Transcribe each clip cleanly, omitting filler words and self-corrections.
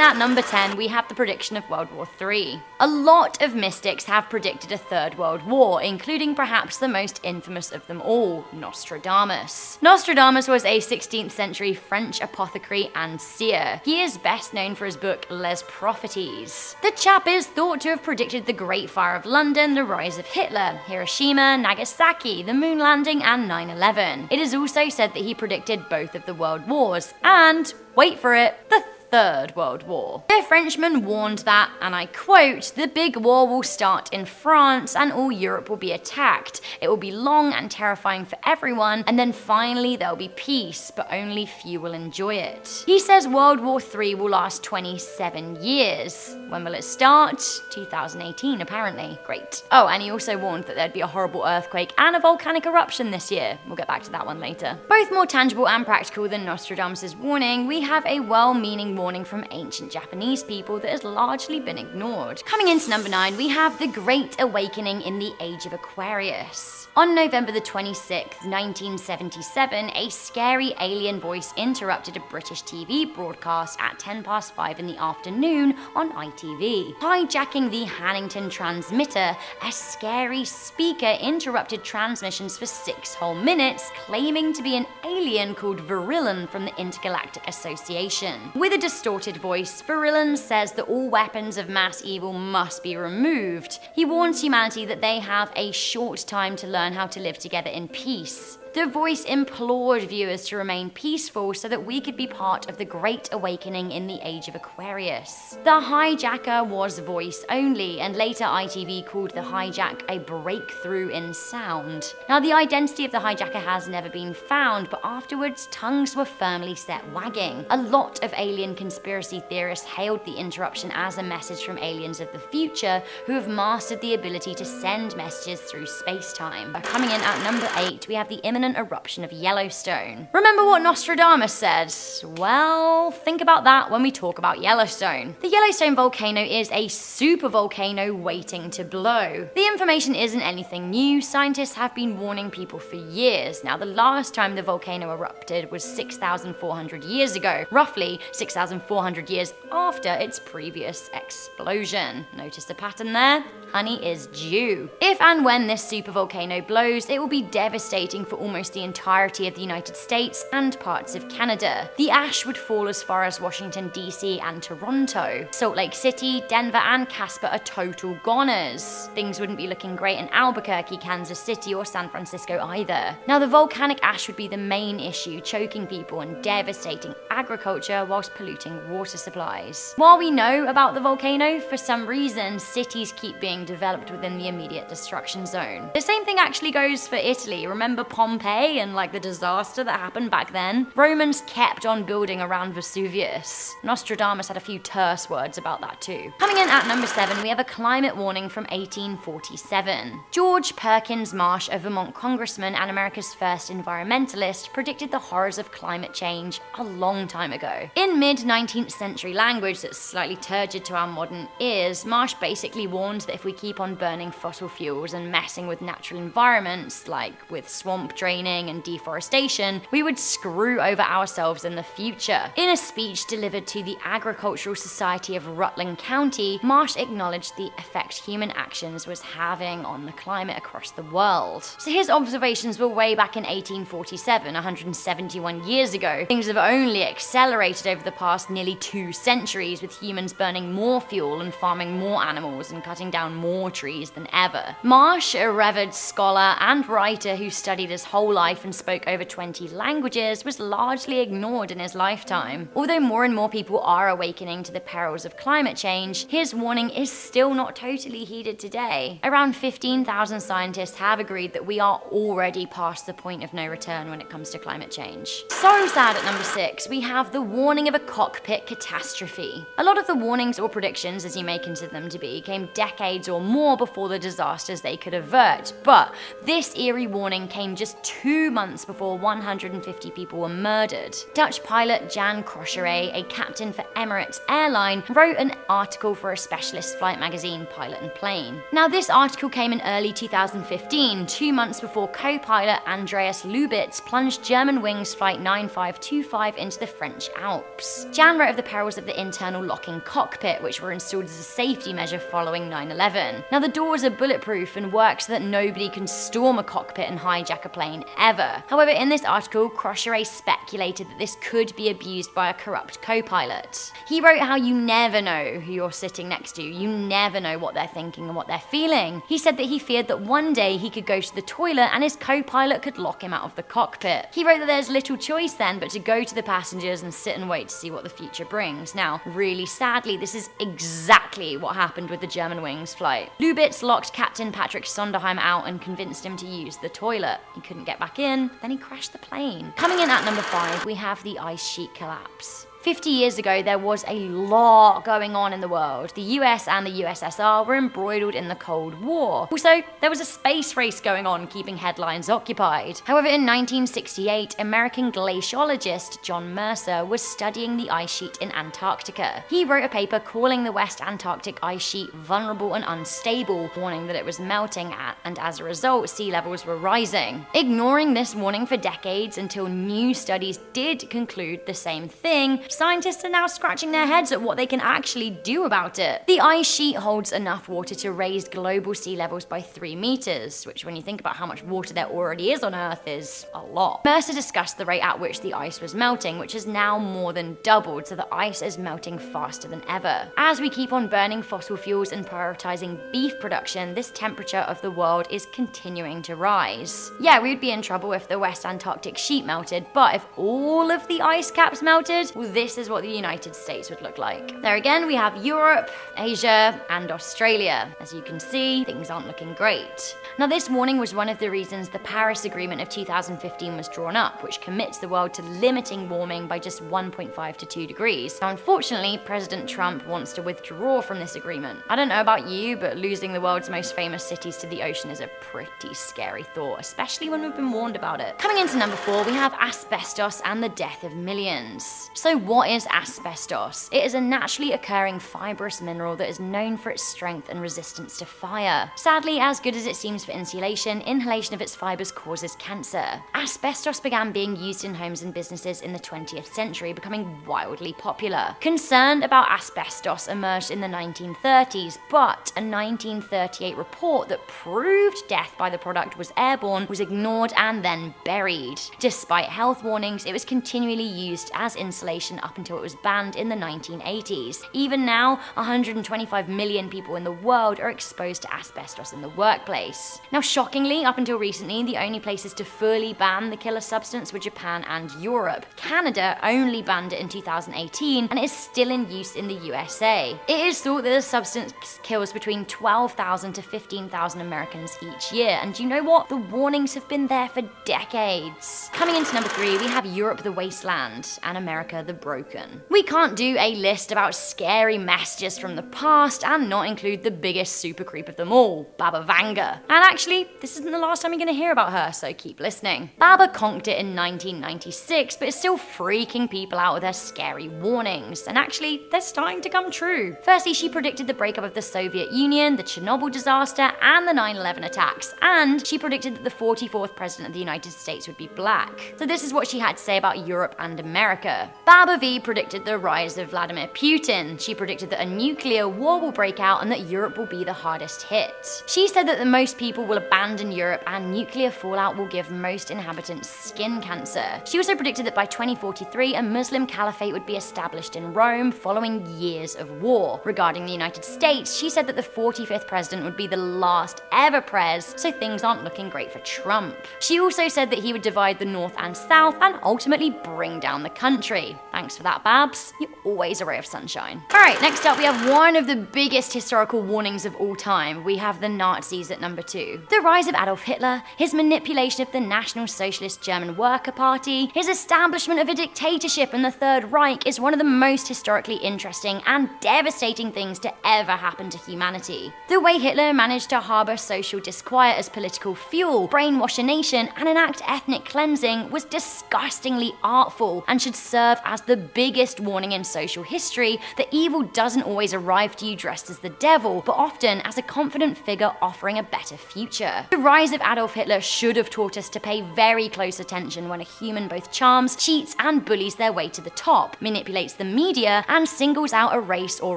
at number 10, we have the prediction of World War III. A lot of mystics have predicted a third world war, including perhaps the most infamous of them all, Nostradamus. Nostradamus was a 16th century French apothecary and seer. He is best known for his book Les Prophecies. The chap is thought to have predicted the Great Fire of London, the rise of Hitler, Hiroshima, Nagasaki, the moon landing, and 9/11. It is also said that he predicted both of the world wars, and, wait for it, the Third World War. The Frenchman warned that, and I quote, "The big war will start in France and all Europe will be attacked. It will be long and terrifying for everyone, and then finally there'll be peace, but only few will enjoy it." He says World War III will last 27 years. When will it start? 2018, apparently. Great. Oh, and he also warned that there'd be a horrible earthquake and a volcanic eruption this year. We'll get back to that one later. Both more tangible and practical than Nostradamus' warning, we have a well-meaning warning from ancient Japanese people that has largely been ignored. Coming into number 9, we have the Great Awakening in the Age of Aquarius. On November the 26th, 1977, a scary alien voice interrupted a British TV broadcast at 5:10 in the afternoon on ITV. Hijacking the Hannington transmitter, a scary speaker interrupted transmissions for 6 whole minutes, claiming to be an alien called Virillan from the Intergalactic Association. With a distorted voice, Virillan says that all weapons of mass evil must be removed. He warns humanity that they have a short time to learn how to live together in peace. The voice implored viewers to remain peaceful so that we could be part of the Great Awakening in the Age of Aquarius. The hijacker was voice only, and later ITV called the hijack a breakthrough in sound. Now, the identity of the hijacker has never been found, but afterwards, tongues were firmly set wagging. A lot of alien conspiracy theorists hailed the interruption as a message from aliens of the future who have mastered the ability to send messages through space-time. Coming in at number 8, we have the imminent eruption of Yellowstone. Remember what Nostradamus said? Well, think about that when we talk about Yellowstone. The Yellowstone volcano is a supervolcano waiting to blow. The information isn't anything new. Scientists have been warning people for years. Now, the last time the volcano erupted was 6,400 years ago, roughly 6,400 years after its previous explosion. Notice the pattern there? Honey is due. If and when this supervolcano blows, it will be devastating for almost the entirety of the United States and parts of Canada. The ash would fall as far as Washington, D.C. and Toronto. Salt Lake City, Denver, and Casper are total goners. Things wouldn't be looking great in Albuquerque, Kansas City, or San Francisco either. Now, the volcanic ash would be the main issue, choking people and devastating agriculture whilst polluting water supplies. While we know about the volcano, for some reason, cities keep being developed within the immediate destruction zone. The same thing actually goes for Italy. Remember Pompeii and the disaster that happened back then? Romans kept on building around Vesuvius. Nostradamus had a few terse words about that too. Coming in at number 7, we have a climate warning from 1847. George Perkins Marsh, a Vermont congressman and America's first environmentalist, predicted the horrors of climate change a long time ago. In mid-19th century language that's slightly turgid to our modern ears, Marsh basically warned that if we keep on burning fossil fuels and messing with natural environments, like with swamp draining and deforestation, we would screw over ourselves in the future. In a speech delivered to the Agricultural Society of Rutland County, Marsh acknowledged the effect human actions was having on the climate across the world. So his observations were way back in 1847, 171 years ago. Things have only accelerated over the past nearly 2 centuries, with humans burning more fuel and farming more animals and cutting down more trees than ever. Marsh, a revered scholar and writer who studied his whole life and spoke over 20 languages, was largely ignored in his lifetime. Although more and more people are awakening to the perils of climate change, his warning is still not totally heeded today. Around 15,000 scientists have agreed that we are already past the point of no return when it comes to climate change. So sad at number 6, we have the warning of a cockpit catastrophe. A lot of the warnings or predictions, as you may consider them to be, came decades decades or more before the disasters they could avert. But this eerie warning came just 2 months before 150 people were murdered. Dutch pilot Jan Crocheret, a captain for Emirates Airline, wrote an article for a specialist flight magazine, Pilot and Plane. Now, this article came in early 2015, 2 months before co-pilot Andreas Lubitz plunged Germanwings Flight 9525 into the French Alps. Jan wrote of the perils of the internal locking cockpit, which were installed as a safety measure following 9/11. Now, the doors are bulletproof and work so that nobody can storm a cockpit and hijack a plane ever. However, in this article, Crocheret speculated that this could be abused by a corrupt co-pilot. He wrote how you never know who you're sitting next to, you never know what they're thinking and what they're feeling. He said that he feared that one day he could go to the toilet and his co-pilot could lock him out of the cockpit. He wrote that there's little choice then but to go to the passengers and sit and wait to see what the future brings. Now, really sadly, this is exactly what happened with the Germanwings flight. Lubitz locked Captain Patrick Sonderheim out and convinced him to use the toilet. He couldn't get back in, then he crashed the plane. Coming in at number 5, we have the ice sheet collapse. 50 years ago, there was a lot going on in the world. The US and the USSR were embroiled in the Cold War. Also, there was a space race going on, keeping headlines occupied. However, in 1968, American glaciologist John Mercer was studying the ice sheet in Antarctica. He wrote a paper calling the West Antarctic ice sheet vulnerable and unstable, warning that it was melting and as a result, sea levels were rising. Ignoring this warning for decades until new studies did conclude the same thing, scientists are now scratching their heads at what they can actually do about it. The ice sheet holds enough water to raise global sea levels by 3 meters, which when you think about how much water there already is on Earth is a lot. Mercer discussed the rate at which the ice was melting, which has now more than doubled, so the ice is melting faster than ever. As we keep on burning fossil fuels and prioritizing beef production, this temperature of the world is continuing to rise. Yeah, we'd be in trouble if the West Antarctic sheet melted, but if all of the ice caps melted, well, this is what the United States would look like. There again, we have Europe, Asia, and Australia. As you can see, things aren't looking great. Now, this warning was one of the reasons the Paris Agreement of 2015 was drawn up, which commits the world to limiting warming by just 1.5 to 2 degrees. Now, unfortunately, President Trump wants to withdraw from this agreement. I don't know about you, but losing the world's most famous cities to the ocean is a pretty scary thought, especially when we've been warned about it. Coming into number 4, we have asbestos and the death of millions. So what is asbestos? It is a naturally occurring fibrous mineral that is known for its strength and resistance to fire. Sadly, as good as it seems for insulation, inhalation of its fibers causes cancer. Asbestos began being used in homes and businesses in the 20th century, becoming wildly popular. Concern about asbestos emerged in the 1930s, but a 1938 report that proved death by the product was airborne was ignored and then buried. Despite health warnings, it was continually used as insulation up until it was banned in the 1980s. Even now, 125 million people in the world are exposed to asbestos in the workplace. Now, shockingly, up until recently, the only places to fully ban the killer substance were Japan and Europe. Canada only banned it in 2018, and it is still in use in the USA. It is thought that the substance kills between 12,000 to 15,000 Americans each year, and you know what? The warnings have been there for decades. Coming into number 3, we have Europe the wasteland and America the broken. We can't do a list about scary messages from the past and not include the biggest super creep of them all, Baba Vanga. And actually, this isn't the last time you're going to hear about her, so keep listening. Baba conked it in 1996, but is still freaking people out with her scary warnings, and actually, they're starting to come true. Firstly, she predicted the breakup of the Soviet Union, the Chernobyl disaster, and the 9/11 attacks, and she predicted that the 44th president of the United States would be black. So this is what she had to say about Europe and America. Baba V predicted the rise of Vladimir Putin. She predicted that a nuclear war will break out and that Europe will be the hardest hit. She said that the most people will abandon Europe and nuclear fallout will give most inhabitants skin cancer. She also predicted that by 2043, a Muslim caliphate would be established in Rome following years of war. Regarding the United States, she said that the 45th president would be the last ever prez, so things aren't looking great for Trump. She also said that he would divide the North and South and ultimately bring down the country. Thanks for that, Babs. You always a ray of sunshine. Alright, next up we have one of the biggest historical warnings of all time. We have the Nazis at number 2. The rise of Adolf Hitler, his manipulation of the National Socialist German Worker Party, his establishment of a dictatorship in the Third Reich is one of the most historically interesting and devastating things to ever happen to humanity. The way Hitler managed to harbour social disquiet as political fuel, brainwash a nation, and enact ethnic cleansing was disgustingly artful and should serve as the biggest warning in social history that evil doesn't always arrive to you dressed as the devil, but often as a confident figure offering a better future. The rise of Adolf Hitler should have taught us to pay very close attention when a human both charms, cheats, and bullies their way to the top, manipulates the media, and singles out a race or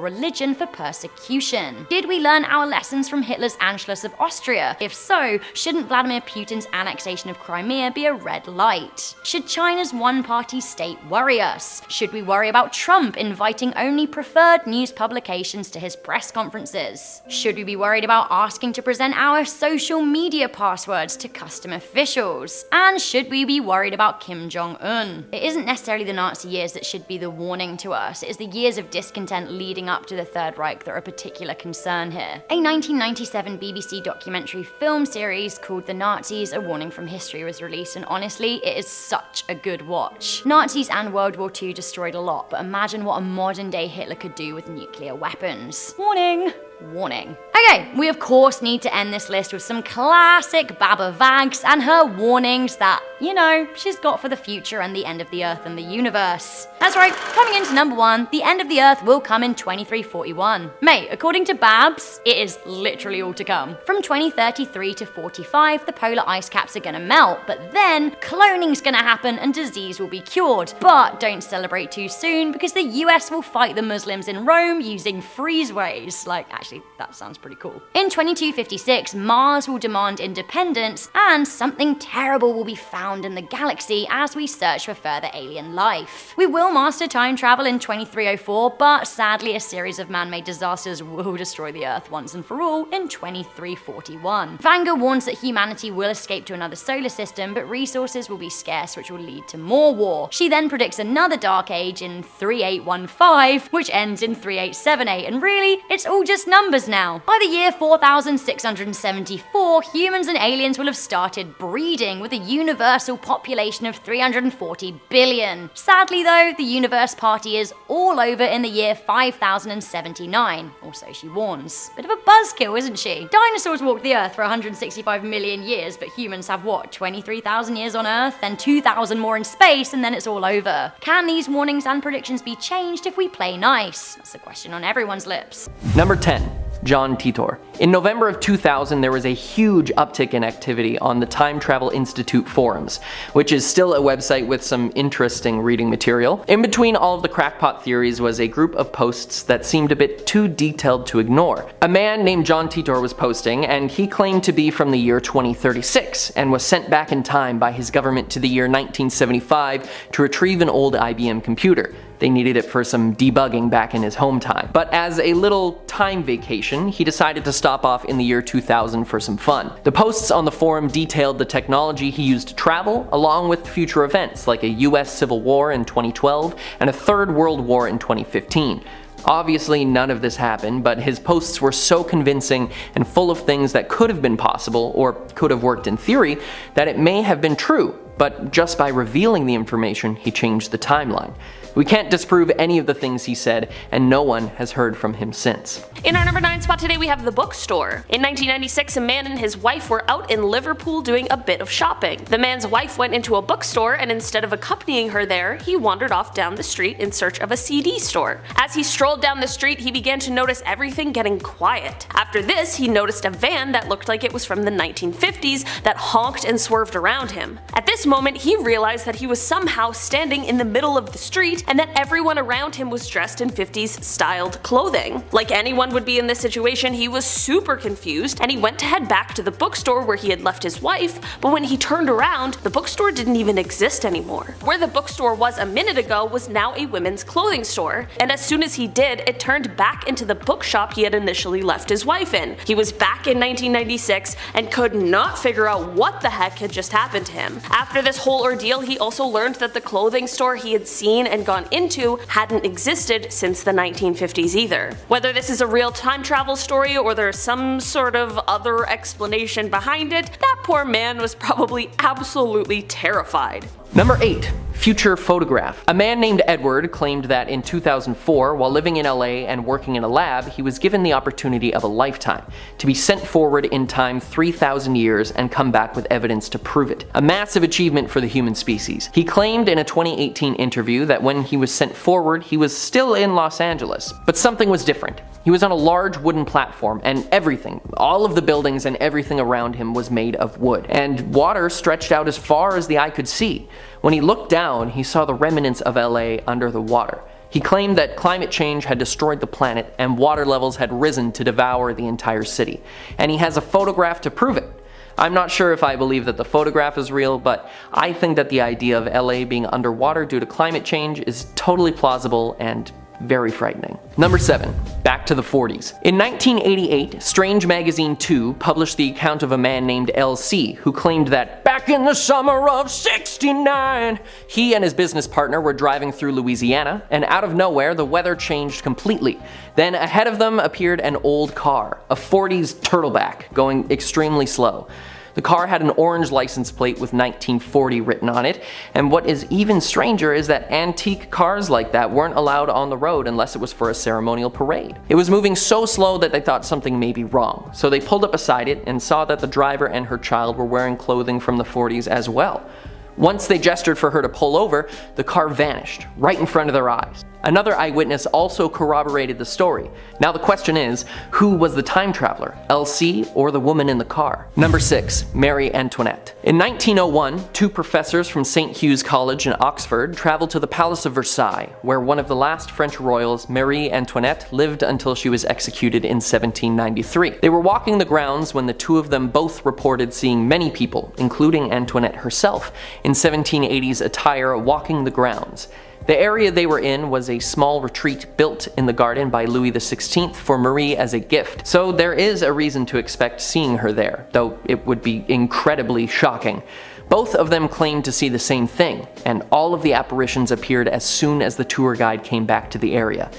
religion for persecution. Did we learn our lessons from Hitler's Anschluss of Austria? If so, shouldn't Vladimir Putin's annexation of Crimea be a red light? Should China's one-party state worry us? Should we worry about Trump inviting only preferred news publications to his press conferences? Should we be worried about asking to present our social media passwords to custom officials? And should we be worried about Kim Jong-un? It isn't necessarily the Nazi years that should be the warning to us, it is the years of discontent leading up to the Third Reich that are a particular concern here. A 1997 BBC documentary film series called The Nazis: A Warning from History was released, and honestly, it is such a good watch. Nazis and World War II destroyed a lot, but imagine what a modern day Hitler could do with nuclear weapons. Warning! Warning. Okay, we of course need to end this list with some classic Baba Vags and her warnings that, you know, she's got for the future and the end of the Earth and the universe. That's right, coming into number 1, the end of the Earth will come in 2341. Mate, according to Babs, it is literally all to come. From 2033 to 45, the polar ice caps are gonna melt, but then cloning's gonna happen and disease will be cured. But don't celebrate too soon because the US will fight the Muslims in Rome using freezeways. Like, actually, that sounds pretty cool. In 2256, Mars will demand independence, and something terrible will be found in the galaxy as we search for further alien life. We will master time travel in 2304, but sadly a series of man-made disasters will destroy the Earth once and for all in 2341. Vanga warns that humanity will escape to another solar system, but resources will be scarce, which will lead to more war. She then predicts another dark age in 3815, which ends in 3878, and really, it's all just numbers now. By the year 4674, humans and aliens will have started breeding with a universal population of 340 billion. Sadly though, the universe party is all over in the year 5079, or so she warns. Bit of a buzzkill, isn't she? Dinosaurs walked the Earth for 165 million years, but humans have what, 23,000 years on Earth, then 2,000 more in space, and then it's all over. Can these warnings and predictions be changed if we play nice? That's the question on everyone's lips. Number 10. John Titor. In November of 2000, there was a huge uptick in activity on the Time Travel Institute forums, which is still a website with some interesting reading material. In between all of the crackpot theories was a group of posts that seemed a bit too detailed to ignore. A man named John Titor was posting, and he claimed to be from the year 2036, and was sent back in time by his government to the year 1975 to retrieve an old IBM computer. They needed it for some debugging back in his home time. But as a little time vacation, he decided to stop off in the year 2000 for some fun. The posts on the forum detailed the technology he used to travel, along with future events like a US Civil War in 2012 and a Third World War in 2015. Obviously none of this happened, but his posts were so convincing and full of things that could have been possible, or could have worked in theory, that it may have been true, but just by revealing the information, he changed the timeline. We can't disprove any of the things he said, and no one has heard from him since. In our number 9 spot today we have the bookstore. In 1996, a man and his wife were out in Liverpool doing a bit of shopping. The man's wife went into a bookstore, and instead of accompanying her there, he wandered off down the street in search of a CD store. As he strolled down the street, he began to notice everything getting quiet. After this, he noticed a van that looked like it was from the 1950s that honked and swerved around him. At this moment, he realized that he was somehow standing in the middle of the street, and that everyone around him was dressed in 50s styled clothing. Like anyone would be in this situation, he was super confused, and he went to head back to the bookstore where he had left his wife, but when he turned around, the bookstore didn't even exist anymore. Where the bookstore was a minute ago was now a women's clothing store, and as soon as he did, it turned back into the bookshop he had initially left his wife in. He was back in 1996 and could not figure out what the heck had just happened to him. After this whole ordeal, he also learned that the clothing store he had seen and gone gone into hadn't existed since the 1950s either. Whether this is a real time travel story or there's some sort of other explanation behind it, that poor man was probably absolutely terrified. Number 8. Future photograph. A man named Edward claimed that in 2004, while living in LA and working in a lab, he was given the opportunity of a lifetime to be sent forward in time 3,000 years and come back with evidence to prove it. A massive achievement for the human species. He claimed in a 2018 interview that when he was sent forward, he was still in Los Angeles, but something was different. He was on a large wooden platform, and everything, all of the buildings and everything around him was made of wood, and water stretched out as far as the eye could see. When he looked down, he saw the remnants of LA under the water. He claimed that climate change had destroyed the planet and water levels had risen to devour the entire city. And he has a photograph to prove it. I'm not sure if I believe that the photograph is real, but I think that the idea of LA being underwater due to climate change is totally plausible and very frightening. Number 7. Back to the 40s. In 1988, Strange Magazine 2 published the account of a man named LC who claimed that back in the summer of '69, he and his business partner were driving through Louisiana, and out of nowhere the weather changed completely. Then ahead of them appeared an old car, a 40s turtleback, going extremely slow. The car had an orange license plate with 1940 written on it, and what is even stranger is that antique cars like that weren't allowed on the road unless it was for a ceremonial parade. It was moving so slow that they thought something may be wrong, so they pulled up beside it and saw that the driver and her child were wearing clothing from the 40s as well. Once they gestured for her to pull over, the car vanished, right in front of their eyes. Another eyewitness also corroborated the story. Now the question is, who was the time traveler, LC or the woman in the car? Number 6. Marie Antoinette. In 1901, 2 professors from St. Hugh's College in Oxford traveled to the Palace of Versailles, where one of the last French royals, Marie Antoinette, lived until she was executed in 1793. They were walking the grounds when the two of them both reported seeing many people, including Antoinette herself, in 1780s attire walking the grounds. The area they were in was a small retreat built in the garden by Louis XVI for Marie as a gift, so there is a reason to expect seeing her there, though it would be incredibly shocking. Both of them claimed to see the same thing, and all of the apparitions appeared as soon as the tour guide came back to the area.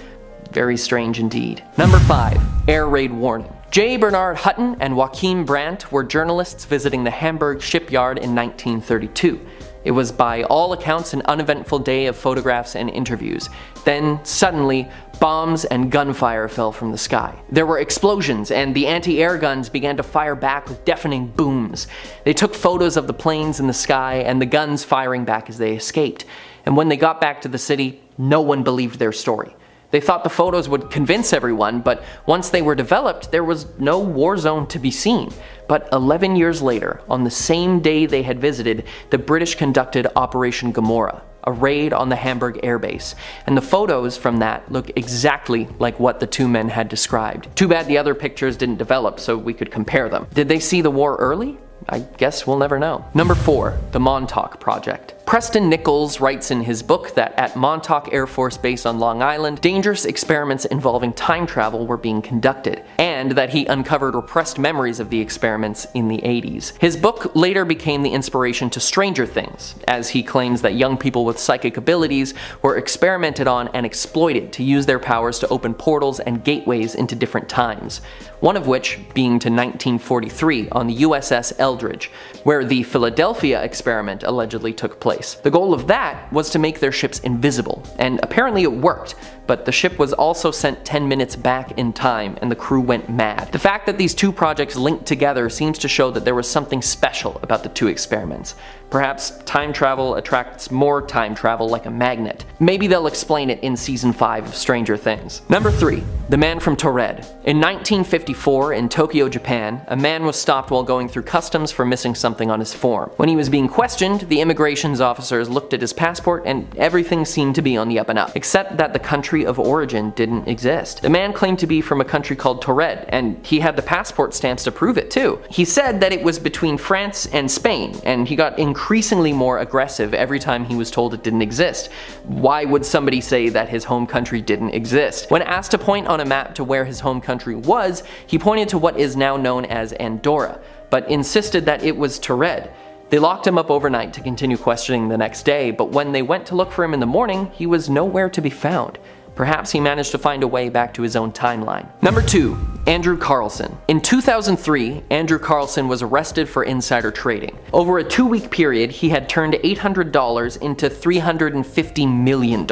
Very strange indeed. Number 5. Air raid warning. J. Bernard Hutton and Joachim Brandt were journalists visiting the Hamburg shipyard in 1932. It was by all accounts an uneventful day of photographs and interviews. Then, suddenly, bombs and gunfire fell from the sky. There were explosions, and the anti-air guns began to fire back with deafening booms. They took photos of the planes in the sky and the guns firing back as they escaped. And when they got back to the city, no one believed their story. They thought the photos would convince everyone, but once they were developed, there was no war zone to be seen. But 11 years later, on the same day they had visited, the British conducted Operation Gomorrah, a raid on the Hamburg airbase, and the photos from that look exactly like what the two men had described. Too bad the other pictures didn't develop so we could compare them. Did they see the war early? I guess we'll never know. Number 4. The Montauk Project. Preston Nichols writes in his book that at Montauk Air Force Base on Long Island, dangerous experiments involving time travel were being conducted, and that he uncovered repressed memories of the experiments in the 80s. His book later became the inspiration to Stranger Things, as he claims that young people with psychic abilities were experimented on and exploited to use their powers to open portals and gateways into different times. One of which being to 1943 on the USS Eldridge, where the Philadelphia experiment allegedly took place. The goal of that was to make their ships invisible, and apparently it worked, but the ship was also sent 10 minutes back in time and the crew went mad. The fact that these two projects linked together seems to show that there was something special about the two experiments. Perhaps time travel attracts more time travel like a magnet. Maybe they'll explain it in season 5 of Stranger Things. Number 3. The Man from Taured. In 1954 in Tokyo, Japan, a man was stopped while going through customs for missing something on his form. When he was being questioned, the immigration's officers looked at his passport and everything seemed to be on the up and up, except that the country of origin didn't exist. The man claimed to be from a country called Taured, and he had the passport stamps to prove it too. He said that it was between France and Spain, and he got increasingly more aggressive every time he was told it didn't exist. Why would somebody say that his home country didn't exist? When asked to point on a map to where his home country was, he pointed to what is now known as Andorra, but insisted that it was Taured. They locked him up overnight to continue questioning the next day, but when they went to look for him in the morning, he was nowhere to be found. Perhaps he managed to find a way back to his own timeline. Number 2. Andrew Carlson. In 2003, Andrew Carlson was arrested for insider trading. Over a 2-week period, he had turned $800 into $350 million.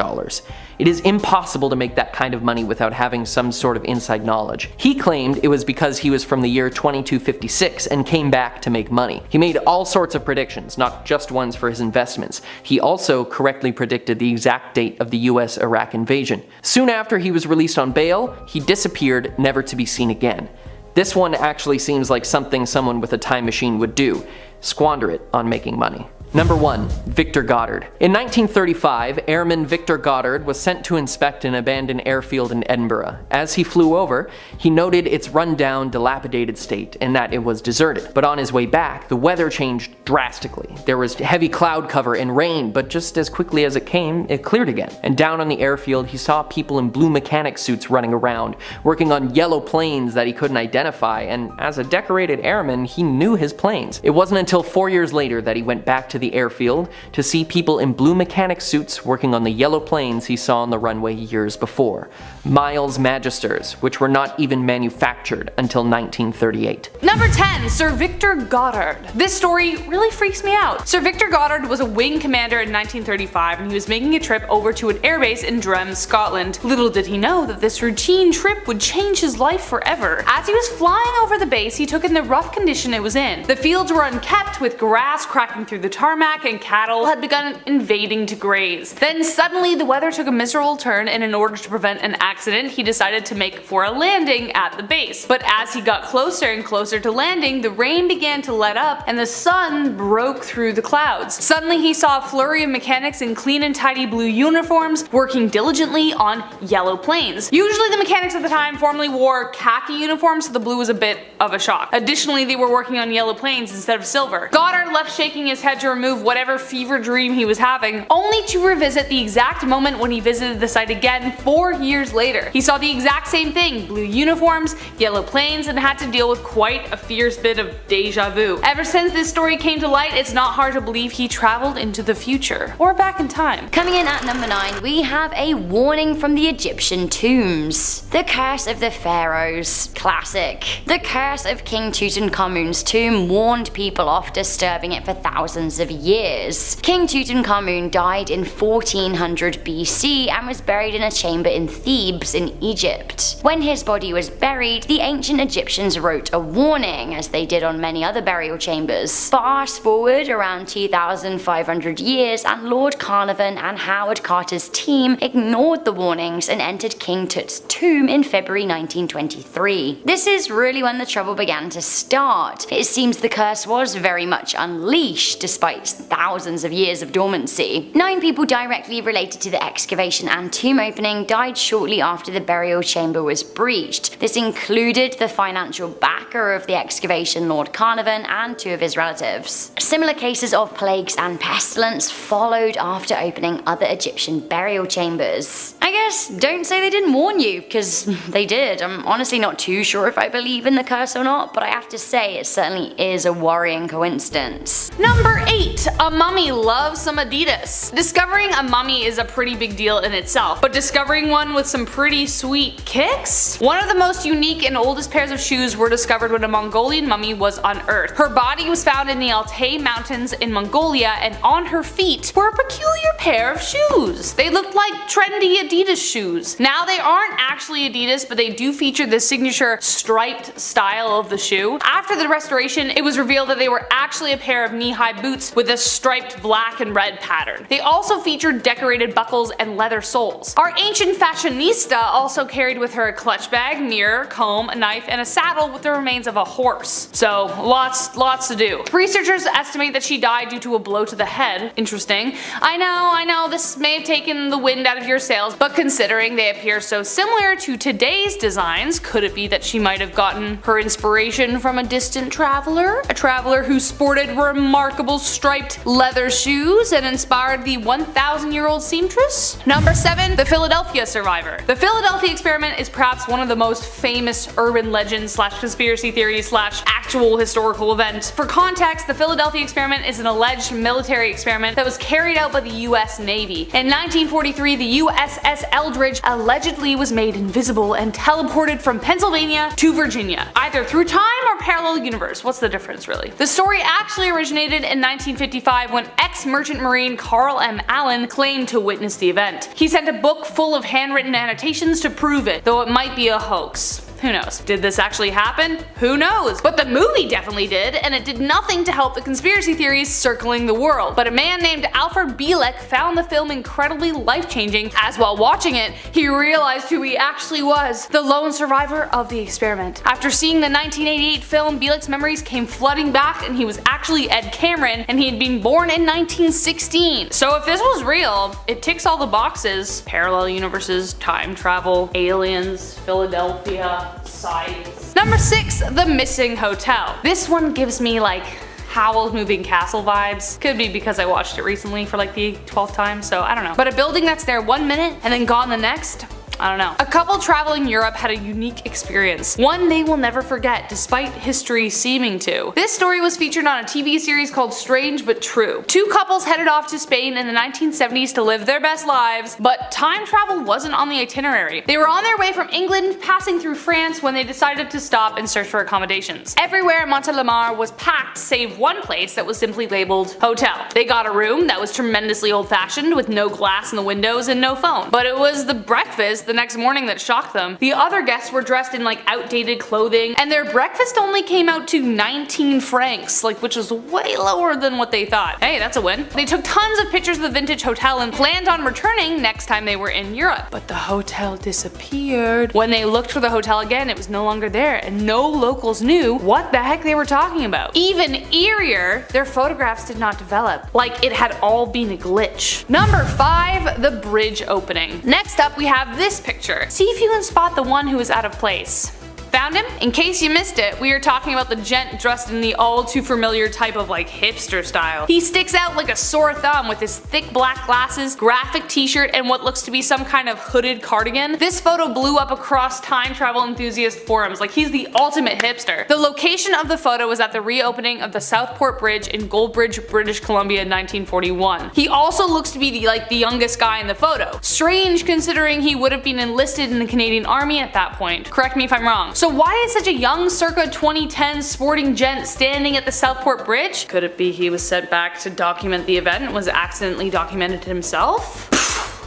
It is impossible to make that kind of money without having some sort of inside knowledge. He claimed it was because he was from the year 2256 and came back to make money. He made all sorts of predictions, not just ones for his investments. He also correctly predicted the exact date of the US-Iraq invasion. Soon after he was released on bail, he disappeared, never to be seen again. This one actually seems like something someone with a time machine would do. Squander it on making money. Number 1. Victor Goddard. In 1935, Airman Victor Goddard was sent to inspect an abandoned airfield in Edinburgh. As he flew over, he noted its run-down, dilapidated state and that it was deserted. But on his way back, the weather changed drastically. There was heavy cloud cover and rain, but just as quickly as it came, it cleared again. And down on the airfield, he saw people in blue mechanic suits running around, working on yellow planes that he couldn't identify, and as a decorated airman, he knew his planes. It wasn't until 4 years later that he went back to the airfield to see people in blue mechanic suits working on the yellow planes he saw on the runway years before. Miles Magisters, which were not even manufactured until 1938. Number 10. Sir Victor Goddard. This story really freaks me out. Sir Victor Goddard was a wing commander in 1935 and he was making a trip over to an airbase in Drem, Scotland. Little did he know that this routine trip would change his life forever. As he was flying over the base, he took in the rough condition it was in. The fields were unkept with grass cracking through the tarmac and cattle had begun invading to graze. Then suddenly the weather took a miserable turn and in order to prevent an accident he decided to make for a landing at the base. But as he got closer and closer to landing, the rain began to let up and the sun broke through the clouds. Suddenly he saw a flurry of mechanics in clean and tidy blue uniforms working diligently on yellow planes. Usually the mechanics at the time formerly wore khaki uniforms, so the blue was a bit of a shock. Additionally, they were working on yellow planes instead of silver. Goddard left shaking his head to remove whatever fever dream he was having, only to revisit the exact moment when he visited the site again 4 years later. He saw the exact same thing, blue uniforms, yellow planes, and had to deal with quite a fierce bit of deja vu. Ever since this story came to light, it's not hard to believe he traveled into the future, or back in time. Coming in at number 9, we have a warning from the Egyptian tombs. The Curse of the Pharaohs. Classic. The curse of King Tutankhamun's tomb warned people off disturbing it for thousands of years. King Tutankhamun died in 1400 BC and was buried in a chamber in Thebes in Egypt. When his body was buried, the ancient Egyptians wrote a warning, as they did on many other burial chambers. Fast forward around 2,500 years and Lord Carnarvon and Howard Carter's team ignored the warnings and entered King Tut's tomb in February 1923. This is really when the trouble began to start. It seems the curse was very much unleashed despite thousands of years of dormancy. 9 people directly related to the excavation and tomb opening died shortly after the burial chamber was breached. This included the financial backer of the excavation, Lord Carnarvon, and 2 of his relatives. Similar cases of plagues and pestilence followed after opening other Egyptian burial chambers. I guess don't say they didn't warn you, because they did. I'm honestly not too sure if I believe in the curse or not, but I have to say it certainly is a worrying coincidence. Number 8. A mummy loves some Adidas. Discovering a mummy is a pretty big deal in itself, but discovering one with some pretty sweet kicks? One of the most unique and oldest pairs of shoes were discovered when a Mongolian mummy was unearthed. Her body was found in the Altai Mountains in Mongolia, and on her feet were a peculiar pair of shoes. They looked like trendy Adidas shoes. Now they aren't actually Adidas, but they do feature the signature striped style of the shoe. After the restoration, it was revealed that they were actually a pair of knee-high boots with a striped black and red pattern. They also featured decorated buckles and leather soles. Our ancient fashionista also carried with her a clutch bag, mirror, comb, a knife, and a saddle with the remains of a horse. So lots to do. Researchers estimate that she died due to a blow to the head. Interesting. I know, this may have taken the wind out of your sails, but considering they appear so similar to today's designs, could it be that she might have gotten her inspiration from a distant traveler? A traveler who sported remarkable striped leather shoes and inspired the 1,000-year-old seamstress? Number 7. The Philadelphia Survivor. The Philadelphia experiment is perhaps one of the most famous urban legends / conspiracy theories / actual historical event. For context, the Philadelphia experiment is an alleged military experiment that was carried out by the US Navy. In 1943, the USS Eldridge allegedly was made invisible and teleported from Pennsylvania to Virginia, either through time or parallel universe. What's the difference, really? The story actually originated in 1955 when ex-merchant marine Carl M. Allen claimed to witness the event. He sent a book full of handwritten annotations to prove it, though it might be a hoax. Who knows? Did this actually happen? Who knows? But the movie definitely did, and it did nothing to help the conspiracy theories circling the world. But a man named Alfred Bielek found the film incredibly life-changing, as while watching it, he realized who he actually was, the lone survivor of the experiment. After seeing the 1988 film, Bielek's memories came flooding back, and he was actually Ed Cameron, and he had been born in 1916. So if this was real, it ticks all the boxes. Parallel universes, time travel, aliens, Philadelphia, science. Number 6, the missing hotel. This one gives me like Howl's Moving Castle vibes. Could be because I watched it recently for like the 12th time, so I don't know. But a building that's there 1 minute and then gone the next? I don't know. A couple traveling Europe had a unique experience, one they will never forget despite history seeming to. This story was featured on a TV series called Strange But True. Two couples headed off to Spain in the 1970s to live their best lives, but time travel wasn't on the itinerary. They were on their way from England, passing through France when they decided to stop and search for accommodations. Everywhere in Montelimar was packed save one place that was simply labeled hotel. They got a room that was tremendously old-fashioned with no glass in the windows and no phone. But it was the breakfast the next morning that shocked them. The other guests were dressed in like outdated clothing, and their breakfast only came out to 19 francs, which was way lower than what they thought. Hey, that's a win. They took tons of pictures of the vintage hotel and planned on returning next time they were in Europe. But the hotel disappeared. When they looked for the hotel again, it was no longer there, and no locals knew what the heck they were talking about. Even eerier, their photographs did not develop, like it had all been a glitch. Number 5, the bridge opening. Next up, we have this picture. See if you can spot the one who is out of place. Found him? In case you missed it, we are talking about the gent dressed in the all too familiar type of hipster style. He sticks out like a sore thumb with his thick black glasses, graphic t-shirt, and what looks to be some kind of hooded cardigan. This photo blew up across time travel enthusiast forums, he's the ultimate hipster. The location of the photo was at the reopening of the Southport Bridge in Goldbridge, British Columbia in 1941. He also looks to be the youngest guy in the photo. Strange considering he would have been enlisted in the Canadian Army at that point. Correct me if I'm wrong. So why is such a young circa 2010 sporting gent standing at the Southport Bridge? Could it be he was sent back to document the event and was accidentally documented himself?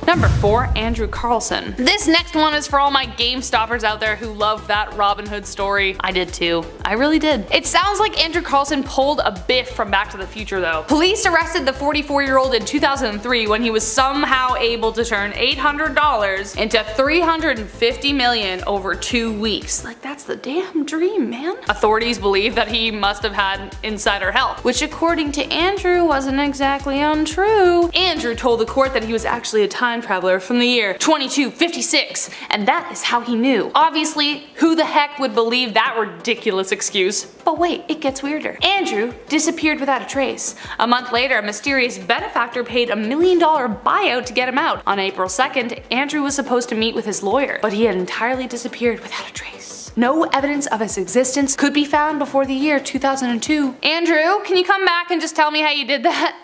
Number 4, Andrew Carlson. This next one is for all my Game Stoppers out there who love that Robin Hood story. I did too. I really did. It sounds like Andrew Carlson pulled a Biff from Back to the Future though. Police arrested the 44-year-old in 2003 when he was somehow able to turn $800 into $350 million over 2 weeks. That's the damn dream, man. Authorities believe that he must have had insider help, which according to Andrew wasn't exactly untrue. Andrew told the court that he was actually a time traveler from the year 2256, and that is how he knew. Obviously, who the heck would believe that ridiculous excuse? But wait, it gets weirder. Andrew disappeared without a trace. A month later, a mysterious benefactor paid $1 million buyout to get him out. On April 2nd, Andrew was supposed to meet with his lawyer, but he had entirely disappeared without a trace. No evidence of his existence could be found before the year 2002. Andrew, can you come back and just tell me how you did that?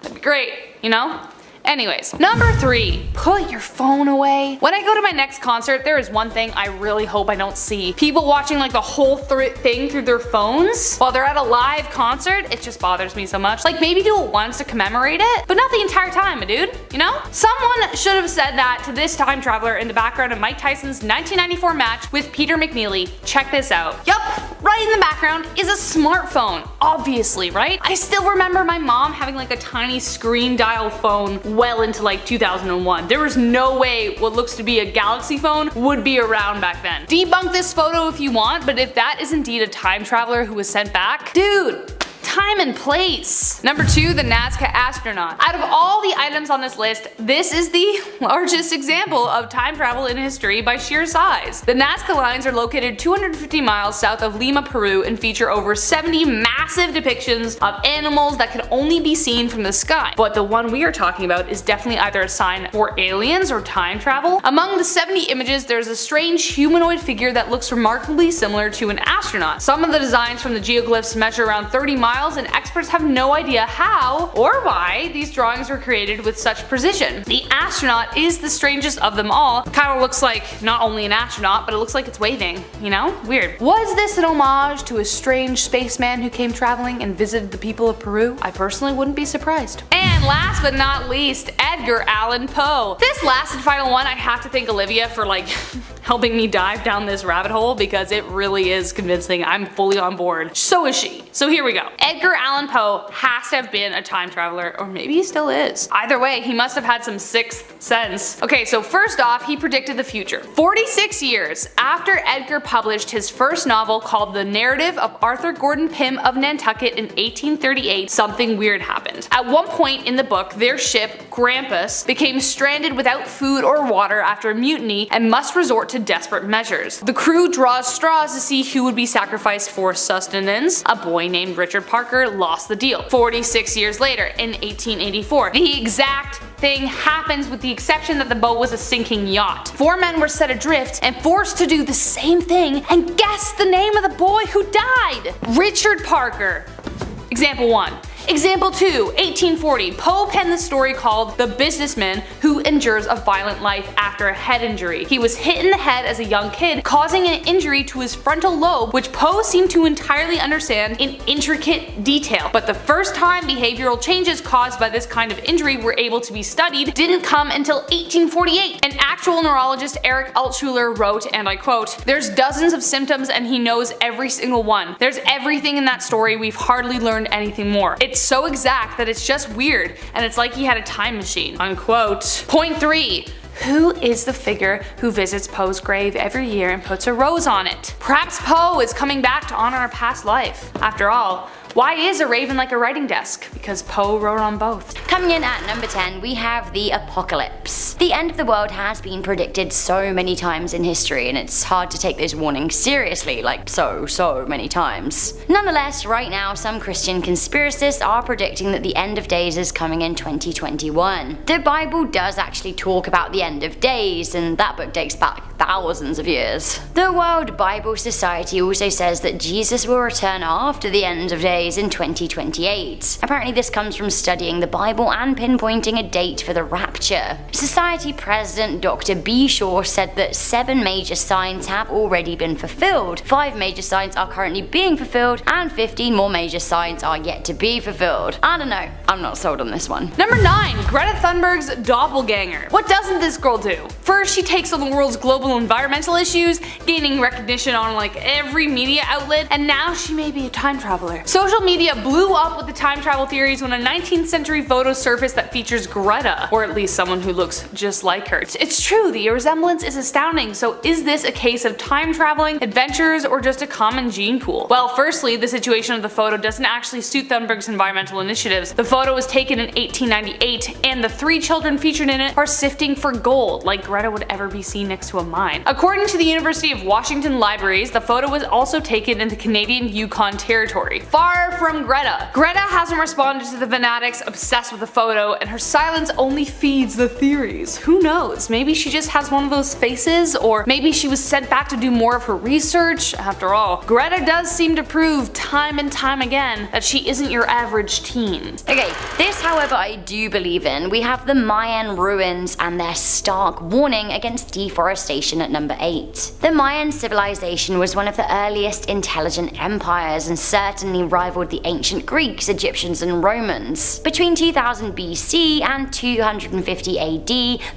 That'd be great, you know? Anyways, number 3, put your phone away. When I go to my next concert, there is one thing I really hope I don't see. People watching the whole thing through their phones while they're at a live concert. It just bothers me so much. Maybe do it once to commemorate it, but not the entire time, dude, you know? Someone should have said that to this time traveler in the background of Mike Tyson's 1994 match with Peter McNeely. Check this out. Yup, right in the background is a smartphone. Obviously, right? I still remember my mom having a tiny screen dial phone well into 2001. There was no way what looks to be a Galaxy phone would be around back then. Debunk this photo if you want, but if that is indeed a time traveler who was sent back, dude, time and place. Number 2, the Nazca astronaut. Out of all the items on this list, this is the largest example of time travel in history by sheer size. The Nazca lines are located 250 miles south of Lima, Peru, and feature over 70 massive depictions of animals that can only be seen from the sky. But the one we are talking about is definitely either a sign for aliens or time travel. Among the 70 images, there's a strange humanoid figure that looks remarkably similar to an astronaut. Some of the designs from the geoglyphs measure around 30 miles, and experts have no idea how or why these drawings were created with such precision. The astronaut is the strangest of them all. It kind of looks like not only an astronaut, but it looks like it's waving, you know? Weird. Was this an homage to a strange spaceman who came traveling and visited the people of Peru? I personally wouldn't be surprised. And last but not least, Edgar Allan Poe. This last and final one, I have to thank Olivia for like helping me dive down this rabbit hole because it really is convincing. I'm fully on board. So is she. So here we go. Edgar Allan Poe has to have been a time traveler, or maybe he still is. Either way, he must have had some sixth sense. Okay, so first off, he predicted the future. 46 years after Edgar published his first novel called The Narrative of Arthur Gordon Pym of Nantucket in 1838, something weird happened. At one point in the book, their ship, Grampus, became stranded without food or water after a mutiny and must resort to desperate measures. The crew draws straws to see who would be sacrificed for sustenance. A boy named Richard Parker lost the deal. 46 years later, in 1884, the exact thing happens with the exception that the boat was a sinking yacht. 4 men were set adrift and forced to do the same thing, and guess the name of the boy who died! Richard Parker. Example 1. Example 2, 1840, Poe penned the story called The Businessman Who Endures a Violent Life After a Head Injury. He was hit in the head as a young kid, causing an injury to his frontal lobe, which Poe seemed to entirely understand in intricate detail. But the first time behavioral changes caused by this kind of injury were able to be studied didn't come until 1848. An actual neurologist, Eric Altschuler, wrote, and I quote, "There's dozens of symptoms and he knows every single one. There's everything in that story, we've hardly learned anything more. It's so exact that it's just weird, and it's like he had a time machine." Unquote. Point 3. Who is the figure who visits Poe's grave every year and puts a rose on it? Perhaps Poe is coming back to honor a past life. After all, why is a raven like a writing desk? Because Poe wrote on both. Coming in at number 10, we have the apocalypse. The end of the world has been predicted so many times in history, and it's hard to take those warnings seriously, like so many times. Nonetheless, right now, some Christian conspiracists are predicting that the end of days is coming in 2021. The Bible does actually talk about the end of days, and that book dates back thousands of years. The World Bible Society also says that Jesus will return after the end of days in 2028. Apparently this comes from studying the Bible and pinpointing a date for the rapture. Society President Dr. B. Shaw said that 7 major signs have already been fulfilled, 5 major signs are currently being fulfilled, and 15 more major signs are yet to be fulfilled. I don't know, I'm not sold on this one. Number 9. Greta Thunberg's doppelganger. What doesn't this girl do? First, she takes on the world's global environmental issues, gaining recognition on like every media outlet, and now she may be a time traveler. Social media blew up with the time travel theories when a 19th century photo surfaced that features Greta, or at least someone who looks just like her. It's true, the resemblance is astounding, so is this a case of time traveling, adventures, or just a common gene pool? Well, firstly, the situation of the photo doesn't actually suit Thunberg's environmental initiatives. The photo was taken in 1898, and the 3 children featured in it are sifting for gold, like Greta would ever be seen next to a mine. According to the University of Washington Libraries, the photo was also taken in the Canadian Yukon Territory. Far from Greta. Greta hasn't responded to the fanatics obsessed with the photo, and her silence only feeds the theories. Who knows? Maybe she just has one of those faces, or maybe she was sent back to do more of her research. After all, Greta does seem to prove time and time again that she isn't your average teen. Okay, this however I do believe in. We have the Mayan ruins and their stark warning against deforestation at number 8. The Mayan civilization was one of the earliest intelligent empires and certainly rivaled the ancient Greeks, Egyptians, and Romans. Between 2000 BC and 250 AD,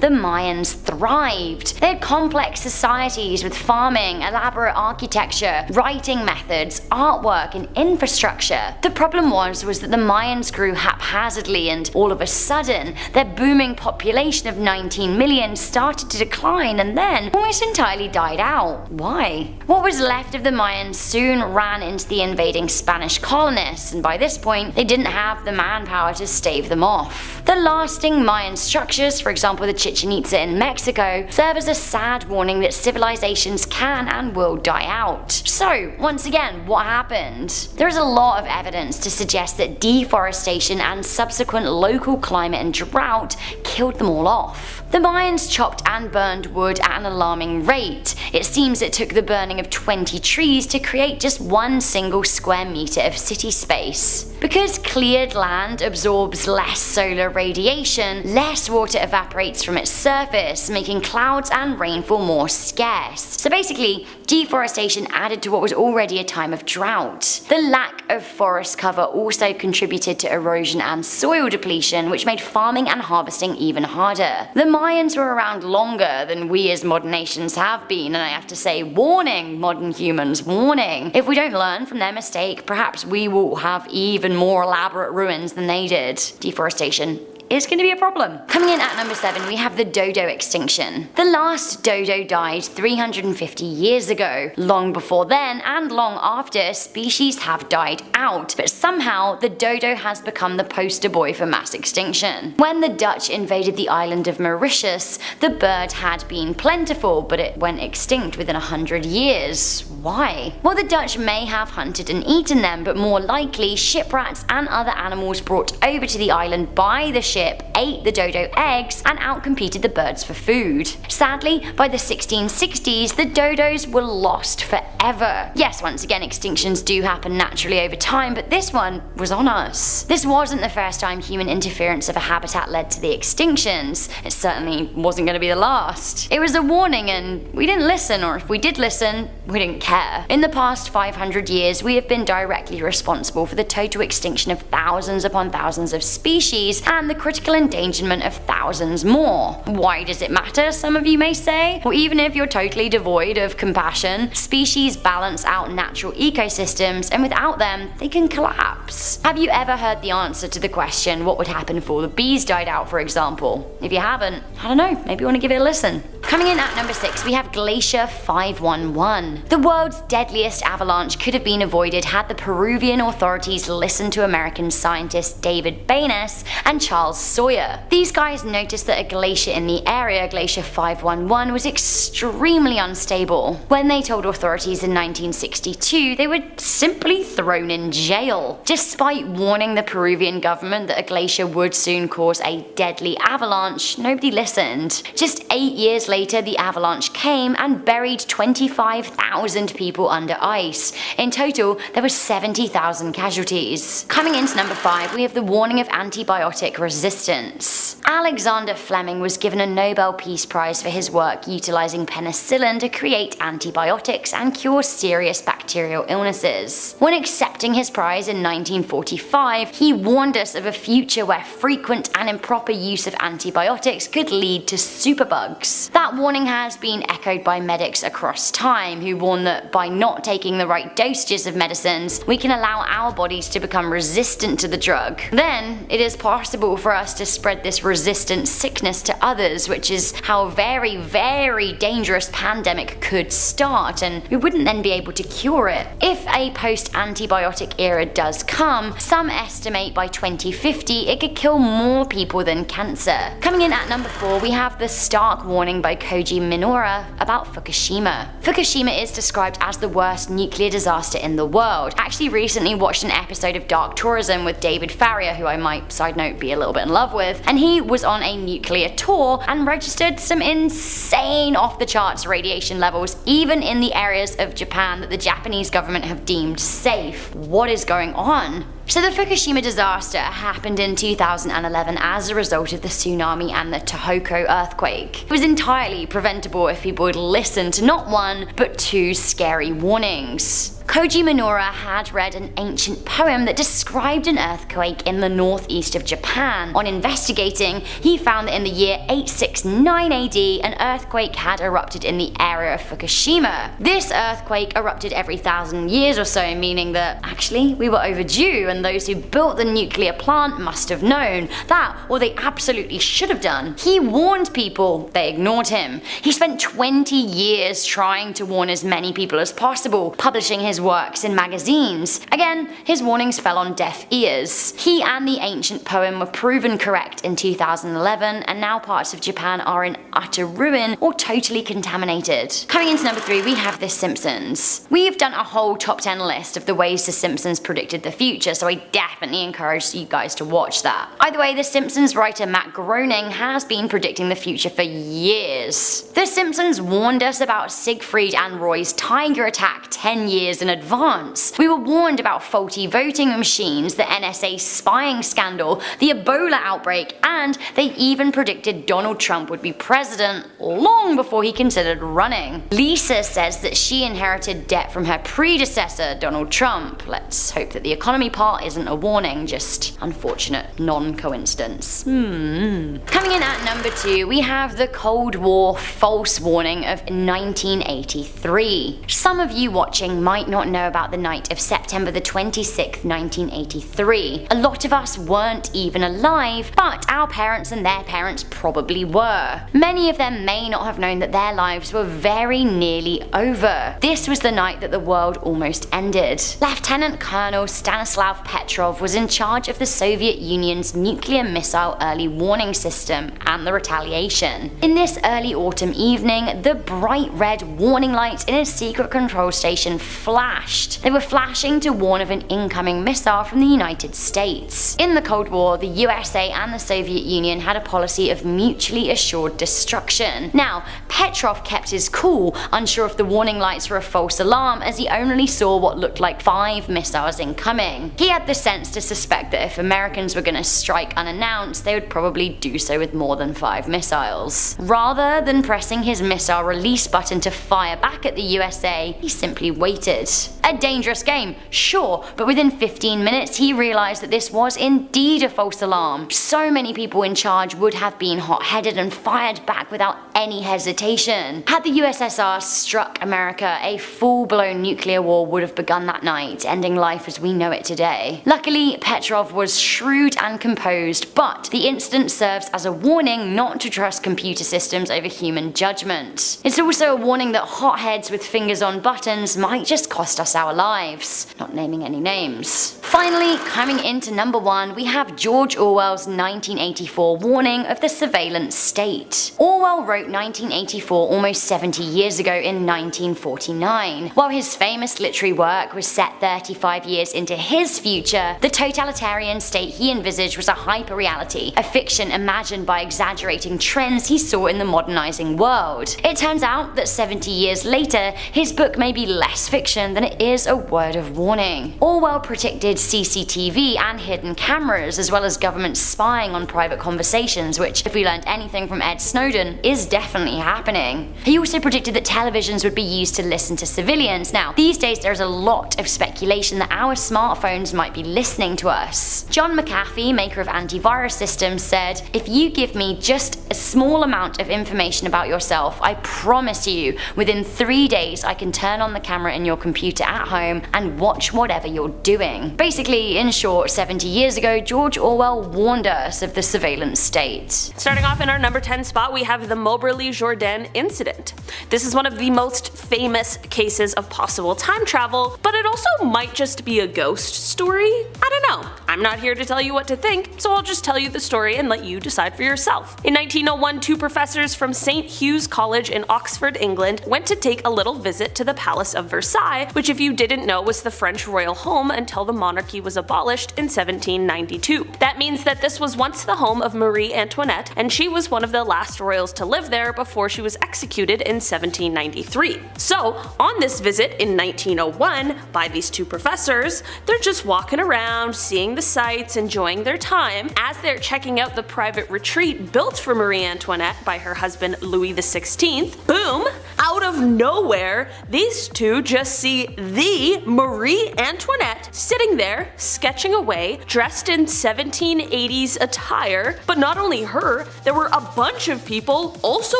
the Mayans thrived. They had complex societies with farming, elaborate architecture, writing methods, artwork, and infrastructure. The problem was that the Mayans grew haphazardly, and all of a sudden, their booming population of 19 million started to decline and then almost entirely died out. Why? What was left of the Mayans soon ran into the invading Spanish colonies colonists, and by this point, they didn't have the manpower to stave them off. The lasting Mayan structures, for example the Chichen Itza in Mexico, serve as a sad warning that civilizations can and will die out. So, once again, what happened? There is a lot of evidence to suggest that deforestation and subsequent local climate and drought killed them all off. The Mayans chopped and burned wood at an alarming rate. It seems it took the burning of 20 trees to create just one single square meter of city space. Because cleared land absorbs less solar radiation, less water evaporates from its surface, making clouds and rainfall more scarce. So basically, deforestation added to what was already a time of drought. The lack of forest cover also contributed to erosion and soil depletion, which made farming and harvesting even harder. The Mayans were around longer than we as modern nations have been, and I have to say, warning, modern humans, warning. If we don't learn from their mistake, perhaps we will have even more elaborate ruins than they did. Deforestation is going to be a problem. Coming in at number 7, we have the dodo extinction. The last dodo died 350 years ago. Long before then, and long after, species have died out, but somehow the dodo has become the poster boy for mass extinction. When the Dutch invaded the island of Mauritius, the bird had been plentiful, but it went extinct within 100 years. Why? Well, the Dutch may have hunted and eaten them, but more likely, shiprats and other animals brought over to the island by the ship ate the dodo eggs and outcompeted the birds for food. Sadly, by the 1660s, the dodos were lost forever. Yes, once again, extinctions do happen naturally over time, but this one was on us. This wasn't the first time human interference of a habitat led to the extinctions. It certainly wasn't going to be the last. It was a warning and we didn't listen, or if we did listen, we didn't care. In the past 500 years, we have been directly responsible for the total extinction of thousands upon thousands of species and the critical endangerment of thousands more. Why does it matter, some of you may say? Well, even if you're totally devoid of compassion, species balance out natural ecosystems, and without them, they can collapse. Have you ever heard the answer to the question, what would happen if all the bees died out, for example? If you haven't, I don't know, maybe you want to give it a listen. Coming in at number 6, we have Glacier 511. The world's deadliest avalanche could have been avoided had the Peruvian authorities listened to American scientists David Baines and Charles Sawyer. These guys noticed that a glacier in the area, Glacier 511, was extremely unstable. When they told authorities in 1962, they were simply thrown in jail. Despite warning the Peruvian government that a glacier would soon cause a deadly avalanche, nobody listened. Just 8 years later, the avalanche came and buried 25,000 people under ice. In total, there were 70,000 casualties. Coming into number 5, we have the warning of antibiotic resistance. Alexander Fleming was given a Nobel Peace Prize for his work utilizing penicillin to create antibiotics and cure serious bacterial illnesses. When accepting his prize in 1945, he warned us of a future where frequent and improper use of antibiotics could lead to superbugs. That warning has been echoed by medics across time, who warn that by not taking the right dosages of medicines, we can allow our bodies to become resistant to the drug. Then, it is possible for us to spread this resistant sickness to others, which is how a very, very dangerous pandemic could start, and we wouldn't then be able to cure it. If a post-antibiotic era does come, some estimate by 2050 it could kill more people than cancer. Coming in at number 4, we have the stark warning by Koji Minoura about Fukushima. Fukushima is described as the worst nuclear disaster in the world. I actually recently watched an episode of Dark Tourism with David Farrier, who I might, side note, be a little bit in love with, and he was on a nuclear tour and registered some insane off-the-charts radiation levels, even in the areas of Japan that the Japanese government have deemed safe. What is going on? So the Fukushima disaster happened in 2011 as a result of the tsunami and the Tohoku earthquake. It was entirely preventable if people would listen to not one, but 2 scary warnings. Koji Minoura had read an ancient poem that described an earthquake in the northeast of Japan. On investigating, he found that in the year 869 AD, an earthquake had erupted in the area of Fukushima. This earthquake erupted every 1,000 years or so, meaning that actually we were overdue, and those who built the nuclear plant must have known that, or they absolutely should have done. He warned people, they ignored him. He spent 20 years trying to warn as many people as possible, publishing his works in magazines. Again, his warnings fell on deaf ears. He and the ancient poem were proven correct in 2011, and now parts of Japan are in utter ruin or totally contaminated. Coming into number 3, we have The Simpsons. We've done a whole top 10 list of the ways The Simpsons predicted the future, so I definitely encourage you guys to watch that. Either way, The Simpsons writer Matt Groening has been predicting the future for years. The Simpsons warned us about Siegfried and Roy's tiger attack 10 years in advance. We were warned about faulty voting machines, the NSA spying scandal, the Ebola outbreak, and they even predicted Donald Trump would be president long before he considered running. Lisa says that she inherited debt from her predecessor, Donald Trump. Let's hope that the economy part isn't a warning, just unfortunate non-coincidence. Coming in at number 2, we have the Cold War false warning of 1983. Some of you watching might not know about the night of September the 26th, 1983. A lot of us weren't even alive, but our parents and their parents probably were. Many of them may not have known that their lives were very nearly over. This was the night that the world almost ended. Lieutenant Colonel Stanislav Petrov was in charge of the Soviet Union's nuclear missile early warning system and the retaliation. In this early autumn evening, the bright red warning lights in a secret control station flashed. They were flashing to warn of an incoming missile from the United States. In the Cold War, the USA and the Soviet Union had a policy of mutually assured destruction. Now, Petrov kept his cool, unsure if the warning lights were a false alarm, as he only saw what looked like 5 missiles incoming. He had the sense to suspect that if Americans were going to strike unannounced, they would probably do so with more than 5 missiles. Rather than pressing his missile release button to fire back at the USA, he simply waited. A dangerous game, sure, but within 15 minutes he realized that this was indeed a false alarm. So many people in charge would have been hot-headed and fired back without any hesitation. Had the USSR struck America, a full-blown nuclear war would have begun that night, ending life as we know it today. Luckily, Petrov was shrewd and composed, but the incident serves as a warning not to trust computer systems over human judgment. It's also a warning that hotheads with fingers on buttons might just cost us our lives. Not naming any names. Finally, coming into number 1, we have George Orwell's 1984 warning of the surveillance state. Orwell wrote 1984 almost 70 years ago in 1949. While his famous literary work was set 35 years into his future, the totalitarian state he envisaged was a hyper-reality, a fiction imagined by exaggerating trends he saw in the modernizing world. It turns out that 70 years later, his book may be less fiction than it is a word of warning. Orwell predicted CCTV and hidden cameras, as well as government spying on private conversations, which, if we learned anything from Ed Snowden, is definitely happening. He also predicted that televisions would be used to listen to civilians. Now, these days there's a lot of speculation that our smartphones might be listening to us. John McAfee, maker of antivirus systems, said, "If you give me just a small amount of information about yourself, I promise you, within 3 days I can turn on the camera in your computer at home and watch whatever you're doing." Basically, in short, 70 years ago, George Orwell warned us of the surveillance state. Starting off in our number 10 spot, we have the Moberly-Jourdain incident. This is one of the most famous cases of possible time travel, but it also might just be a ghost story? I don't know. I'm not here to tell you what to think, so I'll just tell you the story and let you decide for yourself. In 1901, 2 professors from St. Hugh's College in Oxford, England, went to take a little visit to the Palace of Versailles, which, if you didn't know, was the French royal home until the monarchy was abolished in 1792. That means that this was once the home of Marie Antoinette, and she was one of the last royals to live there before she was executed in 1793. So, on this visit in 1901 by these 2 professors, they're just walking around, seeing the sights, enjoying their time. As they're checking out the private retreat built for Marie Antoinette by her husband Louis XVI, boom! Out of nowhere, these 2 just see the Marie Antoinette sitting there, sketching away, dressed in 1780s attire. But not only her, there were a bunch of people also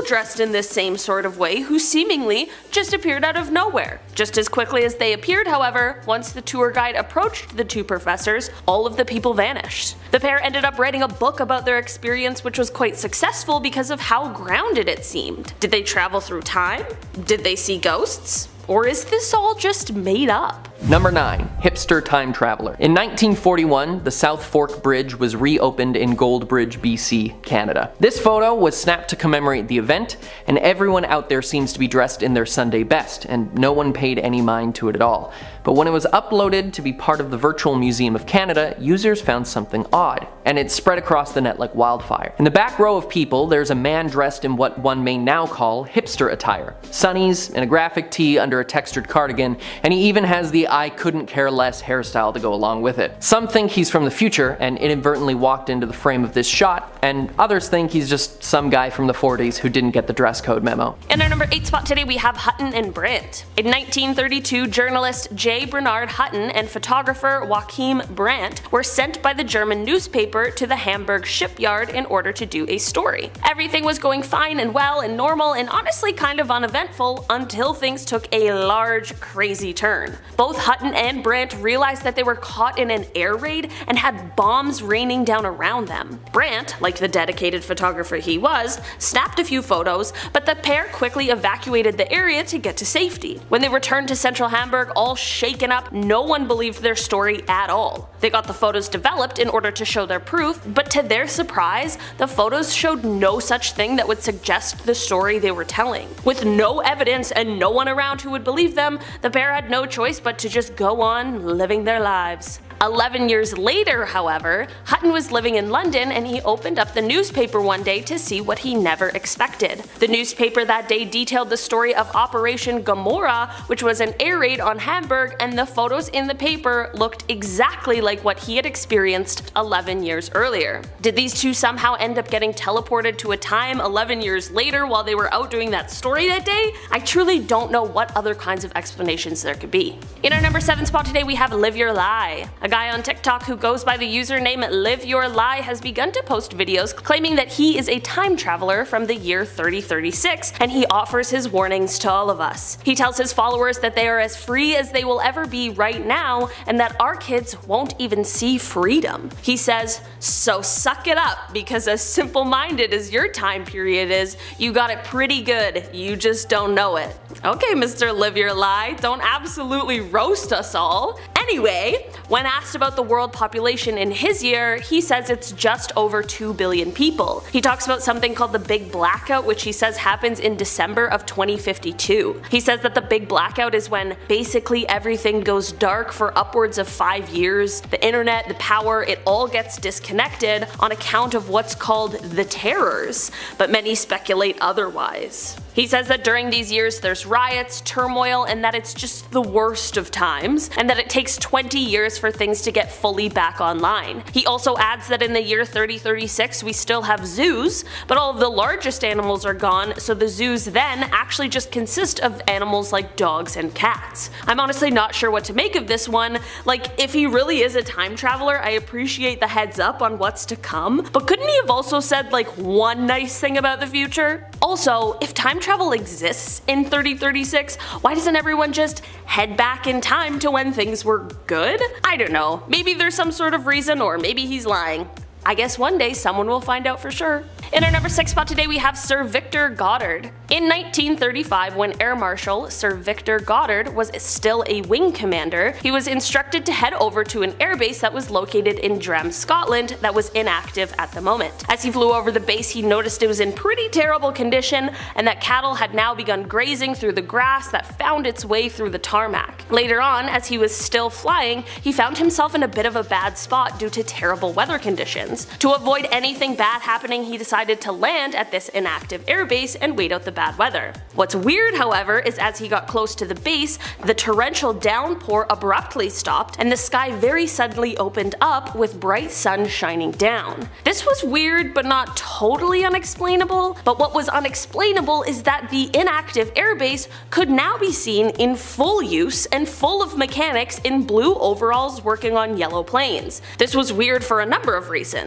dressed in this same sort of way who seemingly just appeared out of nowhere. Just as quickly as they appeared, however, once the tour guide approached the 2 professors, all of the people vanished. The pair ended up writing a book about their experience, which was quite successful because of how grounded it seemed. Did they travel through time? Did they see ghosts? Or is this all just made up? Number 9. Hipster Time Traveler. In 1941, the South Fork Bridge was reopened in Goldbridge, BC, Canada. This photo was snapped to commemorate the event, and everyone out there seems to be dressed in their Sunday best, and no one paid any mind to it at all. But when it was uploaded to be part of the Virtual Museum of Canada, users found something odd, and it spread across the net like wildfire. In the back row of people, there's a man dressed in what one may now call hipster attire. Sunnies and a graphic tee under a textured cardigan, and he even has the I couldn't care less hairstyle to go along with it. Some think he's from the future and inadvertently walked into the frame of this shot, and others think he's just some guy from the 40s who didn't get the dress code memo. In our number 8 spot today we have Hutton and Brandt. In 1932, journalist J. Bernard Hutton and photographer Joachim Brandt were sent by the German newspaper to the Hamburg shipyard in order to do a story. Everything was going fine and well and normal and honestly kind of uneventful until things took a large, crazy turn. Both Hutton and Brandt realized that they were caught in an air raid and had bombs raining down around them. Brandt, like the dedicated photographer he was, snapped a few photos, but the pair quickly evacuated the area to get to safety. When they returned to central Hamburg all shaken up, no one believed their story at all. They got the photos developed in order to show their proof, but to their surprise, the photos showed no such thing that would suggest the story they were telling. With no evidence and no one around who would believe them, the pair had no choice but to just go on living their lives. 11 years later, however, Hutton was living in London and he opened up the newspaper one day to see what he never expected. The newspaper that day detailed the story of Operation Gomorrah, which was an air raid on Hamburg, and the photos in the paper looked exactly like what he had experienced 11 years earlier. Did these two somehow end up getting teleported to a time 11 years later while they were out doing that story that day? I truly don't know what other kinds of explanations there could be. In our number 7 spot today we have Live Your Lie. A guy on TikTok who goes by the username Live Your Lie has begun to post videos claiming that he is a time traveler from the year 3036, and he offers his warnings to all of us. He tells his followers that they are as free as they will ever be right now, and that our kids won't even see freedom. He says, so suck it up, because as simple-minded as your time period is, you got it pretty good, you just don't know it. Okay, Mr. Live Your Lie, don't absolutely roast us all. Anyway, when asked about the world population in his year, he says it's just over 2 billion people. He talks about something called the Big Blackout, which he says happens in December of 2052. He says that the Big Blackout is when basically everything goes dark for upwards of 5 years. The internet, the power, it all gets disconnected on account of what's called the terrors, but many speculate otherwise. He says that during these years there's riots, turmoil, and that it's just the worst of times, and that it takes 20 years for things to get fully back online. He also adds that in the year 3036 we still have zoos, but all of the largest animals are gone, so the zoos then actually just consist of animals like dogs and cats. I'm honestly not sure what to make of this one. Like, if he really is a time traveler, I appreciate the heads up on what's to come, but couldn't he have also said like one nice thing about the future? Also, if time travel exists in 3036, why doesn't everyone just head back in time to when things were good? I don't know, maybe there's some sort of reason, or maybe he's lying. I guess one day someone will find out for sure. In our number 6 spot today we have Sir Victor Goddard. In 1935, when Air Marshal Sir Victor Goddard was still a wing commander, he was instructed to head over to an airbase that was located in Drem, Scotland that was inactive at the moment. As he flew over the base, he noticed it was in pretty terrible condition and that cattle had now begun grazing through the grass that found its way through the tarmac. Later on, as he was still flying, he found himself in a bit of a bad spot due to terrible weather conditions. To avoid anything bad happening, he decided to land at this inactive airbase and wait out the bad weather. What's weird, however, is as he got close to the base, the torrential downpour abruptly stopped and the sky very suddenly opened up with bright sun shining down. This was weird but not totally unexplainable, but what was unexplainable is that the inactive airbase could now be seen in full use and full of mechanics in blue overalls working on yellow planes. This was weird for a number of reasons.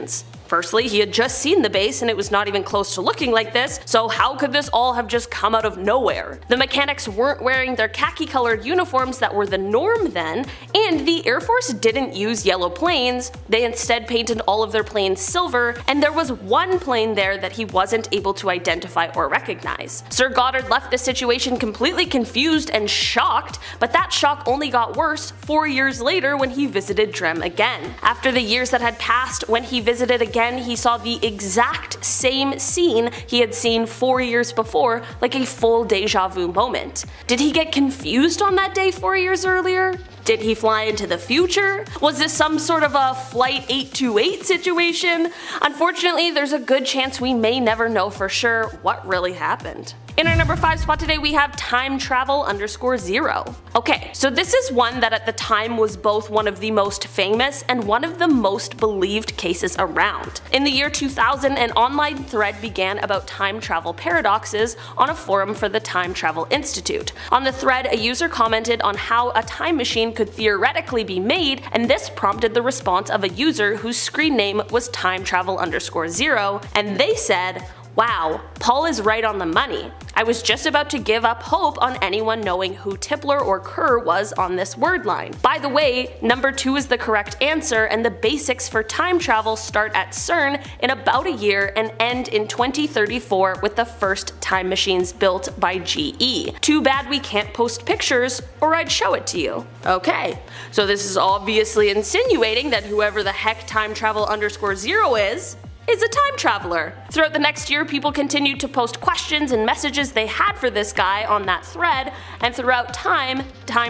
Firstly, he had just seen the base and it was not even close to looking like this, so how could this all have just come out of nowhere? The mechanics weren't wearing their khaki-colored uniforms that were the norm then, and the Air Force didn't use yellow planes. They instead painted all of their planes silver, and there was one plane there that he wasn't able to identify or recognize. Sir Goddard left the situation completely confused and shocked, but that shock only got worse 4 years later when he visited Drem again. After the years that had passed, when he visited again, he saw the exact same scene he had seen 4 years before, like a full deja vu moment. Did he get confused on that day 4 years earlier? Did he fly into the future? Was this some sort of a Flight 828 situation? Unfortunately, there's a good chance we may never know for sure what really happened. In our number 5 spot today, we have time travel _0. Okay, so this is one that at the time was both one of the most famous and one of the most believed cases around. In the year 2000, an online thread began about time travel paradoxes on a forum for the Time Travel Institute. On the thread, a user commented on how a time machine could theoretically be made, and this prompted the response of a user whose screen name was time travel _0, and they said, "Wow, Paul is right on the money. I was just about to give up hope on anyone knowing who Tipler or Kerr was on this word line. By the way, number 2 is the correct answer, and the basics for time travel start at CERN in about a year and end in 2034 with the first time machines built by GE. Too bad we can't post pictures, or I'd show it to you." Okay, so this is obviously insinuating that whoever the heck time travel _0 is a time traveler. Throughout the next year, people continued to post questions and messages they had for this guy on that thread, and throughout time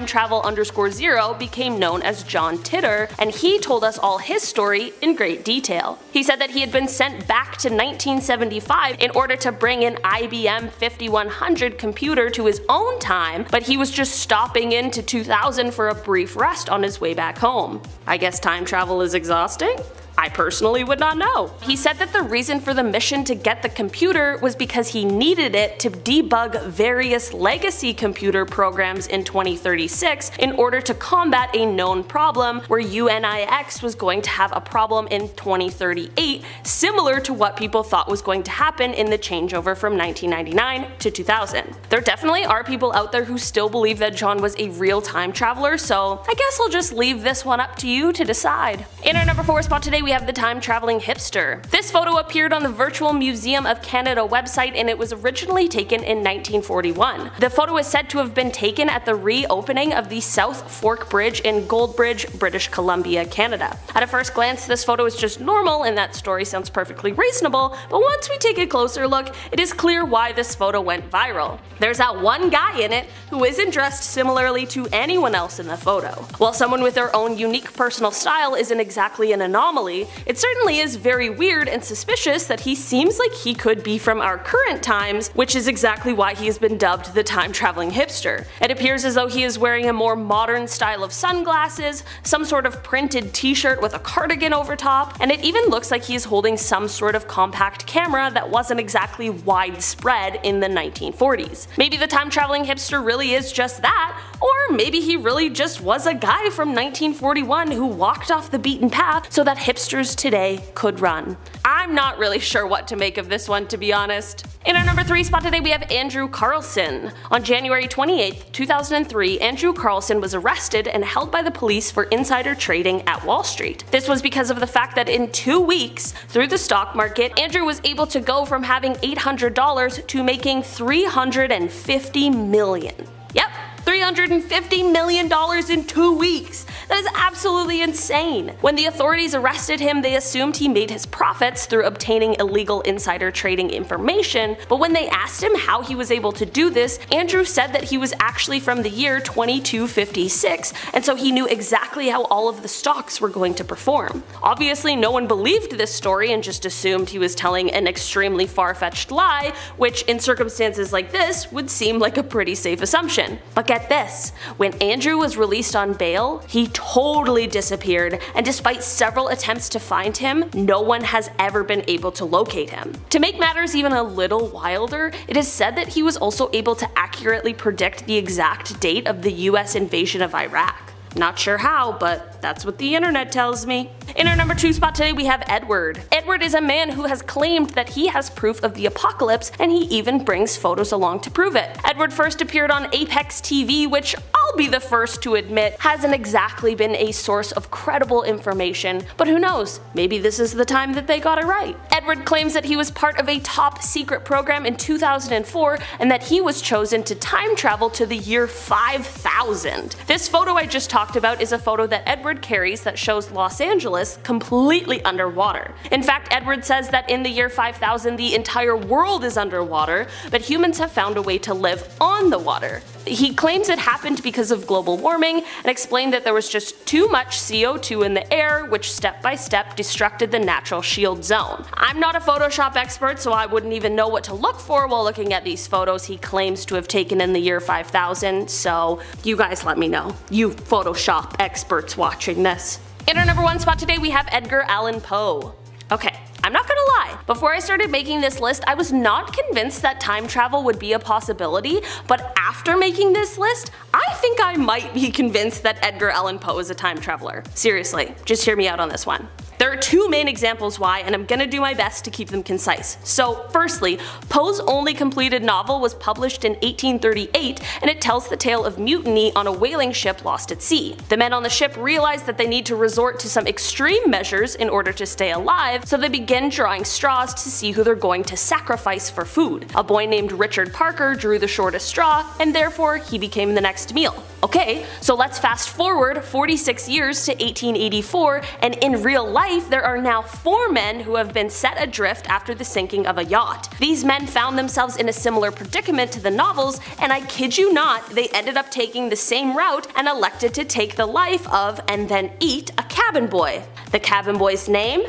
travel _0 became known as John Titor, and he told us all his story in great detail. He said that he had been sent back to 1975 in order to bring an IBM 5100 computer to his own time, but he was just stopping into 2000 for a brief rest on his way back home. I guess time travel is exhausting? I personally would not know. He said that the reason for the mission to get the computer was because he needed it to debug various legacy computer programs in 2036 in order to combat a known problem where UNIX was going to have a problem in 2038, similar to what people thought was going to happen in the changeover from 1999 to 2000. There definitely are people out there who still believe that John was a real time traveler, so I guess I'll just leave this one up to you to decide. In our number 4 spot today, we have the time traveling hipster. This photo appeared on the Virtual Museum of Canada website, and it was originally taken in 1941. The photo is said to have been taken at the reopening of the South Fork Bridge in Goldbridge, British Columbia, Canada. At a first glance, this photo is just normal and that story sounds perfectly reasonable, but once we take a closer look, it is clear why this photo went viral. There's that one guy in it who isn't dressed similarly to anyone else in the photo. While someone with their own unique personal style isn't exactly an anomaly, it certainly is very weird and suspicious that he seems like he could be from our current times, which is exactly why he has been dubbed the time traveling hipster. It appears as though he is wearing a more modern style of sunglasses, some sort of printed t-shirt with a cardigan over top, and it even looks like he is holding some sort of compact camera that wasn't exactly widespread in the 1940s. Maybe the time traveling hipster really is just that, or maybe he really just was a guy from 1941 who walked off the beaten path so that hipsters today could run. I'm not really sure what to make of this one, to be honest. In our number 3 spot today, we have Andrew Carlson. On January 28, 2003, Andrew Carlson was arrested and held by the police for insider trading at Wall Street. This was because of the fact that in 2 weeks, through the stock market, Andrew was able to go from having $800 to making $350 million. Yep, $350 million in 2 weeks. That is absolutely insane. When the authorities arrested him, they assumed he made his profits through obtaining illegal insider trading information, but when they asked him how he was able to do this, Andrew said that he was actually from the year 2256, and so he knew exactly how all of the stocks were going to perform. Obviously, no one believed this story and just assumed he was telling an extremely far-fetched lie, which in circumstances like this would seem like a pretty safe assumption. But get this, when Andrew was released on bail, he totally disappeared, and despite several attempts to find him, no one has ever been able to locate him. To make matters even a little wilder, it is said that he was also able to accurately predict the exact date of the US invasion of Iraq. Not sure how, but that's what the internet tells me. In our number 2 spot today we have Edward. Edward is a man who has claimed that he has proof of the apocalypse, and he even brings photos along to prove it. Edward first appeared on Apex TV, which I'll be the first to admit hasn't exactly been a source of credible information, but who knows, maybe this is the time that they got it right. Edward claims that he was part of a top secret program in 2004 and that he was chosen to time travel to the year 5000. This photo I just talked about is a photo that Edward carries that shows Los Angeles completely underwater. In fact, Edward says that in the year 5000 the entire world is underwater, but humans have found a way to live on the water. He claims it happened because of global warming and explained that there was just too much CO2 in the air, which step by step destructed the natural shield zone. I'm not a Photoshop expert, so I wouldn't even know what to look for while looking at these photos he claims to have taken in the year 5000, so you guys let me know, you Photoshop experts watching this. In our number 1 spot today we have Edgar Allan Poe. Okay, I'm not gonna lie, before I started making this list I was not convinced that time travel would be a possibility, but after making this list, I think I might be convinced that Edgar Allan Poe is a time traveler. Seriously, just hear me out on this one. There are 2 main examples why, and I'm gonna do my best to keep them concise. So firstly, Poe's only completed novel was published in 1838, and it tells the tale of mutiny on a whaling ship lost at sea. The men on the ship realize that they need to resort to some extreme measures in order to stay alive, so they begin drawing straws to see who they're going to sacrifice for food. A boy named Richard Parker drew the shortest straw, and therefore he became the next meal. Okay, so let's fast forward 46 years to 1884, and in real life there are now 4 men who have been set adrift after the sinking of a yacht. These men found themselves in a similar predicament to the novels, and I kid you not, they ended up taking the same route and elected to take the life of and then eat a cabin boy. The cabin boy's name?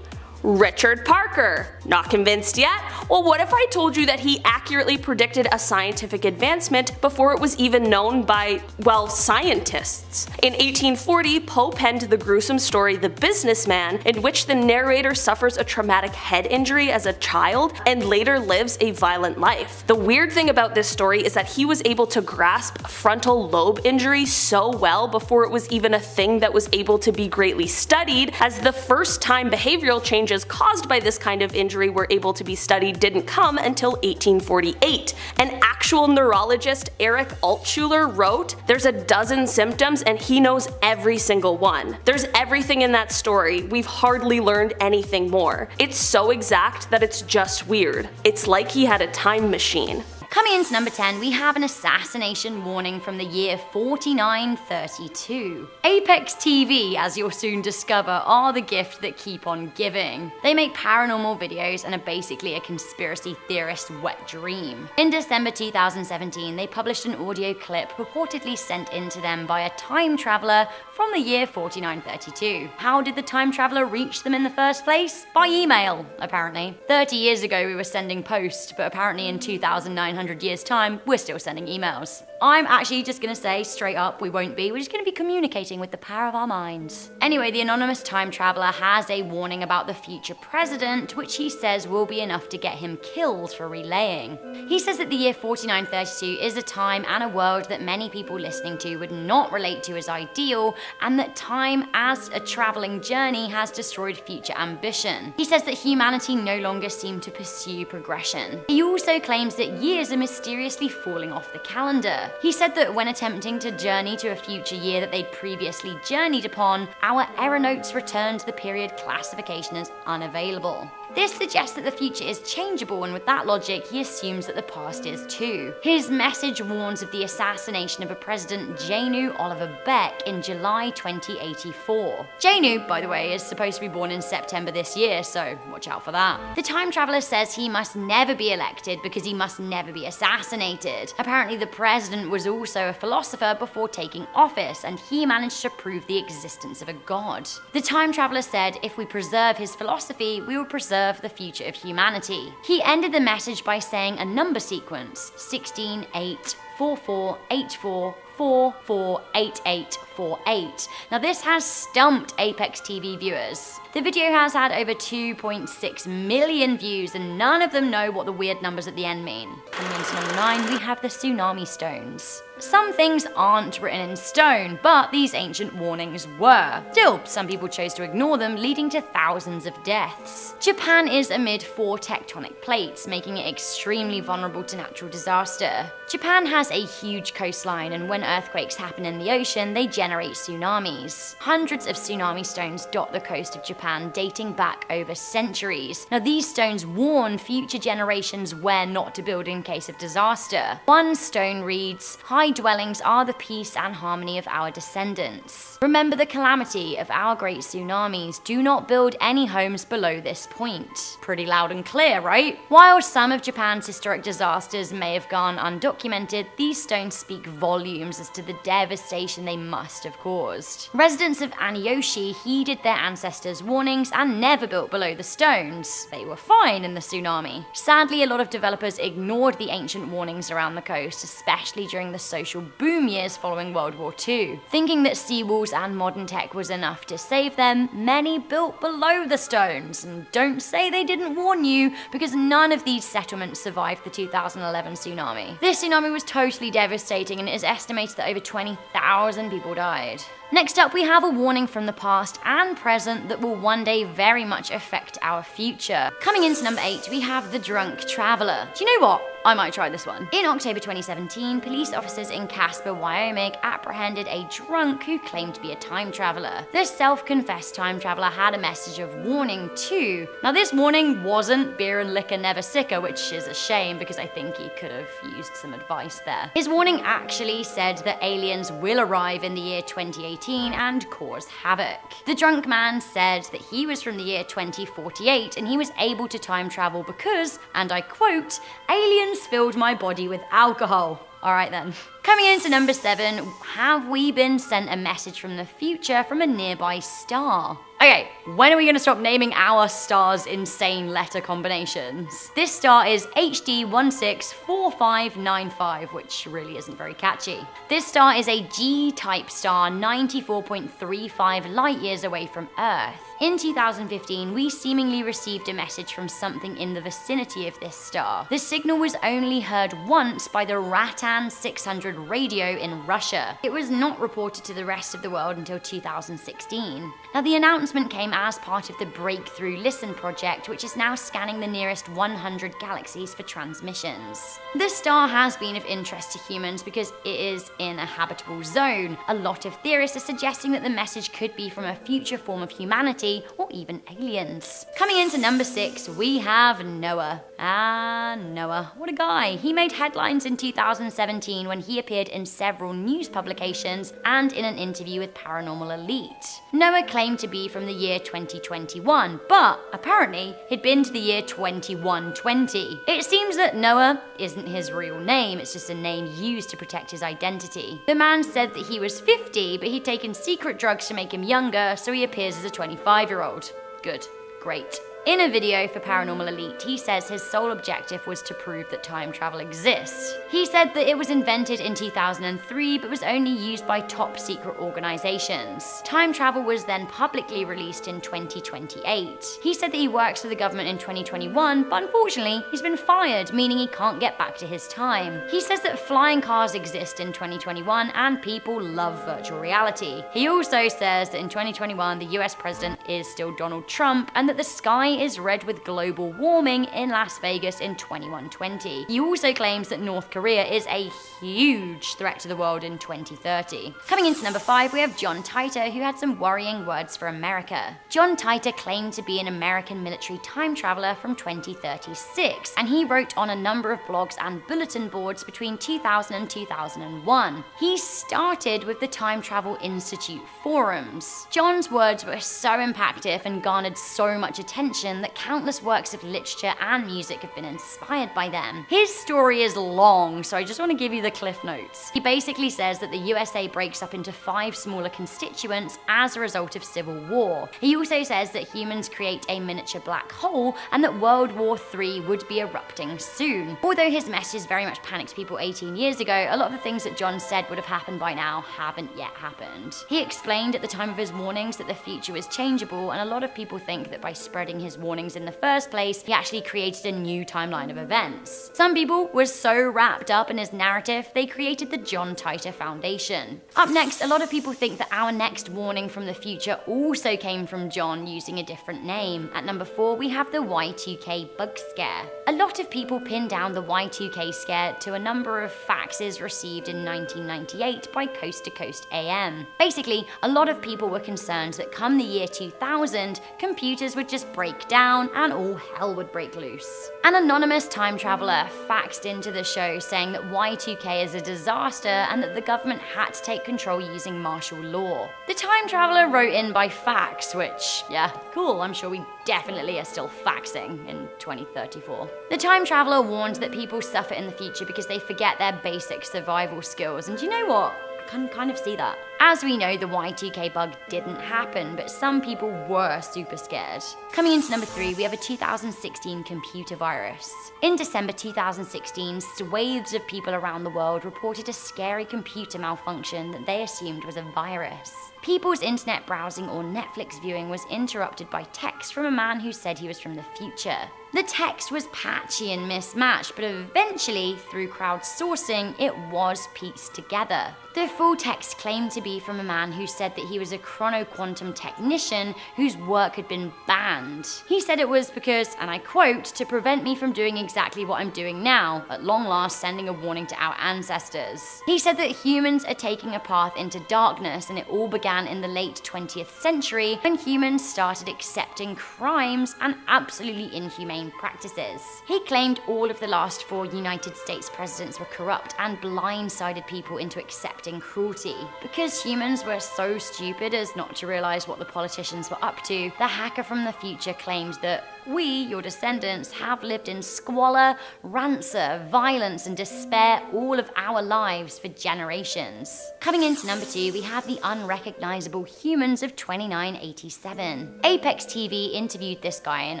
Richard Parker. Not convinced yet? Well, what if I told you that he accurately predicted a scientific advancement before it was even known by, well, scientists? In 1840, Poe penned the gruesome story The Businessman, in which the narrator suffers a traumatic head injury as a child and later lives a violent life. The weird thing about this story is that he was able to grasp frontal lobe injury so well before it was even a thing that was able to be greatly studied, as the first time behavioral changes caused by this kind of injury were able to be studied didn't come until 1848. An actual neurologist, Eric Altschuler, wrote, "There's a dozen symptoms and he knows every single one. There's everything in that story, we've hardly learned anything more. It's so exact that it's just weird. It's like he had a time machine." Coming into number 10, we have an assassination warning from the year 4932. Apex TV, as you'll soon discover, are the gift that keep on giving. They make paranormal videos and are basically a conspiracy theorist's wet dream. In December 2017, they published an audio clip purportedly sent in to them by a time traveler from the year 4932. How did the time traveler reach them in the first place? By email, apparently. 30 years ago we were sending post, but apparently in 2900 years time, we're still sending emails. I'm actually just gonna say straight up, we won't be. We're just gonna be communicating with the power of our minds. Anyway, the anonymous time traveler has a warning about the future president, which he says will be enough to get him killed for relaying. He says that the year 4932 is a time and a world that many people listening to would not relate to as ideal, and that time as a traveling journey has destroyed future ambition. He says that humanity no longer seem to pursue progression. He also claims that years are mysteriously falling off the calendar. He said that when attempting to journey to a future year that they'd previously journeyed upon, our error notes returned the period classification as unavailable. This suggests that the future is changeable, and with that logic, he assumes that the past is too. His message warns of the assassination of a President Janu Oliver Beck in July 2084. Janu, by the way, is supposed to be born in September this year, so watch out for that. The time traveler says he must never be elected because he must never be assassinated. Apparently the president was also a philosopher before taking office, and he managed to prove the existence of a god. The time traveler said if we preserve his philosophy, we will preserve the future of humanity. He ended the message by saying a number sequence: 16, 8, 4, 4, 8, 4, 4, 4, 8, 8, 4, 8. Now this has stumped Apex TV viewers. The video has had over 2.6 million views, and none of them know what the weird numbers at the end mean. Coming into number 9, we have the tsunami stones. Some things aren't written in stone, but these ancient warnings were. Still, some people chose to ignore them, leading to thousands of deaths. Japan is amid 4 tectonic plates, making it extremely vulnerable to natural disaster. Japan has a huge coastline, and when earthquakes happen in the ocean, they generate tsunamis. Hundreds of tsunami stones dot the coast of Japan, dating back over centuries. Now, these stones warn future generations where not to build in case of disaster. One stone reads, "High dwellings are the peace and harmony of our descendants. Remember the calamity of our great tsunamis. Do not build any homes below this point." Pretty loud and clear, right? While some of Japan's historic disasters may have gone undocumented, these stones speak volumes as to the devastation they must have caused. Residents of Aniyoshi heeded their ancestors' warnings and never built below the stones. They were fine in the tsunami. Sadly, a lot of developers ignored the ancient warnings around the coast, especially during the social boom years following World War II. Thinking that seawalls and modern tech was enough to save them, many built below the stones. And don't say they didn't warn you, because none of these settlements survived the 2011 tsunami. This tsunami was totally devastating, and it is estimated that over 20,000 people died. Next up, we have a warning from the past and present that will one day very much affect our future. Coming into number 8, we have the drunk traveler. Do you know what? I might try this one. In October 2017, police officers in Casper, Wyoming apprehended a drunk who claimed to be a time traveler. The self-confessed time traveler had a message of warning too. Now, this warning wasn't beer and liquor never sicker, which is a shame because I think he could have used some advice there. His warning actually said that aliens will arrive in the year 2018 and cause havoc. The drunk man said that he was from the year 2048 and he was able to time travel because, and I quote, "aliens filled my body with alcohol." Alright then. Coming into number 7, have we been sent a message from the future from a nearby star? Okay, when are we going to stop naming our stars insane letter combinations? This star is HD 164595, which really isn't very catchy. This star is a G-type star 94.35 light years away from Earth. In 2015, we seemingly received a message from something in the vicinity of this star. The signal was only heard once by the Ratan 600 radio in Russia. It was not reported to the rest of the world until 2016. Now, the announcement came as part of the Breakthrough Listen project, which is now scanning the nearest 100 galaxies for transmissions. This star has been of interest to humans because it is in a habitable zone. A lot of theorists are suggesting that the message could be from a future form of humanity or even aliens. Coming into number 6, we have Noah. Noah, what a guy. He made headlines in 2017 when he appeared in several news publications and in an interview with Paranormal Elite. Noah claimed to be from the year 2021, but apparently he'd been to the year 2120. It seems that Noah isn't his real name, it's just a name used to protect his identity. The man said that he was 50, but he'd taken secret drugs to make him younger, so he appears as a 25-year-old. Good. Great. In a video for Paranormal Elite, he says his sole objective was to prove that time travel exists. He said that it was invented in 2003 but was only used by top secret organizations. Time travel was then publicly released in 2028. He said that he works for the government in 2021, but unfortunately, he's been fired, meaning he can't get back to his time. He says that flying cars exist in 2021 and people love virtual reality. He also says that in 2021, the US president is still Donald Trump and that the sky is red with global warming in Las Vegas in 2120. He also claims that North Korea is a huge threat to the world in 2030. Coming into number 5, we have John Titor, who had some worrying words for America. John Titor claimed to be an American military time traveler from 2036, and he wrote on a number of blogs and bulletin boards between 2000 and 2001. He started with the Time Travel Institute forums. John's words were so impactful and garnered so much attention that countless works of literature and music have been inspired by them. His story is long, so I just want to give you the cliff notes. He basically says that the USA breaks up into 5 smaller constituents as a result of civil war. He also says that humans create a miniature black hole and that World War III would be erupting soon. Although his message very much panicked people 18 years ago, a lot of the things that John said would have happened by now haven't yet happened. He explained at the time of his warnings that the future was changeable, and a lot of people think that by spreading his his warnings in the first place, he actually created a new timeline of events. Some people were so wrapped up in his narrative, they created the John Titor Foundation. Up next, a lot of people think that our next warning from the future also came from John using a different name. At number 4, we have the Y2K bug scare. A lot of people pin down the Y2K scare to a number of faxes received in 1998 by Coast to Coast AM. Basically, a lot of people were concerned that come the year 2000, computers would just break down and all hell would break loose. An anonymous time traveler faxed into the show saying that Y2K is a disaster and that the government had to take control using martial law. The time traveler wrote in by fax, which, yeah, cool, I'm sure we definitely are still faxing in 2034. The time traveler warned that people suffer in the future because they forget their basic survival skills, and you know what? I can kind of see that. As we know, the Y2K bug didn't happen, but some people were super scared. Coming into number 3, we have a 2016 computer virus. In December 2016, swathes of people around the world reported a scary computer malfunction that they assumed was a virus. People's internet browsing or Netflix viewing was interrupted by text from a man who said he was from the future. The text was patchy and mismatched, but eventually, through crowdsourcing, it was pieced together. The full text claimed to be from a man who said that he was a chronoquantum technician whose work had been banned. He said it was because, and I quote, to prevent me from doing exactly what I'm doing now, at long last sending a warning to our ancestors. He said that humans are taking a path into darkness, and it all began in the late 20th century when humans started accepting crimes and absolutely inhumane practices. He claimed all of the last 4 United States presidents were corrupt and blindsided people into accepting cruelty. Because humans were so stupid as not to realize what the politicians were up to, the hacker from the future claimed that we, your descendants, have lived in squalor, rancour, violence, and despair all of our lives for generations. Coming into number 2, we have the unrecognizable humans of 2987. Apex TV interviewed this guy in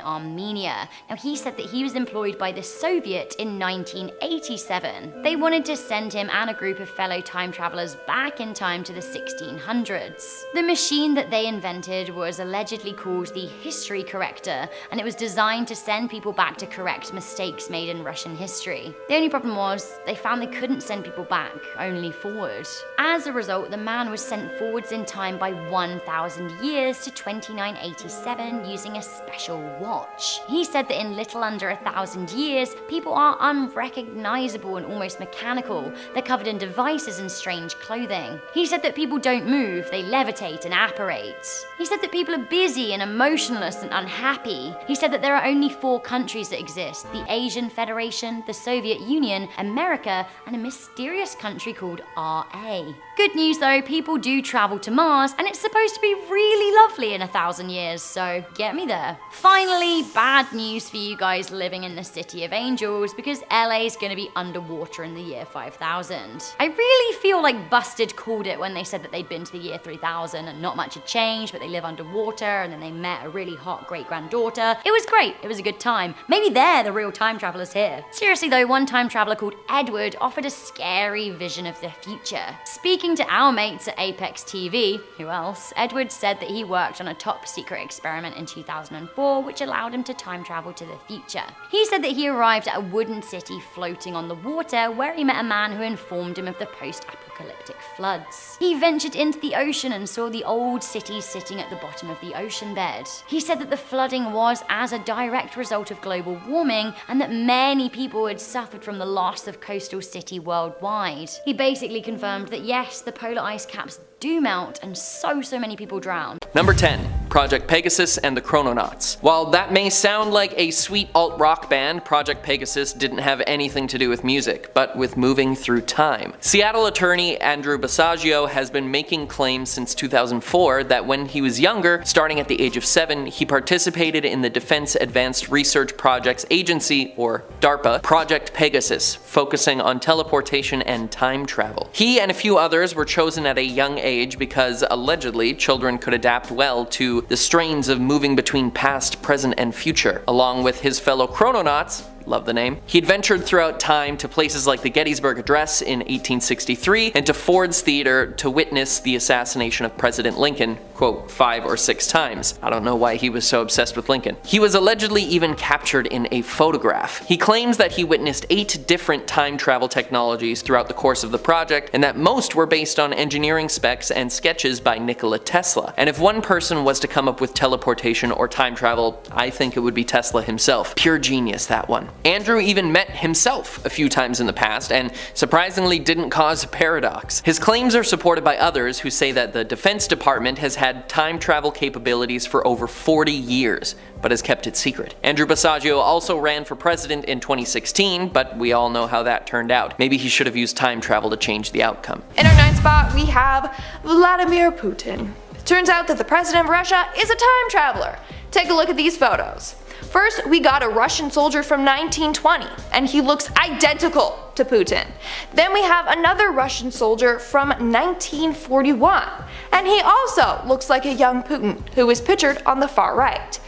Armenia. Now, he said that he was employed by the Soviet in 1987. They wanted to send him and a group of fellow time travelers back in time to the 1600s. The machine that they invented was allegedly called the History Corrector, and it was designed to send people back to correct mistakes made in Russian history. The only problem was, they found they couldn't send people back, only forward. As a result, the man was sent forwards in time by 1,000 years to 2987 using a special watch. He said that in little under 1,000 years, people are unrecognizable and almost mechanical. They're covered in devices and strange clothing. He said that people don't move, they levitate and apparate. He said that people are busy and emotionless and unhappy. He said that there are only 4 countries that exist: the Asian Federation, the Soviet Union, America, and a mysterious country called RA. Good news though, people do travel to Mars, and it's supposed to be really lovely in 1,000 years, so get me there. Finally, bad news for you guys living in the City of Angels, because LA is going to be underwater in the year 5000. I really feel like Busted called it when they said that they'd been to the year 3000 and not much had changed, but they live underwater, and then they met a really hot great-granddaughter. It was great, it was a good time. Maybe they're the real time travelers here. Seriously though, one time traveler called Edward offered a scary vision of the future. Speaking to our mates at Apex TV, who else, Edward said that he worked on a top secret experiment in 2004 which allowed him to time travel to the future. He said that he arrived at a wooden city floating on the water where he met a man who informed him of the post-apocalyptic floods. He ventured into the ocean and saw the old city sitting at the bottom of the ocean bed. He said that the flooding was as a direct result of global warming and that many people had suffered from the loss of coastal city worldwide. He basically confirmed that yes, the polar ice caps do melt and so many people drown. Number 10. Project Pegasus and the Chrononauts. While that may sound like a sweet alt-rock band, Project Pegasus didn't have anything to do with music, but with moving through time. Seattle attorney Andrew Basaggio has been making claims since 2004 that when he was younger, starting at the age of 7, he participated in the Defense Advanced Research Projects Agency, or DARPA, Project Pegasus, focusing on teleportation and time travel. He and a few others were chosen at a young age because allegedly children could adapt well to the strains of moving between past, present, and future. Along with his fellow chrononauts, love the name. He adventured throughout time to places like the Gettysburg Address in 1863 and to Ford's Theater to witness the assassination of President Lincoln, quote, 5 or 6 times. I don't know why he was so obsessed with Lincoln. He was allegedly even captured in a photograph. He claims that he witnessed 8 different time travel technologies throughout the course of the project, and that most were based on engineering specs and sketches by Nikola Tesla. And if one person was to come up with teleportation or time travel, I think it would be Tesla himself. Pure genius, that one. Andrew even met himself a few times in the past, and surprisingly didn't cause a paradox. His claims are supported by others who say that the Defense Department has had time travel capabilities for over 40 years, but has kept it secret. Andrew Basiago also ran for president in 2016, but we all know how that turned out. Maybe he should have used time travel to change the outcome. In our 9th spot, we have Vladimir Putin. It turns out that the president of Russia is a time traveler. Take a look at these photos. First, we got a Russian soldier from 1920, and he looks identical to Putin. Then we have another Russian soldier from 1941, and he also looks like a young Putin, who is pictured on the far right.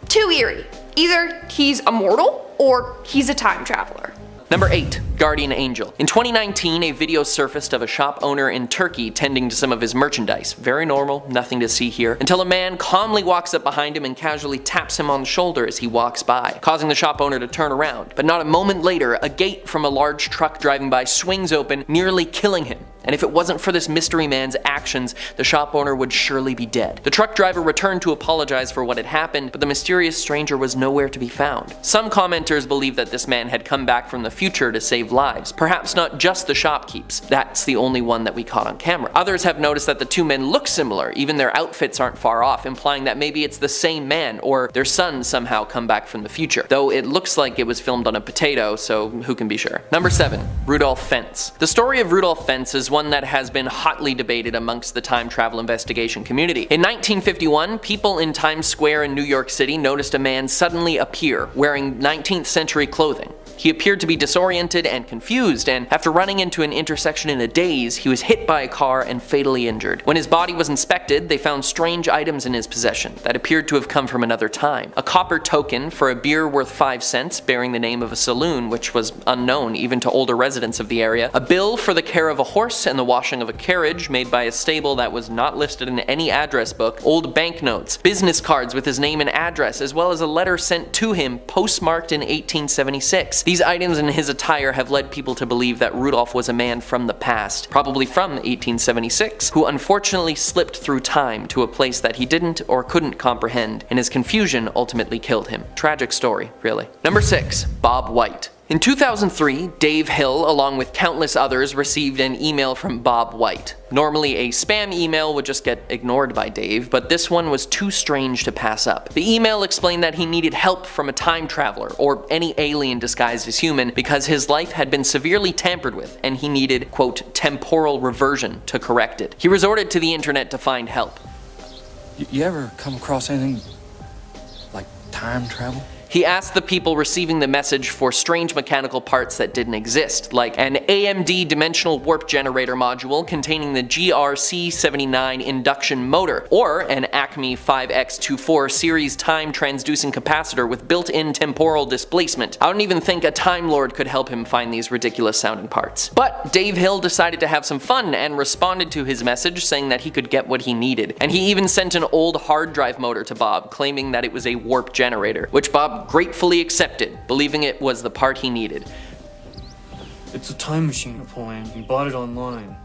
Too eerie. Either he's immortal, or he's a time traveler. Number 8. Guardian Angel. In 2019, a video surfaced of a shop owner in Turkey tending to some of his merchandise. Very normal, nothing to see here, until a man calmly walks up behind him and casually taps him on the shoulder as he walks by, causing the shop owner to turn around. But not a moment later, a gate from a large truck driving by swings open, nearly killing him. And if it wasn't for this mystery man's actions, the shop owner would surely be dead. The truck driver returned to apologize for what had happened, but the mysterious stranger was nowhere to be found. Some commenters believe that this man had come back from the future to save lives, perhaps not just the shopkeepers. That's the only one that we caught on camera. Others have noticed that the two men look similar, even their outfits aren't far off, implying that maybe it's the same man, or their son somehow come back from the future. Though it looks like it was filmed on a potato, so who can be sure. Number 7. Rudolph Fentz. The story of Rudolph Fentz is one that has been hotly debated amongst the time travel investigation community. In 1951, people in Times Square in New York City noticed a man suddenly appear, wearing 19th century clothing. He appeared to be disoriented and confused, and after running into an intersection in a daze, he was hit by a car and fatally injured. When his body was inspected, they found strange items in his possession that appeared to have come from another time. A copper token for a beer worth 5 cents bearing the name of a saloon which was unknown even to older residents of the area, a bill for the care of a horse and the washing of a carriage made by a stable that was not listed in any address book, old banknotes, business cards with his name and address, as well as a letter sent to him postmarked in 1876. These items in his attire have led people to believe that Rudolph was a man from the past, probably from 1876, who unfortunately slipped through time to a place that he didn't or couldn't comprehend, and his confusion ultimately killed him. Tragic story, really. Number 6. Bob White. In 2003, Dave Hill, along with countless others, received an email from Bob White. Normally, a spam email would just get ignored by Dave, but this one was too strange to pass up. The email explained that he needed help from a time traveler, or any alien disguised as human, because his life had been severely tampered with, and he needed, quote, temporal reversion to correct it. He resorted to the internet to find help. You ever come across anything like time travel? He asked the people receiving the message for strange mechanical parts that didn't exist, like an AMD dimensional warp generator module containing the GRC79 induction motor, or an Acme 5X24 series time transducing capacitor with built-in temporal displacement. I don't even think a Time Lord could help him find these ridiculous sounding parts. But Dave Hill decided to have some fun and responded to his message saying that he could get what he needed. And he even sent an old hard drive motor to Bob, claiming that it was a warp generator, which Bob gratefully accepted, believing it was the part he needed. It's a time machine, Napoleon. You bought it online.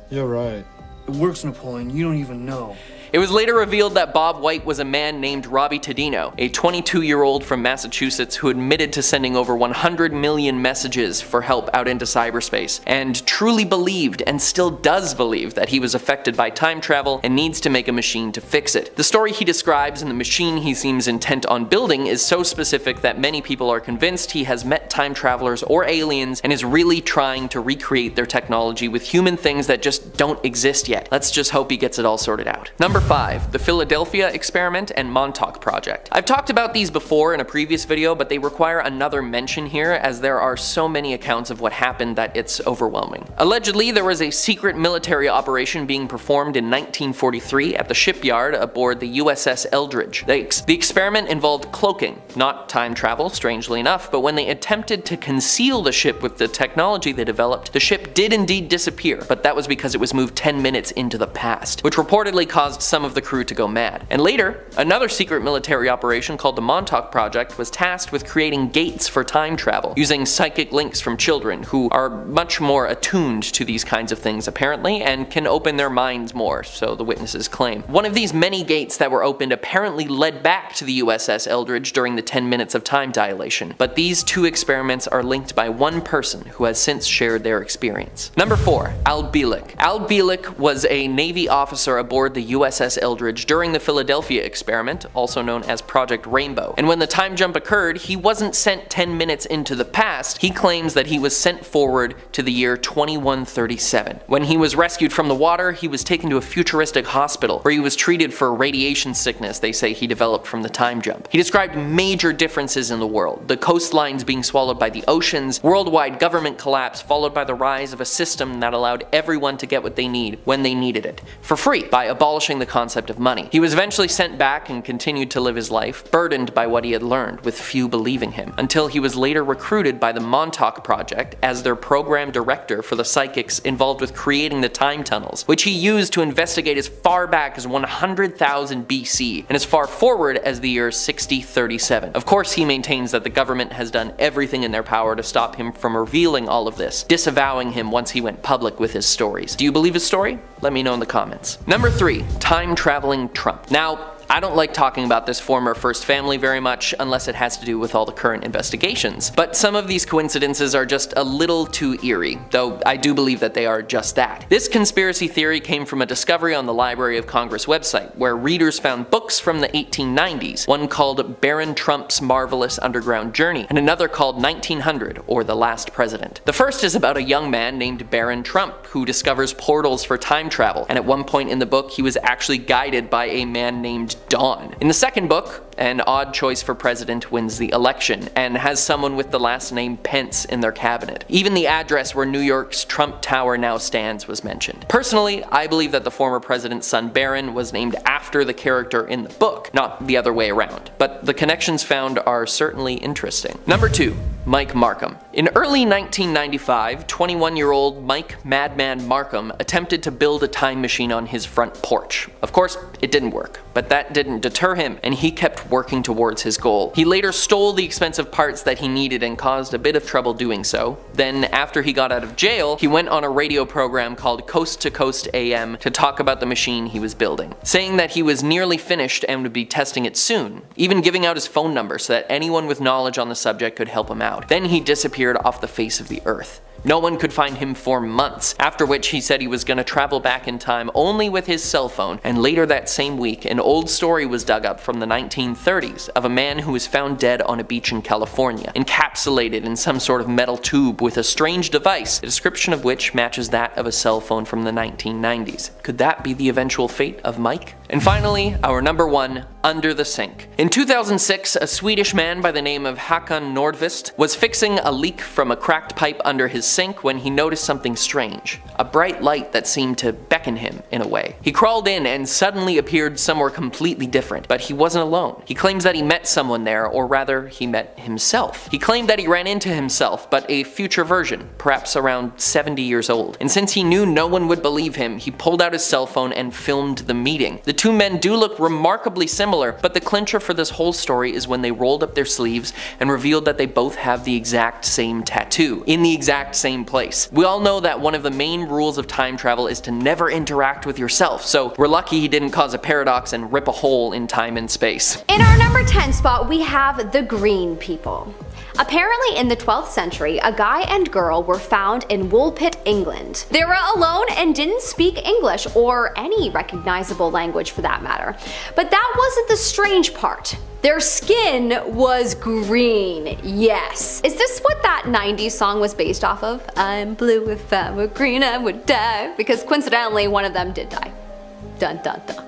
You're right. It works, Napoleon. You don't even know. It was later revealed that Bob White was a man named Robbie Tadino, a 22-year-old from Massachusetts who admitted to sending over 100 million messages for help out into cyberspace, and truly believed, and still does believe, that he was affected by time travel and needs to make a machine to fix it. The story he describes and the machine he seems intent on building is so specific that many people are convinced he has met time travelers or aliens and is really trying to recreate their technology with human things that just don't exist yet. Let's just hope he gets it all sorted out. Number 5. The Philadelphia Experiment and Montauk Project. I've talked about these before in a previous video, but they require another mention here as there are so many accounts of what happened that it's overwhelming. Allegedly, there was a secret military operation being performed in 1943 at the shipyard aboard the USS Eldridge. The experiment involved cloaking, not time travel, strangely enough, but when they attempted to conceal the ship with the technology they developed, the ship did indeed disappear, but that was because it was moved 10 minutes into the past, which reportedly caused some of the crew to go mad. And later, another secret military operation called the Montauk Project was tasked with creating gates for time travel, using psychic links from children who are much more attuned to these kinds of things apparently, and can open their minds more, so the witnesses claim. One of these many gates that were opened apparently led back to the USS Eldridge during the 10 minutes of time dilation, but these two experiments are linked by one person who has since shared their experience. Number 4. Al Bielek. Al Bielek was a Navy officer aboard the USS Eldridge during the Philadelphia experiment, also known as Project Rainbow, and when the time jump occurred, he wasn't sent 10 minutes into the past. He claims that he was sent forward to the year 2137. When he was rescued from the water, he was taken to a futuristic hospital where he was treated for radiation sickness they say he developed from the time jump. He described major differences in the world, the coastlines being swallowed by the oceans, worldwide government collapse followed by the rise of a system that allowed everyone to get what they need when they needed it, for free, by abolishing the concept of money. He was eventually sent back and continued to live his life, burdened by what he had learned, with few believing him, until he was later recruited by the Montauk Project as their program director for the psychics involved with creating the time tunnels, which he used to investigate as far back as 100,000 BC and as far forward as the year 6037. Of course, he maintains that the government has done everything in their power to stop him from revealing all of this, disavowing him once he went public with his stories. Do you believe his story? Let me know in the comments. Number 3. Time traveling Trump. Now, I don't like talking about this former first family very much unless it has to do with all the current investigations, but some of these coincidences are just a little too eerie, though I do believe that they are just that. This conspiracy theory came from a discovery on the Library of Congress website, where readers found books from the 1890s, one called Baron Trump's Marvelous Underground Journey, and another called 1900, or The Last President. The first is about a young man named Baron Trump, who discovers portals for time travel, and at one point in the book he was actually guided by a man named Dawn. In the second book, an odd choice for president wins the election and has someone with the last name Pence in their cabinet. Even the address where New York's Trump Tower now stands was mentioned. Personally, I believe that the former president's son Barron was named after the character in the book, not the other way around, but the connections found are certainly interesting. Number 2. Mike Markham. In early 1995, 21-year-old Mike Madman Markham attempted to build a time machine on his front porch. Of course, it didn't work, but that didn't deter him, and he kept working towards his goal. He later stole the expensive parts that he needed and caused a bit of trouble doing so. Then, after he got out of jail, he went on a radio program called Coast to Coast AM to talk about the machine he was building, saying that he was nearly finished and would be testing it soon, even giving out his phone number so that anyone with knowledge on the subject could help him out. Then he disappeared off the face of the earth. No one could find him for months, after which he said he was going to travel back in time only with his cell phone, and later that same week an old story was dug up from the 1930s of a man who was found dead on a beach in California, encapsulated in some sort of metal tube with a strange device, the description of which matches that of a cell phone from the 1990s. Could that be the eventual fate of Mike? And finally, our number 1, under the sink. In 2006, a Swedish man by the name of Håkan Nordqvist was fixing a leak from a cracked pipe under his sink when he noticed something strange, a bright light that seemed to beckon him in a way. He crawled in and suddenly appeared somewhere completely different, but he wasn't alone. He claims that he met someone there, or rather, he met himself. He claimed that he ran into himself, but a future version, perhaps around 70 years old. And since he knew no one would believe him, he pulled out his cell phone and filmed the meeting. The two men do look remarkably similar, but the clincher for this whole story is when they rolled up their sleeves and revealed that they both have the exact same tattoo, in the exact same place. We all know that one of the main rules of time travel is to never interact with yourself, so we're lucky he didn't cause a paradox and rip a hole in time and space. In our number 10 spot, we have the green people. Apparently in the 12th century, a guy and girl were found in Woolpit, England. They were alone and didn't speak English or any recognizable language for that matter. But that wasn't the strange part. Their skin was green, yes. Is this what that 90s song was based off of? I'm blue, if I were green I would die. Because coincidentally one of them did die. Dun dun dun.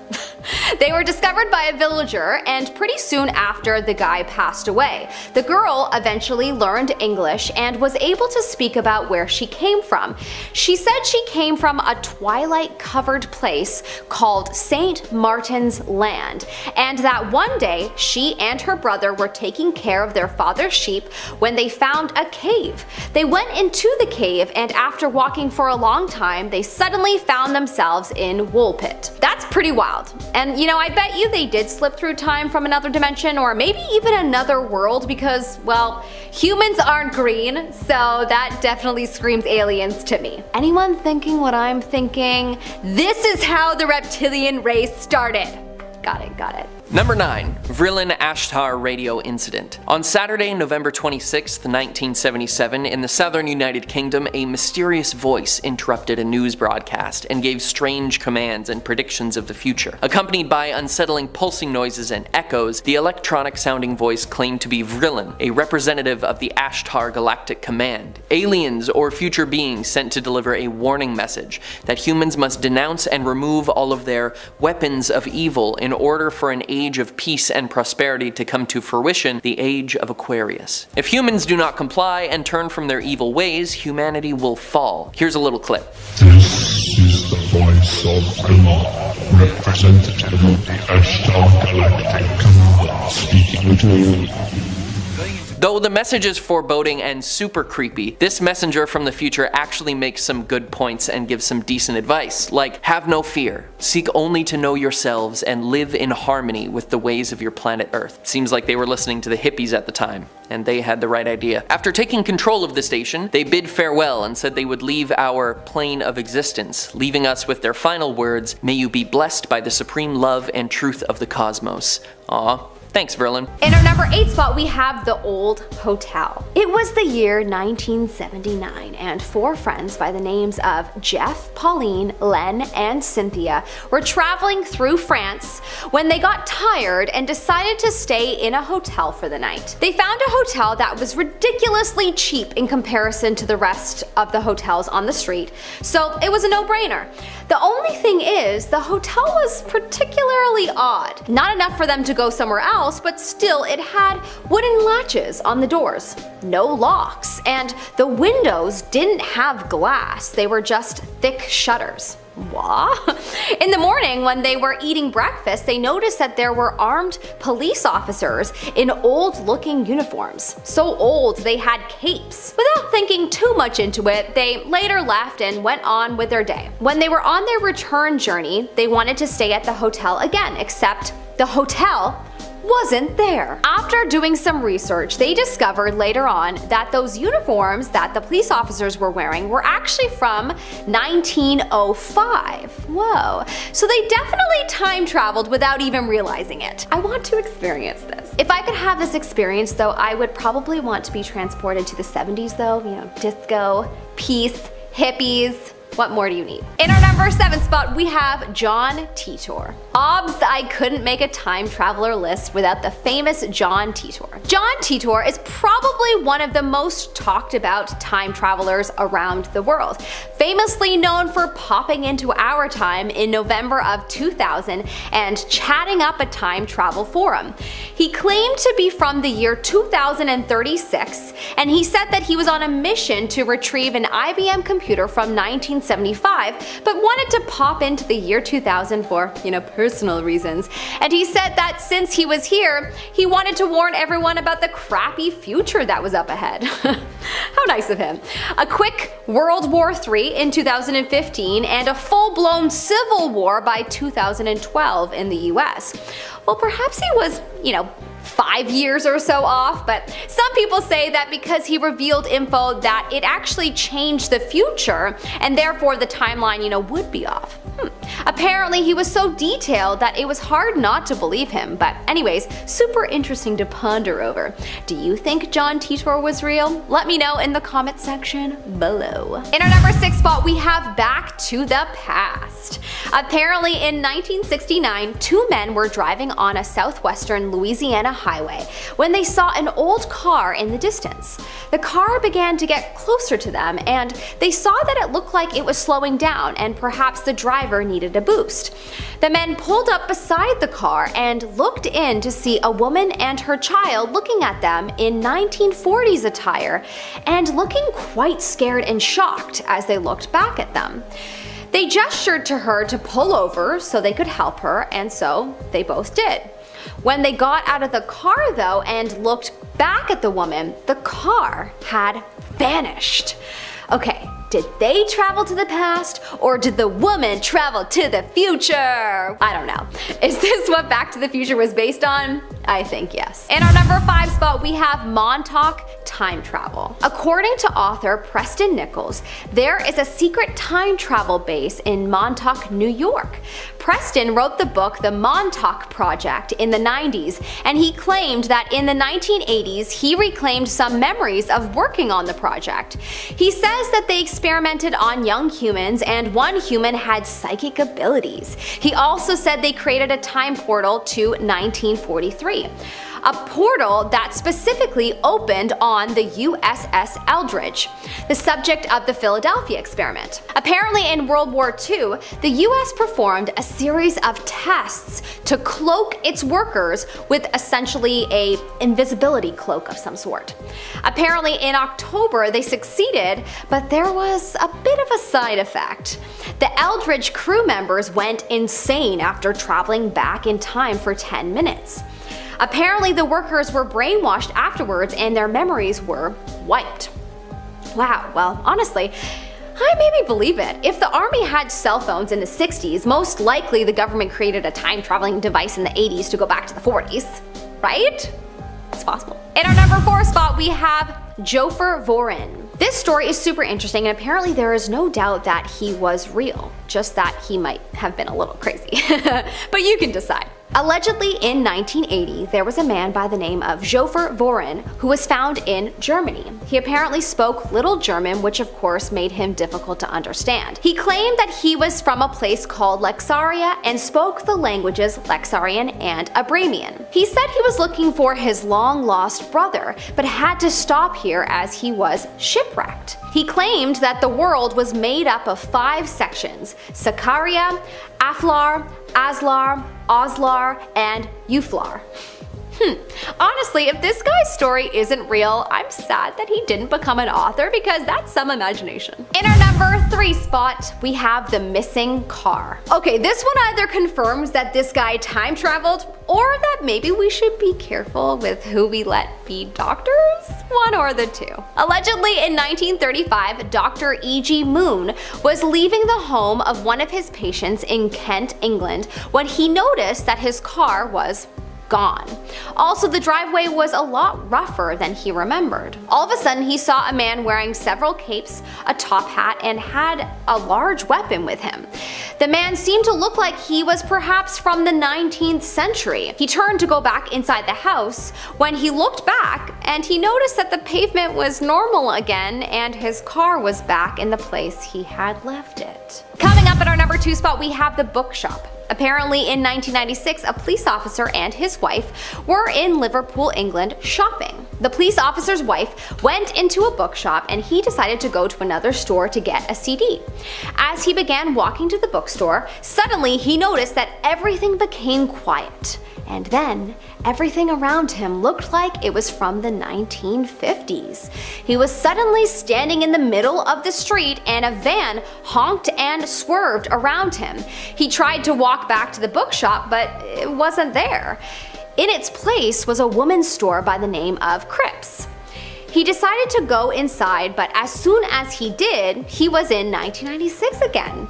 They were discovered by a villager, and pretty soon after the guy passed away. The girl eventually learned English and was able to speak about where she came from. She said she came from a twilight-covered place called St. Martin's Land, and that one day she and her brother were taking care of their father's sheep when they found a cave. They went into the cave, and after walking for a long time, they suddenly found themselves in Woolpit. That's pretty wild. And you know, I bet you they did slip through time from another dimension or maybe even another world because, well, humans aren't green, so that definitely screams aliens to me. Anyone thinking what I'm thinking? This is how the reptilian race started. Got it, got it. Number 9. Vrillin Ashtar Radio Incident. On Saturday, November 26, 1977, in the southern United Kingdom, a mysterious voice interrupted a news broadcast and gave strange commands and predictions of the future. Accompanied by unsettling pulsing noises and echoes, the electronic-sounding voice claimed to be Vrillin, a representative of the Ashtar Galactic Command. Aliens or future beings sent to deliver a warning message that humans must denounce and remove all of their weapons of evil in order for an age of peace and prosperity to come to fruition, the age of Aquarius. If humans do not comply and turn from their evil ways, humanity will fall. Here's a little clip. This is the voice of Allah, representative of the Ashtar Galactic Command, speaking to you. Though the message is foreboding and super creepy, this messenger from the future actually makes some good points and gives some decent advice, like have no fear, seek only to know yourselves and live in harmony with the ways of your planet Earth. It seems like they were listening to the hippies at the time, and they had the right idea. After taking control of the station, they bid farewell and said they would leave our plane of existence, leaving us with their final words, "May you be blessed by the supreme love and truth of the cosmos." Aw. Thanks, Vrillin. In our number 8 spot, we have the Old Hotel. It was the year 1979, and 4 friends by the names of Jeff, Pauline, Len, and Cynthia were traveling through France when they got tired and decided to stay in a hotel for the night. They found a hotel that was ridiculously cheap in comparison to the rest of the hotels on the street, so it was a no-brainer. The only thing is, the hotel was particularly odd. Not enough for them to go somewhere else, but still it had wooden latches on the doors, no locks, and the windows didn't have glass, they were just thick shutters. What? In the morning, when they were eating breakfast, they noticed that there were armed police officers in old-looking uniforms. So old, they had capes. Without thinking too much into it, they later left and went on with their day. When they were on their return journey, they wanted to stay at the hotel again, except the hotel wasn't there. After doing some research, they discovered later on that those uniforms that the police officers were wearing were actually from 1905. Whoa. So they definitely time traveled without even realizing it. I want to experience this. If I could have this experience though, I would probably want to be transported to the 70s though, you know, disco, peace, hippies. What more do you need? In our number 7 spot, we have John Titor. Obs, I couldn't make a time traveler list without the famous John Titor. John Titor is probably one of the most talked about time travelers around the world, famously known for popping into our time in November of 2000 and chatting up a time travel forum. He claimed to be from the year 2036, and he said that he was on a mission to retrieve an IBM computer from 1975, but wanted to pop into the year 2000 for, personal reasons. And he said that since he was here, he wanted to warn everyone about the crappy future that was up ahead. How nice of him. A quick World War III in 2015 and a full-blown civil war by 2012 in the US. Well, perhaps he was, 5 years or so off, but some people say that because he revealed info that it actually changed the future and therefore the timeline, would be off. Apparently he was so detailed that it was hard not to believe him, but anyways, super interesting to ponder over. Do you think John Titor was real? Let me know in the comment section below. In our number 6 spot, we have Back to the Past. Apparently in 1969, 2 men were driving on a southwestern Louisiana highway when they saw an old car in the distance. The car began to get closer to them, and they saw that it looked like it was slowing down and perhaps the driver needed a boost. The men pulled up beside the car and looked in to see a woman and her child looking at them in 1940s attire and looking quite scared and shocked as they looked back at them. They gestured to her to pull over so they could help her, and so they both did. When they got out of the car though and looked back at the woman, the car had vanished. Okay, did they travel to the past, or did the woman travel to the future? I don't know. Is this what Back to the Future was based on? I think yes. In our number 5 spot, we have Montauk time travel. According to author Preston Nichols, there is a secret time travel base in Montauk, New York. Preston wrote the book The Montauk Project in the 90s, and he claimed that in the 1980s he reclaimed some memories of working on the project. He says that they experimented on young humans and one human had psychic abilities. He also said they created a time portal to 1943. A portal that specifically opened on the USS Eldridge, the subject of the Philadelphia experiment. Apparently in World War II, the US performed a series of tests to cloak its workers with essentially an invisibility cloak of some sort. Apparently in October they succeeded, but there was a bit of a side effect. The Eldridge crew members went insane after traveling back in time for 10 minutes. Apparently the workers were brainwashed afterwards and their memories were wiped. Wow, well honestly, I maybe believe it. If the army had cell phones in the 60s, most likely the government created a time traveling device in the 80s to go back to the 40s, right? It's possible. In our number 4 spot, we have Joffer Vorin. This story is super interesting, and apparently there is no doubt that he was real, just that he might have been a little crazy. But you can decide. Allegedly in 1980, there was a man by the name of Joffer Vorin who was found in Germany. He apparently spoke little German, which of course made him difficult to understand. He claimed that he was from a place called Lexaria and spoke the languages Lexarian and Abramian. He said he was looking for his long-lost brother, but had to stop here as he was shipwrecked. He claimed that the world was made up of 5 sections: Sakaria, Aflar, Aslar, Oslar, and Euflar. Honestly, if this guy's story isn't real, I'm sad that he didn't become an author because that's some imagination. In our number 3 spot, we have the missing car. Okay, this one either confirms that this guy time traveled, or that maybe we should be careful with who we let be doctors? One or the two. Allegedly in 1935, Dr. E.G. Moon was leaving the home of one of his patients in Kent, England, when he noticed that his car was gone. Also, the driveway was a lot rougher than he remembered. All of a sudden, he saw a man wearing several capes, a top hat, and had a large weapon with him. The man seemed to look like he was perhaps from the 19th century. He turned to go back inside the house when he looked back and he noticed that the pavement was normal again and his car was back in the place he had left it. Coming up at our number 2 spot, we have the bookshop. Apparently in 1996, a police officer and his wife were in Liverpool, England shopping. The police officer's wife went into a bookshop and he decided to go to another store to get a CD. As he began walking to the bookstore, suddenly he noticed that everything became quiet. And then everything around him looked like it was from the 1950s. He was suddenly standing in the middle of the street and a van honked and swerved around him. He tried to walk back to the bookshop, but it wasn't there. In its place was a woman's store by the name of Cripps. He decided to go inside, but as soon as he did, he was in 1996 again.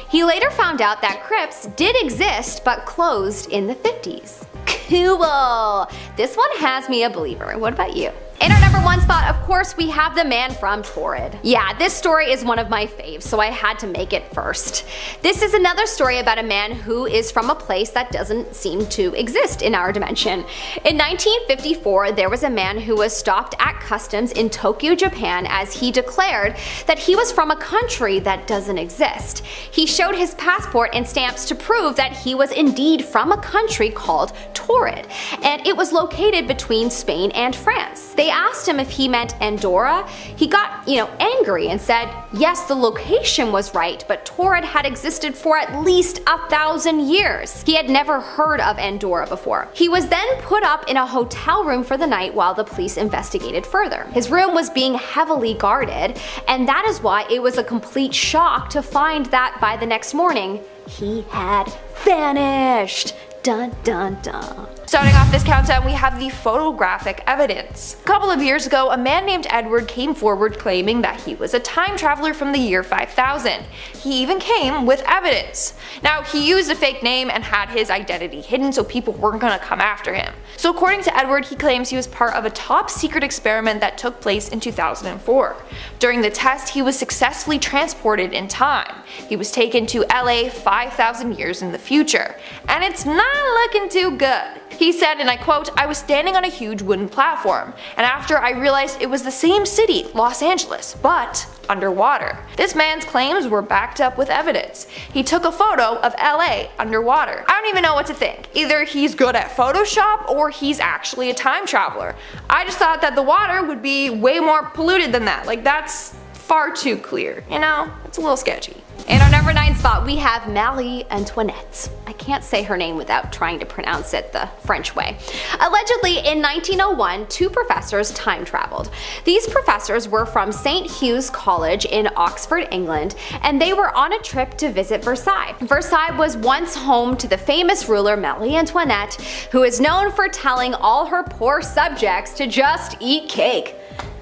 He later found out that Cripps did exist but closed in the 50s. Cool! This one has me a believer. What about you? In our number 1 spot, of course, we have the man from Torrid. Yeah, this story is one of my faves, so I had to make it first. This is another story about a man who is from a place that doesn't seem to exist in our dimension. In 1954, there was a man who was stopped at customs in Tokyo, Japan, as he declared that he was from a country that doesn't exist. He showed his passport and stamps to prove that he was indeed from a country called Torrid, and it was located between Spain and France. They asked him if he meant Andorra. He got, angry and said, yes, the location was right, but Torrid had existed for at least 1,000 years. He had never heard of Andorra before. He was then put up in a hotel room for the night while the police investigated further. His room was being heavily guarded, and that is why it was a complete shock to find that by the next morning, he had vanished. Dun dun dun. Starting off this countdown, we have the photographic evidence. A couple of years ago, a man named Edward came forward claiming that he was a time traveler from the year 5000. He even came with evidence. Now, he used a fake name and had his identity hidden so people weren't gonna come after him. So according to Edward, he claims he was part of a top secret experiment that took place in 2004. During the test, he was successfully transported in time. He was taken to LA 5,000 years in the future, and it's not looking too good. He said, and I quote, "I was standing on a huge wooden platform, and after I realized it was the same city, Los Angeles, but underwater." This man's claims were backed up with evidence. He took a photo of LA underwater. I don't even know what to think. Either he's good at Photoshop or he's actually a time traveler. I just thought that the water would be way more polluted than that. Like, that's far too clear, It's a little sketchy. In our number 9 spot, we have Marie Antoinette. I can't say her name without trying to pronounce it the French way. Allegedly, in 1901, 2 professors time traveled. These professors were from St. Hugh's College in Oxford, England, and they were on a trip to visit Versailles. Versailles was once home to the famous ruler Marie Antoinette, who is known for telling all her poor subjects to just eat cake.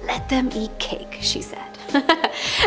Let them eat cake, she said.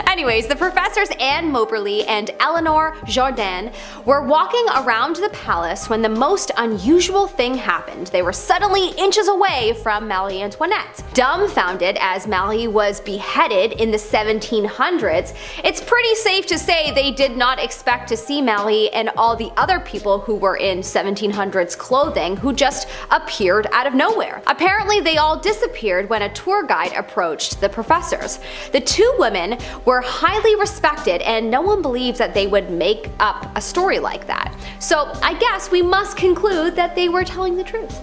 Anyways, the professors Anne Moberly and Eleanor Jourdain were walking around the palace when the most unusual thing happened. They were suddenly inches away from Marie Antoinette. Dumbfounded as Marie was beheaded in the 1700s, it's pretty safe to say they did not expect to see Marie and all the other people who were in 1700s clothing who just appeared out of nowhere. Apparently, they all disappeared when a tour guide approached the professors. The 2 women were highly respected, and no one believes that they would make up a story like that. So I guess we must conclude that they were telling the truth.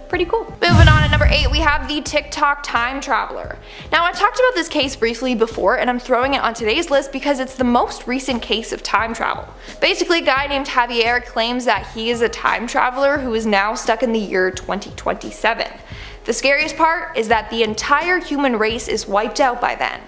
Pretty cool. Moving on at number 8, we have the TikTok time traveler. Now, I talked about this case briefly before, and I'm throwing it on today's list because it's the most recent case of time travel. Basically, a guy named Javier claims that he is a time traveler who is now stuck in the year 2027. The scariest part is that the entire human race is wiped out by then.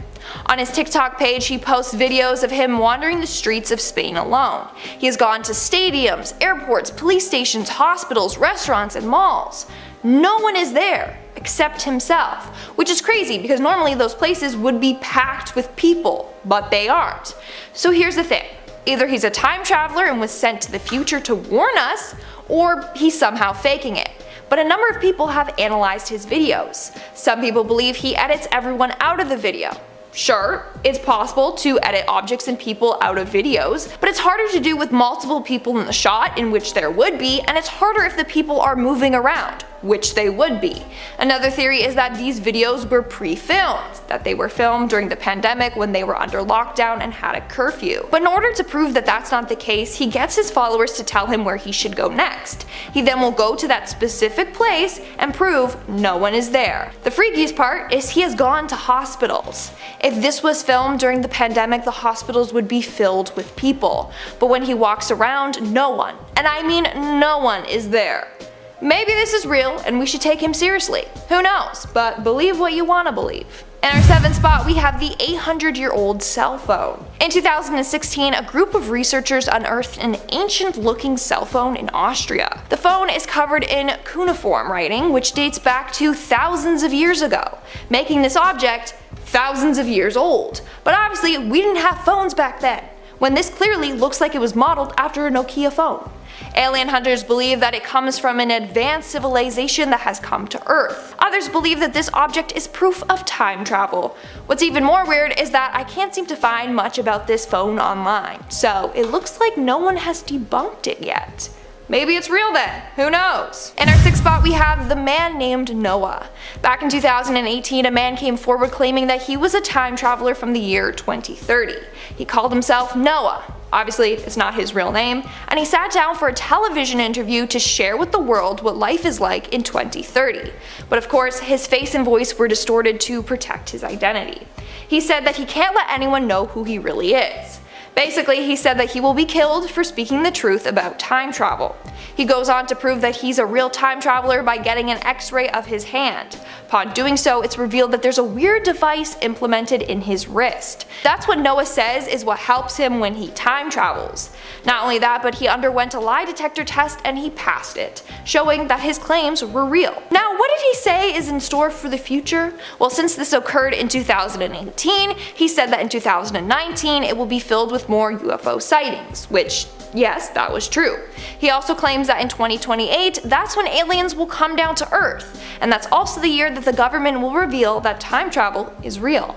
On his TikTok page, he posts videos of him wandering the streets of Spain alone. He has gone to stadiums, airports, police stations, hospitals, restaurants, and malls. No one is there except himself, which is crazy because normally those places would be packed with people, but they aren't. So here's the thing. Either he's a time traveler and was sent to the future to warn us, or he's somehow faking it. But a number of people have analyzed his videos. Some people believe he edits everyone out of the video. Sure, it's possible to edit objects and people out of videos, but it's harder to do with multiple people in the shot, in which there would be, and it's harder if the people are moving around, which they would be. Another theory is that these videos were pre-filmed, that they were filmed during the pandemic when they were under lockdown and had a curfew. But in order to prove that that's not the case, he gets his followers to tell him where he should go next. He then will go to that specific place and prove no one is there. The freakiest part is he has gone to hospitals. If this was filmed during the pandemic, the hospitals would be filled with people. But when he walks around, no one, and I mean no one, is there. Maybe this is real and we should take him seriously. Who knows, but believe what you want to believe. In our 7th spot, we have the 800-year-old cell phone. In 2016, a group of researchers unearthed an ancient-looking cell phone in Austria. The phone is covered in cuneiform writing, which dates back to thousands of years ago, making this object thousands of years old. But obviously, we didn't have phones back then. when this clearly looks like it was modeled after a Nokia phone. Alien hunters believe that it comes from an advanced civilization that has come to Earth. Others believe that this object is proof of time travel. What's even more weird is that I can't seem to find much about this phone online, so it looks like no one has debunked it yet. Maybe it's real then, who knows? In our 6th spot we have the man named Noah. Back in 2018, a man came forward claiming that he was a time traveler from the year 2030. He called himself Noah. Obviously, it's not his real name, and he sat down for a television interview to share with the world what life is like in 2030. But of course, his face and voice were distorted to protect his identity. He said that he can't let anyone know who he really is. Basically, he said that he will be killed for speaking the truth about time travel. He goes on to prove that he's a real time traveler by getting an x-ray of his hand. Upon doing so, it's revealed that there's a weird device implemented in his wrist. That's what Noah says is what helps him when he time travels. Not only that, but he underwent a lie detector test and he passed it, showing that his claims were real. Now, what did he say is in store for the future? Well, since this occurred in 2018, he said that in 2019 it will be filled with more UFO sightings, which, yes, that was true. He also claims that in 2028, that's when aliens will come down to Earth, and that's also the year that the government will reveal that time travel is real.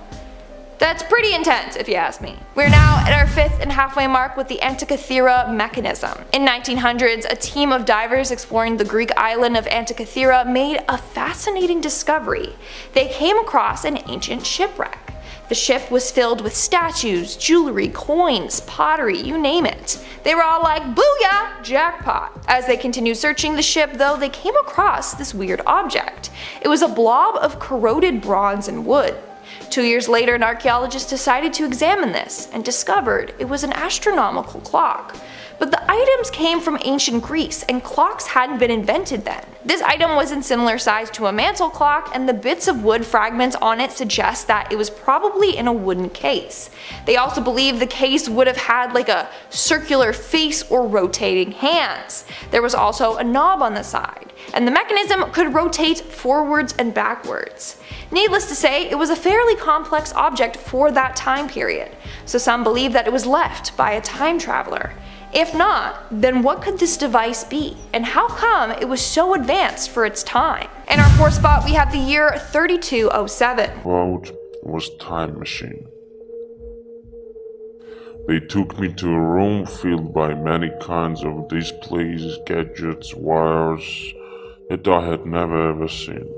That's pretty intense if you ask me. We're now at our 5th and halfway mark with the Antikythera mechanism. In 1900s, a team of divers exploring the Greek island of Antikythera made a fascinating discovery. They came across an ancient shipwreck. The ship was filled with statues, jewelry, coins, pottery, you name it. They were all like, booyah, jackpot. As they continued searching the ship though, they came across this weird object. It was a blob of corroded bronze and wood. 2 years later, an archaeologist decided to examine this and discovered it was an astronomical clock. But the items came from ancient Greece and clocks hadn't been invented then. This item was in similar size to a mantle clock, and the bits of wood fragments on it suggest that it was probably in a wooden case. They also believe the case would have had like a circular face or rotating hands. There was also a knob on the side, and the mechanism could rotate forwards and backwards. Needless to say, it was a fairly complex object for that time period, so some believe that it was left by a time traveler. If not, then what could this device be, and how come it was so advanced for its time? In our 4th spot we have the year 3207. Quote was time machine. They took me to a room filled by many kinds of displays, gadgets, wires that I had never ever seen.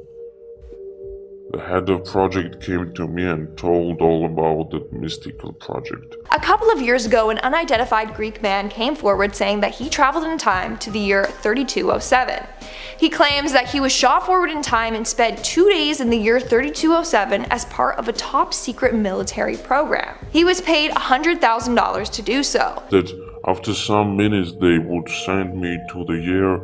The head of project came to me and told all about that mystical project. A couple of years ago, an unidentified Greek man came forward saying that he traveled in time to the year 3207. He claims that he was shot forward in time and spent 2 days in the year 3207 as part of a top secret military program. He was paid $100,000 to do so. That after some minutes they would send me to the year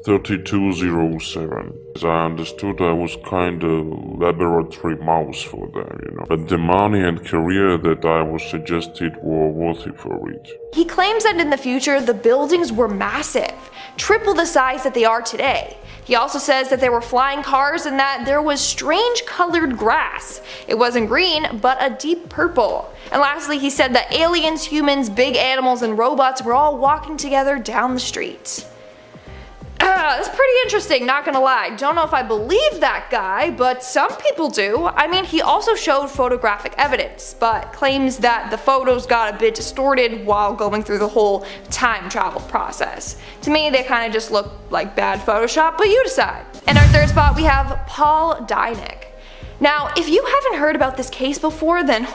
3207. As I understood, I was kinda laboratory mouse for them, you know. But the money and career that I was suggested were worth it for it. He claims that in the future the buildings were massive, triple the size that they are today. He also says that there were flying cars and that there was strange colored grass. It wasn't green, but a deep purple. And lastly, he said that aliens, humans, big animals, and robots were all walking together down the street. That's pretty interesting, not gonna lie. Don't know if I believe that guy, but some people do. I mean, he also showed photographic evidence, but claims that the photos got a bit distorted while going through the whole time travel process. To me, they kind of just look like bad Photoshop, but you decide. In our 3rd spot, we have Paul Dinick. Now, if you haven't heard about this case before, then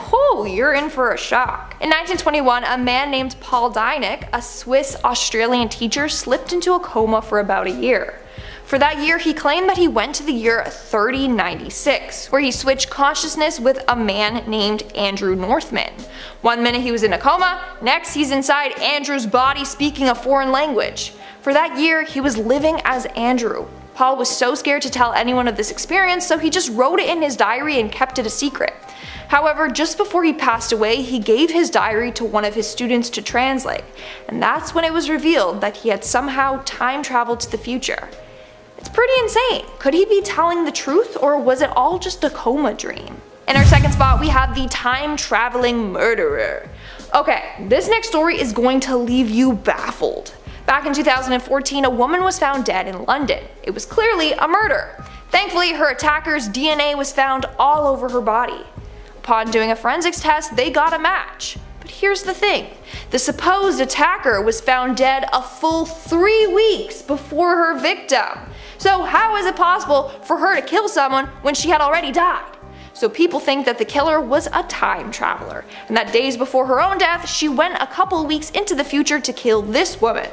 you're in for a shock. In 1921, a man named Paul Dinick, a Swiss-Australian teacher, slipped into a coma for about a year. For that year, he claimed that he went to the year 3096, where he switched consciousness with a man named Andrew Northman. 1 minute he was in a coma, next he's inside Andrew's body speaking a foreign language. For that year, he was living as Andrew. Paul was so scared to tell anyone of this experience, so he just wrote it in his diary and kept it a secret. However, just before he passed away, he gave his diary to one of his students to translate, and that's when it was revealed that he had somehow time traveled to the future. It's pretty insane. Could he be telling the truth, or was it all just a coma dream? In our 2nd spot, we have the time-traveling murderer. Okay, this next story is going to leave you baffled. Back in 2014, a woman was found dead in London. It was clearly a murder. Thankfully, her attacker's DNA was found all over her body. Upon doing a forensics test, they got a match. But here's the thing, the supposed attacker was found dead a full 3 weeks before her victim. So how is it possible for her to kill someone when she had already died? So people think that the killer was a time traveler, and that days before her own death, she went a couple weeks into the future to kill this woman.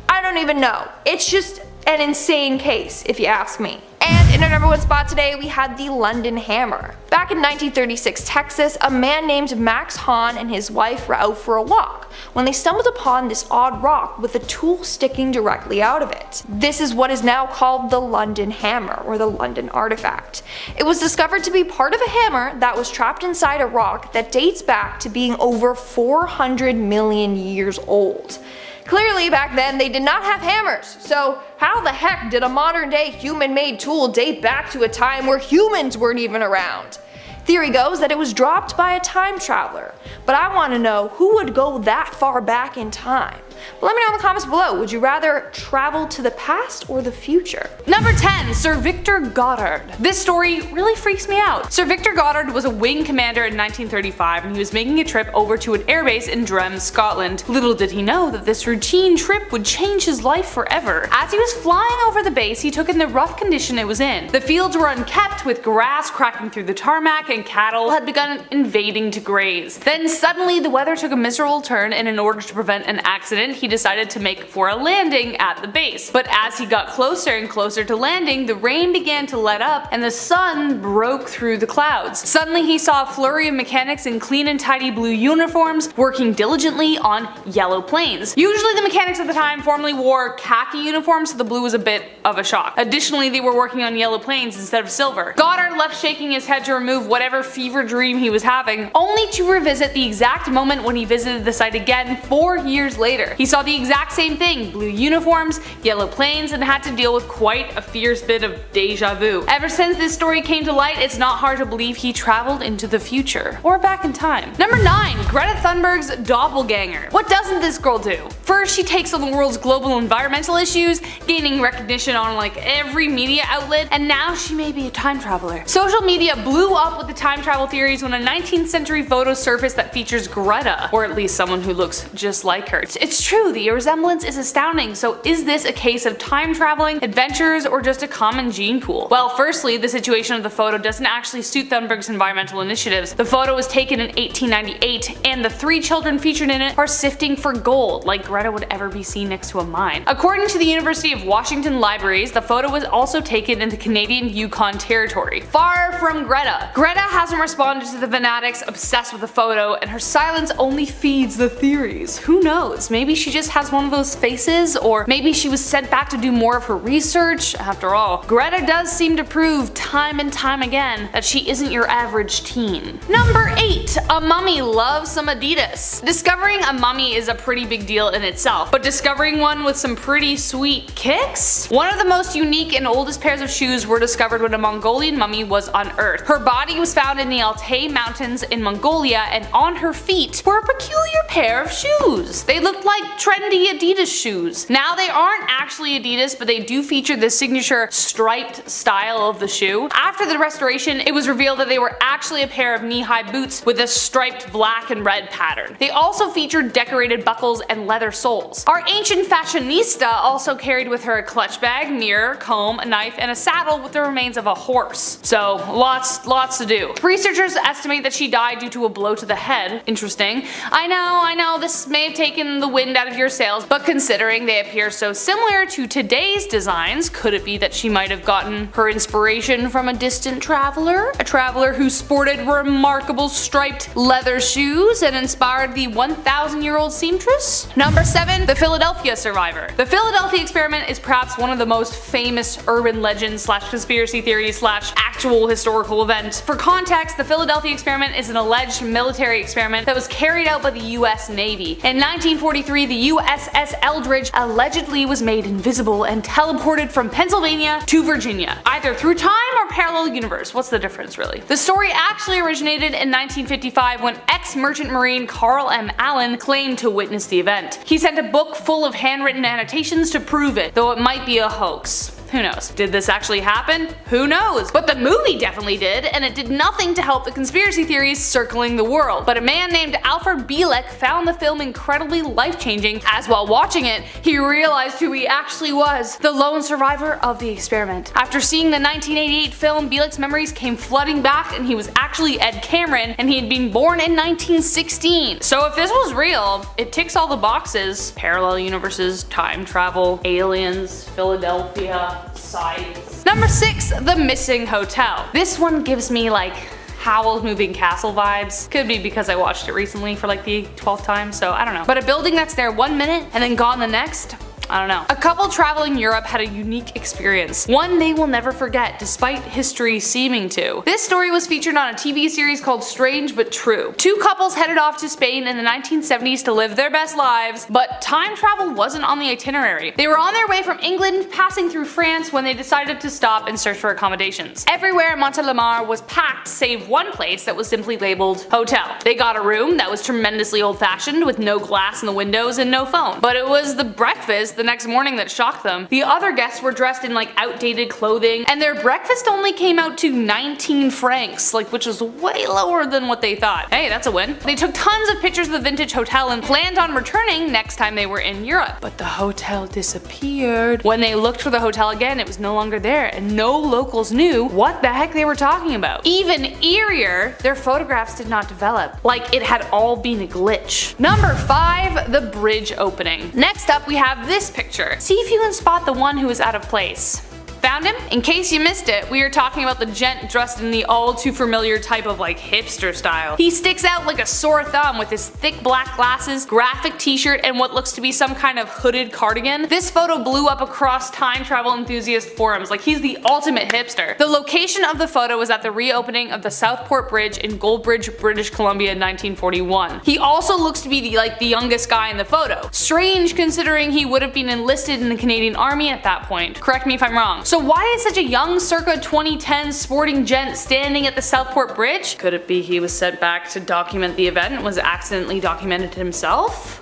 I don't even know, it's just an insane case if you ask me. And in our number 1 spot today, we had the London Hammer. Back in 1936 Texas, a man named Max Hahn and his wife were out for a walk when they stumbled upon this odd rock with a tool sticking directly out of it. This is what is now called the London Hammer, or the London Artifact. It was discovered to be part of a hammer that was trapped inside a rock that dates back to being over 400 million years old. Clearly back then they did not have hammers, so how the heck did a modern day human-made tool date back to a time where humans weren't even around? Theory goes that it was dropped by a time traveler, but I want to know who would go that far back in time. Let me know in the comments below, would you rather travel to the past or the future? Number 10. Sir Victor Goddard. This story really freaks me out. Sir Victor Goddard was a wing commander in 1935 and he was making a trip over to an airbase in Drem, Scotland. Little did he know that this routine trip would change his life forever. As he was flying over the base, he took in the rough condition it was in. The fields were unkept with grass cracking through the tarmac and cattle had begun invading to graze. Then suddenly the weather took a miserable turn and in order to prevent an accident, he decided to make for a landing at the base. But as he got closer and closer to landing, the rain began to let up and the sun broke through the clouds. Suddenly he saw a flurry of mechanics in clean and tidy blue uniforms working diligently on yellow planes. Usually the mechanics at the time formerly wore khaki uniforms, so the blue was a bit of a shock. Additionally, they were working on yellow planes instead of silver. Goddard left shaking his head to remove whatever fever dream he was having, only to revisit the exact moment when he visited the site again 4 years later. He saw the exact same thing, blue uniforms, yellow planes, and had to deal with quite a fierce bit of deja vu. Ever since this story came to light, it's not hard to believe he traveled into the future, or back in time. Number 9. Greta Thunberg's Doppelganger. What doesn't this girl do? First, she takes on the world's global environmental issues, gaining recognition on like every media outlet, and now she may be a time traveler. Social media blew up with the time travel theories when a 19th century photo surfaced that features Greta, or at least someone who looks just like her. It's true, the resemblance is astounding, so is this a case of time traveling, adventures, or just a common gene pool? Well, firstly, the situation of the photo doesn't actually suit Thunberg's environmental initiatives. The photo was taken in 1898, and the 3 children featured in it are sifting for gold, like Greta would ever be seen next to a mine. According to the University of Washington Libraries, the photo was also taken in the Canadian Yukon Territory, far from Greta. Greta hasn't responded to the fanatics obsessed with the photo, and her silence only feeds the theories. Who knows, maybe she just has one of those faces, or maybe she was sent back to do more of her research. After all, Greta does seem to prove time and time again that she isn't your average teen. Number 8. A mummy loves some Adidas. Discovering a mummy is a pretty big deal in itself, but discovering one with some pretty sweet kicks? One of the most unique and oldest pairs of shoes were discovered when a Mongolian mummy was unearthed. Her body was found in the Altai Mountains in Mongolia, and on her feet were a peculiar pair of shoes. They looked like trendy Adidas shoes. Now they aren't actually Adidas, but they do feature the signature striped style of the shoe. After the restoration, it was revealed that they were actually a pair of knee-high boots with a striped black and red pattern. They also featured decorated buckles and leather soles. Our ancient fashionista also carried with her a clutch bag, mirror, comb, a knife, and a saddle with the remains of a horse. So lots to do. Researchers estimate that she died due to a blow to the head. Interesting. I know, this may have taken the wind out of your sails, but considering they appear so similar to today's designs, could it be that she might have gotten her inspiration from a distant traveler? A traveler who sported remarkable striped leather shoes and inspired the 1,000-year-old seamstress? Number 7. The Philadelphia Survivor. The Philadelphia experiment is perhaps one of the most famous urban legends / conspiracy theories / actual historical event. For context, the Philadelphia experiment is an alleged military experiment that was carried out by the US Navy. In 1943, theory, the USS Eldridge allegedly was made invisible and teleported from Pennsylvania to Virginia, either through time or parallel universe. What's the difference really? The story actually originated in 1955 when ex-merchant marine Carl M. Allen claimed to witness the event. He sent a book full of handwritten annotations to prove it, though it might be a hoax. Who knows? Did this actually happen? Who knows? But the movie definitely did, and it did nothing to help the conspiracy theories circling the world. But a man named Alfred Bielek found the film incredibly life-changing, as while watching it, he realized who he actually was, the lone survivor of the experiment. After seeing the 1988 film, Bielek's memories came flooding back, and he was actually Ed Cameron, and he had been born in 1916. So if this was real, it ticks all the boxes. Parallel universes, time travel, aliens, Philadelphia, science. Number 6, the missing hotel. This one gives me like Howl's Moving Castle vibes. Could be because I watched it recently for like the 12th time, so I don't know. But a building that's there 1 minute and then gone the next? I don't know. A couple traveling Europe had a unique experience, one they will never forget despite history seeming to. This story was featured on a TV series called Strange But True. Two couples headed off to Spain in the 1970s to live their best lives, but time travel wasn't on the itinerary. They were on their way from England, passing through France when they decided to stop and search for accommodations. Everywhere in Montelimar was packed save one place that was simply labeled hotel. They got a room that was tremendously old-fashioned with no glass in the windows and no phone. But it was the breakfast the next morning that shocked them. The other guests were dressed in like outdated clothing, and their breakfast only came out to 19 francs, like, which was way lower than what they thought. Hey, that's a win. They took tons of pictures of the vintage hotel and planned on returning next time they were in Europe. But the hotel disappeared. When they looked for the hotel again, it was no longer there, and no locals knew what the heck they were talking about. Even eerier, their photographs did not develop, like it had all been a glitch. Number 5, the bridge opening. Next up, we have this picture. See if you can spot the one who is out of place. Found him? In case you missed it, we are talking about the gent dressed in the all too familiar type of like hipster style. He sticks out like a sore thumb with his thick black glasses, graphic t-shirt, and what looks to be some kind of hooded cardigan. This photo blew up across time travel enthusiast forums, like he's the ultimate hipster. The location of the photo was at the reopening of the Southport Bridge in Goldbridge, British Columbia in 1941. He also looks to be the youngest guy in the photo. Strange considering he would have been enlisted in the Canadian Army at that point. Correct me if I'm wrong. So why is such a young circa 2010 sporting gent standing at the Southport Bridge? Could it be he was sent back to document the event and was accidentally documented himself?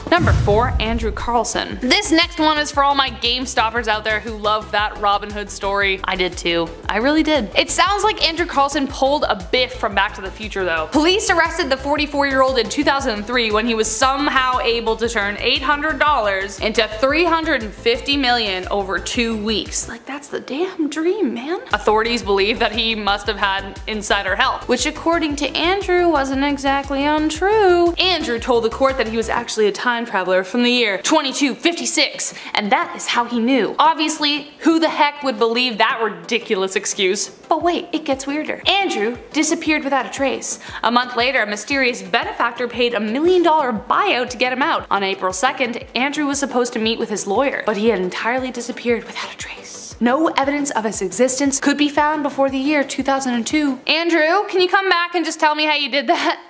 Number 4, Andrew Carlson. This next one is for all my Game Stoppers out there who love that Robin Hood story. I did too. I really did. It sounds like Andrew Carlson pulled a Biff from Back to the Future though. Police arrested the 44-year-old in 2003 when he was somehow able to turn $800 into $350 million over 2 weeks. Like, that's the damn dream, man. Authorities believe that he must have had insider help, which according to Andrew wasn't exactly untrue. Andrew told the court that he was actually a time traveler from the year 2256, and that is how he knew. Obviously, who the heck would believe that ridiculous excuse? But wait, it gets weirder. Andrew disappeared without a trace. A month later, a mysterious benefactor paid $1 million buyout to get him out. On April 2nd, Andrew was supposed to meet with his lawyer, but he had entirely disappeared without a trace. No evidence of his existence could be found before the year 2002. Andrew, can you come back and just tell me how you did that?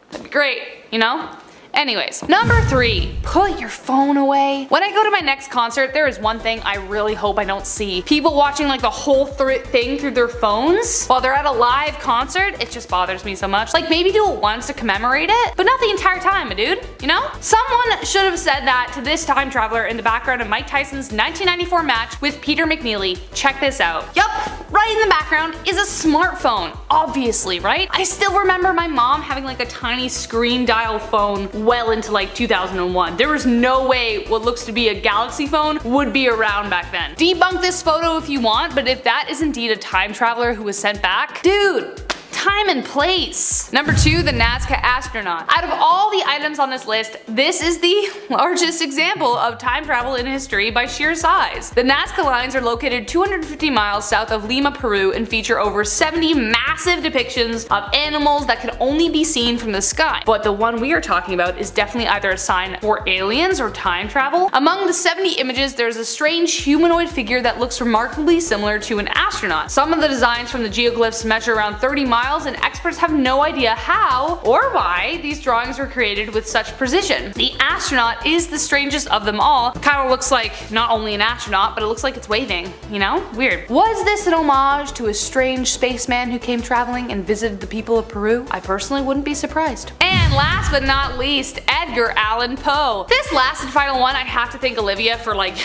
That'd be great, you know? Anyways, number 3, put your phone away. When I go to my next concert, there is one thing I really hope I don't see. People watching like the whole thing through their phones while they're at a live concert. It just bothers me so much. Like, maybe do it once to commemorate it, but not the entire time, dude, you know? Someone should have said that to this time traveler in the background of Mike Tyson's 1994 match with Peter McNeely. Check this out. Yup, right in the background is a smartphone, obviously, right? I still remember my mom having like a tiny screen dial phone well into like 2001. There was no way what looks to be a Galaxy phone would be around back then. Debunk this photo if you want, but if that is indeed a time traveler who was sent back, dude, time and place. Number 2, the Nazca astronaut. Out of all the items on this list, this is the largest example of time travel in history by sheer size. The Nazca lines are located 250 miles south of Lima, Peru, and feature over 70 massive depictions of animals that can only be seen from the sky. But the one we are talking about is definitely either a sign for aliens or time travel. Among the 70 images, there's a strange humanoid figure that looks remarkably similar to an astronaut. Some of the designs from the geoglyphs measure around 30 miles miles, and experts have no idea how or why these drawings were created with such precision. The astronaut is the strangest of them all. It kind of looks like not only an astronaut, but it looks like it's waving, you know? Weird. Was this an homage to a strange spaceman who came traveling and visited the people of Peru? I personally wouldn't be surprised. And last but not least, Edgar Allan Poe. This last and final one, I have to thank Olivia for like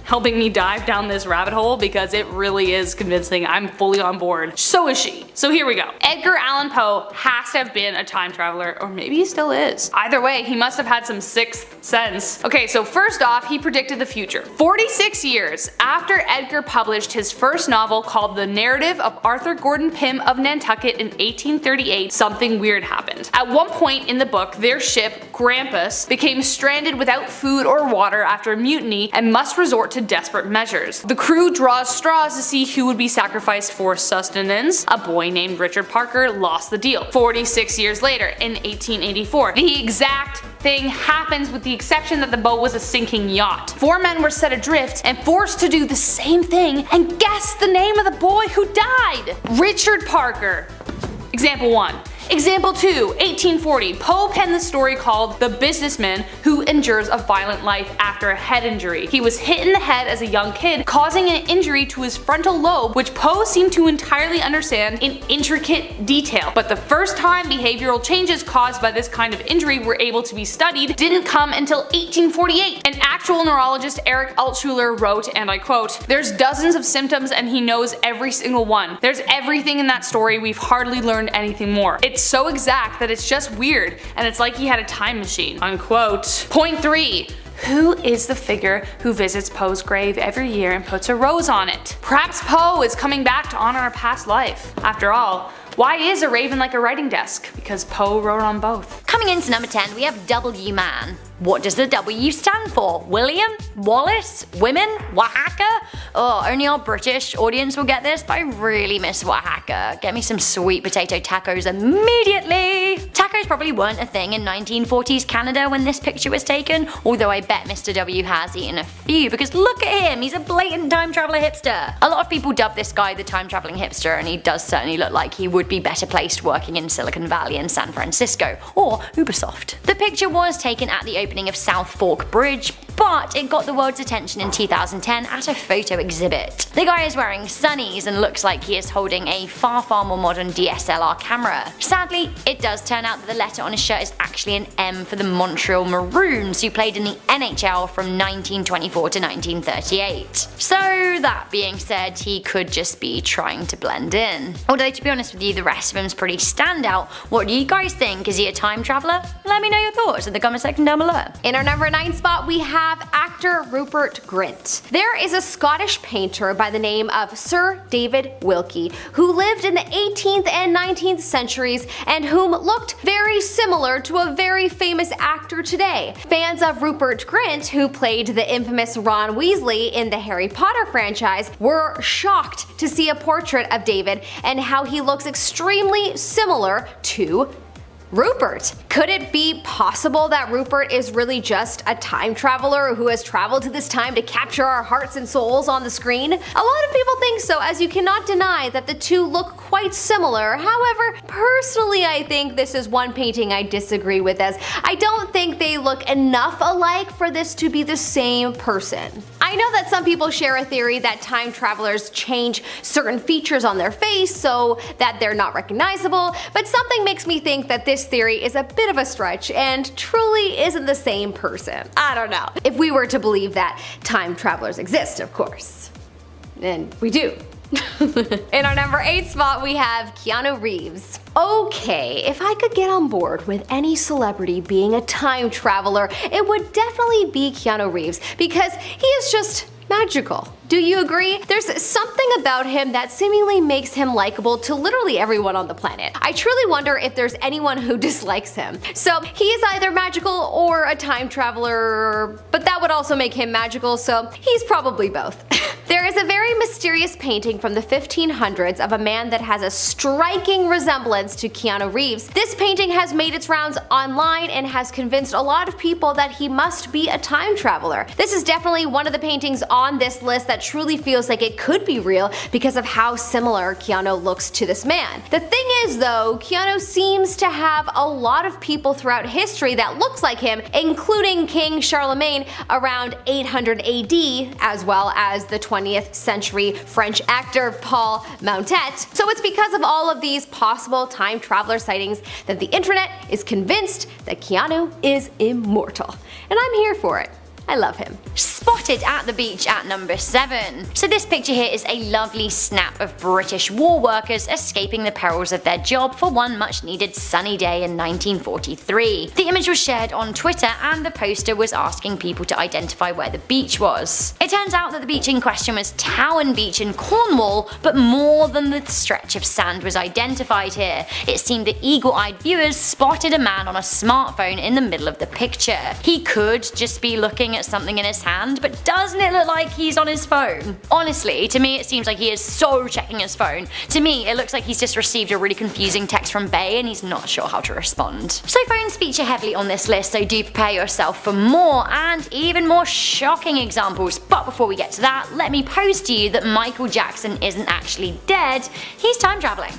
helping me dive down this rabbit hole because it really is convincing. I'm fully on board. So is she. So here we go. Edgar Allan Poe has to have been a time traveler, or maybe he still is. Either way, he must have had some sixth sense. Okay, so first off, he predicted the future. 46 years after Edgar published his first novel called The Narrative of Arthur Gordon Pym of Nantucket in 1838, something weird happened. At one point in the book, their ship, Grampus, became stranded without food or water after a mutiny and must resort to desperate measures. The crew draws straws to see who would be sacrificed for sustenance. A boy named Richard Parker lost the deal. 46 years later, in 1884, the exact thing happens with the exception that the boat was a sinking yacht. 4 men were set adrift and forced to do the same thing, and guess the name of the boy who died! Richard Parker. Example 1. Example 2, 1840, Poe penned the story called The Businessman Who Endures a Violent Life After a Head Injury. He was hit in the head as a young kid, causing an injury to his frontal lobe, which Poe seemed to entirely understand in intricate detail. But the first time behavioral changes caused by this kind of injury were able to be studied didn't come until 1848. An actual neurologist, Eric Altshuler, wrote, and I quote, "There's dozens of symptoms and he knows every single one. There's everything in that story, we've hardly learned anything more. It's so exact that it's just weird, and it's like he had a time machine." Unquote. Point 3. Who is the figure who visits Poe's grave every year and puts a rose on it? Perhaps Poe is coming back to honor a past life. After all, why is a raven like a writing desk? Because Poe wrote on both. Coming into number 10, we have W Man. What does the W stand for? William? Wallace? Women? Oaxaca? Oh, only our British audience will get this, but I really miss Oaxaca. Get me some sweet potato tacos immediately! Tacos probably weren't a thing in 1940s Canada when this picture was taken, although I bet Mr. W has eaten a few because look at him, he's a blatant time traveler hipster. A lot of people dub this guy the time traveling hipster, and he does certainly look like he would be better placed working in Silicon Valley and San Francisco, or Ubisoft. The picture was taken at the opening of South Fork Bridge, but it got the world's attention in 2010 at a photo exhibit. The guy is wearing sunnies and looks like he is holding a far more modern DSLR camera. Sadly, it does turn out that the letter on his shirt is actually an M for the Montreal Maroons, who played in the NHL from 1924 to 1938. So that being said, he could just be trying to blend in. Although to be honest with you, the rest of him's pretty standout. What do you guys think? Is he a time traveler? Let me know your thoughts in the comment section down below. In our number 9 spot, we have actor Rupert Grint. There is a Scottish painter by the name of Sir David Wilkie who lived in the 18th and 19th centuries and whom looked very similar to a very famous actor today. Fans of Rupert Grint, who played the infamous Ron Weasley in the Harry Potter franchise, were shocked to see a portrait of David and how he looks extremely similar to Rupert. Could it be possible that Rupert is really just a time traveler who has traveled to this time to capture our hearts and souls on the screen? A lot of people think so, as you cannot deny that the two look quite similar. However, personally I think this is one painting I disagree with, as I don't think they look enough alike for this to be the same person. I know that some people share a theory that time travelers change certain features on their face so that they're not recognizable, but something makes me think that this theory is a bit of a stretch and truly isn't the same person. I don't know. If we were to believe that time travelers exist, of course. And we do. In our number 8 spot, we have Keanu Reeves. Okay, if I could get on board with any celebrity being a time traveler, it would definitely be Keanu Reeves, because he is just magical. Do you agree? There's something about him that seemingly makes him likable to literally everyone on the planet. I truly wonder if there's anyone who dislikes him. So he is either magical or a time traveler, but that would also make him magical, so he's probably both. There is a very mysterious painting from the 1500s of a man that has a striking resemblance to Keanu Reeves. This painting has made its rounds online and has convinced a lot of people that he must be a time traveler. This is definitely one of the paintings on this list that truly feels like it could be real because of how similar Keanu looks to this man. The thing is though, Keanu seems to have a lot of people throughout history that looks like him, including King Charlemagne around 800 AD, as well as the 20th century French actor Paul Mountet. So it's because of all of these possible time traveler sightings that the internet is convinced that Keanu is immortal. And I'm here for it. I love him. Spotted at the beach at number 7. So this picture here is a lovely snap of British war workers escaping the perils of their job for one much needed sunny day in 1943. The image was shared on Twitter and the poster was asking people to identify where the beach was. It turns out that the beach in question was Towan Beach in Cornwall, but more than the stretch of sand was identified here. It seemed that eagle-eyed viewers spotted a man on a smartphone in the middle of the picture. He could just be looking at something in his hand, but doesn't it look like he's on his phone? Honestly, to me it seems like he is so checking his phone. To me it looks like he's just received a really confusing text from Bay and he's not sure how to respond. So phones feature heavily on this list, so do prepare yourself for more and even more shocking examples. But before we get to that, let me pose to you that Michael Jackson isn't actually dead, he's time traveling.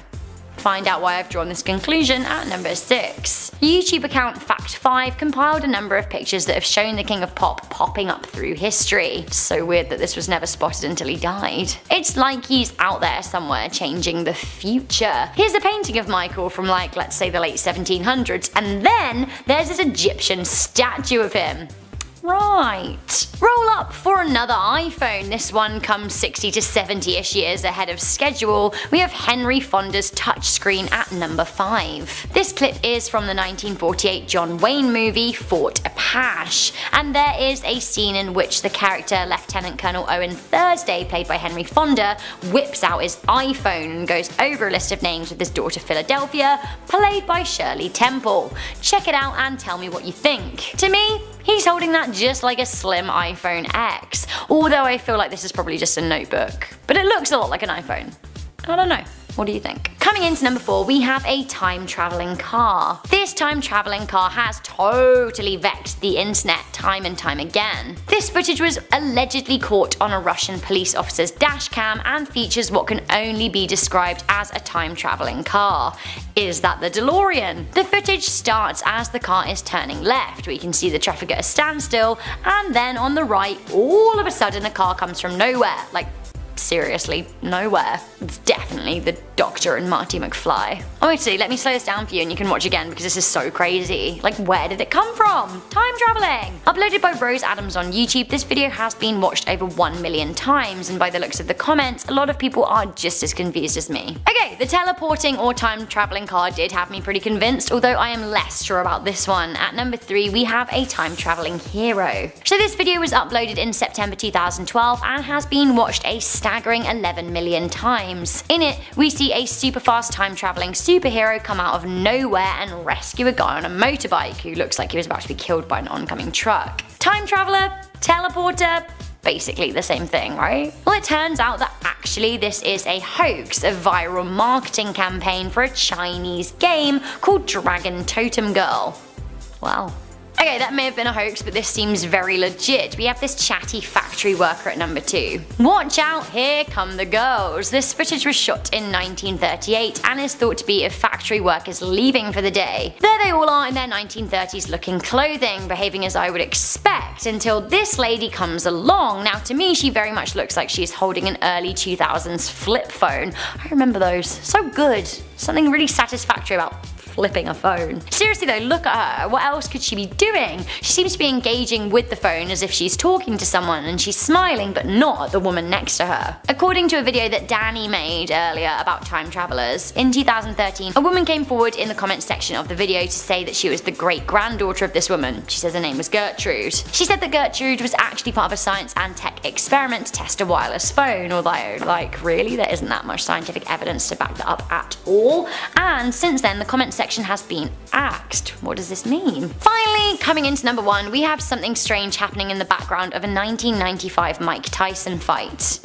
Find out why I've drawn this conclusion at number 6. YouTube account Fact5 compiled a number of pictures that have shown the King of Pop popping up through history. So weird that this was never spotted until he died. It's like he's out there somewhere changing the future. Here's a painting of Michael from like, let's say the late 1700s, and then there's this Egyptian statue of him. Right. Roll up for another iPhone. This one comes 60 to 70ish years ahead of schedule. We have Henry Fonda's touchscreen at number 5. This clip is from the 1948 John Wayne movie Fort Apache, and there is a scene in which the character Lieutenant Colonel Owen Thursday, played by Henry Fonda, whips out his iPhone and goes over a list of names with his daughter Philadelphia, played by Shirley Temple. Check it out and tell me what you think. To me, he's holding that just like a slim iPhone X, although I feel like this is probably just a notebook. But it looks a lot like an iPhone. I don't know. What do you think? Coming into number 4, we have a time traveling car. This time traveling car has totally vexed the internet time and time again. This footage was allegedly caught on a Russian police officer's dash cam and features what can only be described as a time traveling car. Is that the DeLorean? The footage starts as the car is turning left. We can see the traffic at a standstill, and then on the right, all of a sudden a car comes from nowhere. Like, seriously, nowhere. It's definitely the Doctor and Marty McFly. Oh, actually, let me slow this down for you and you can watch again because this is so crazy. Like, where did it come from? Time traveling! Uploaded by Rose Adams on YouTube, this video has been watched over 1 million times, and by the looks of the comments, a lot of people are just as confused as me. Okay, the teleporting or time traveling car did have me pretty convinced, although I am less sure about this one. At number 3, we have a time traveling hero. So this video was uploaded in September 2012 and has been watched a staggering 11 million times. In it, we see a super fast time traveling superhero come out of nowhere and rescue a guy on a motorbike who looks like he was about to be killed by an oncoming truck. Time traveler, teleporter, basically the same thing, right? Well, it turns out that actually this is a hoax, a viral marketing campaign for a Chinese game called Dragon Totem Girl. Wow. Okay, that may have been a hoax, but this seems very legit. We have this chatty factory worker at number 2. Watch out, here come the girls. This footage was shot in 1938 and is thought to be of factory workers leaving for the day. There they all are in their 1930s looking clothing, behaving as I would expect, until this lady comes along. Now to me, she very much looks like she's holding an early 2000s flip phone. I remember those. So good. Something really satisfactory about flipping a phone. Seriously though, look at her. What else could she be doing? She seems to be engaging with the phone as if she's talking to someone, and she's smiling but not at the woman next to her. According to a video that Danny made earlier about time travelers, in 2013 a woman came forward in the comments section of the video to say that she was the great granddaughter of this woman. She says her name was Gertrude. She said that Gertrude was actually part of a science and tech experiment to test a wireless phone, although, like, really, there isn't that much scientific evidence to back that up at all. And since then the comments section has been axed. What does this mean? Finally, coming into number 1, we have something strange happening in the background of a 1995 Mike Tyson fight.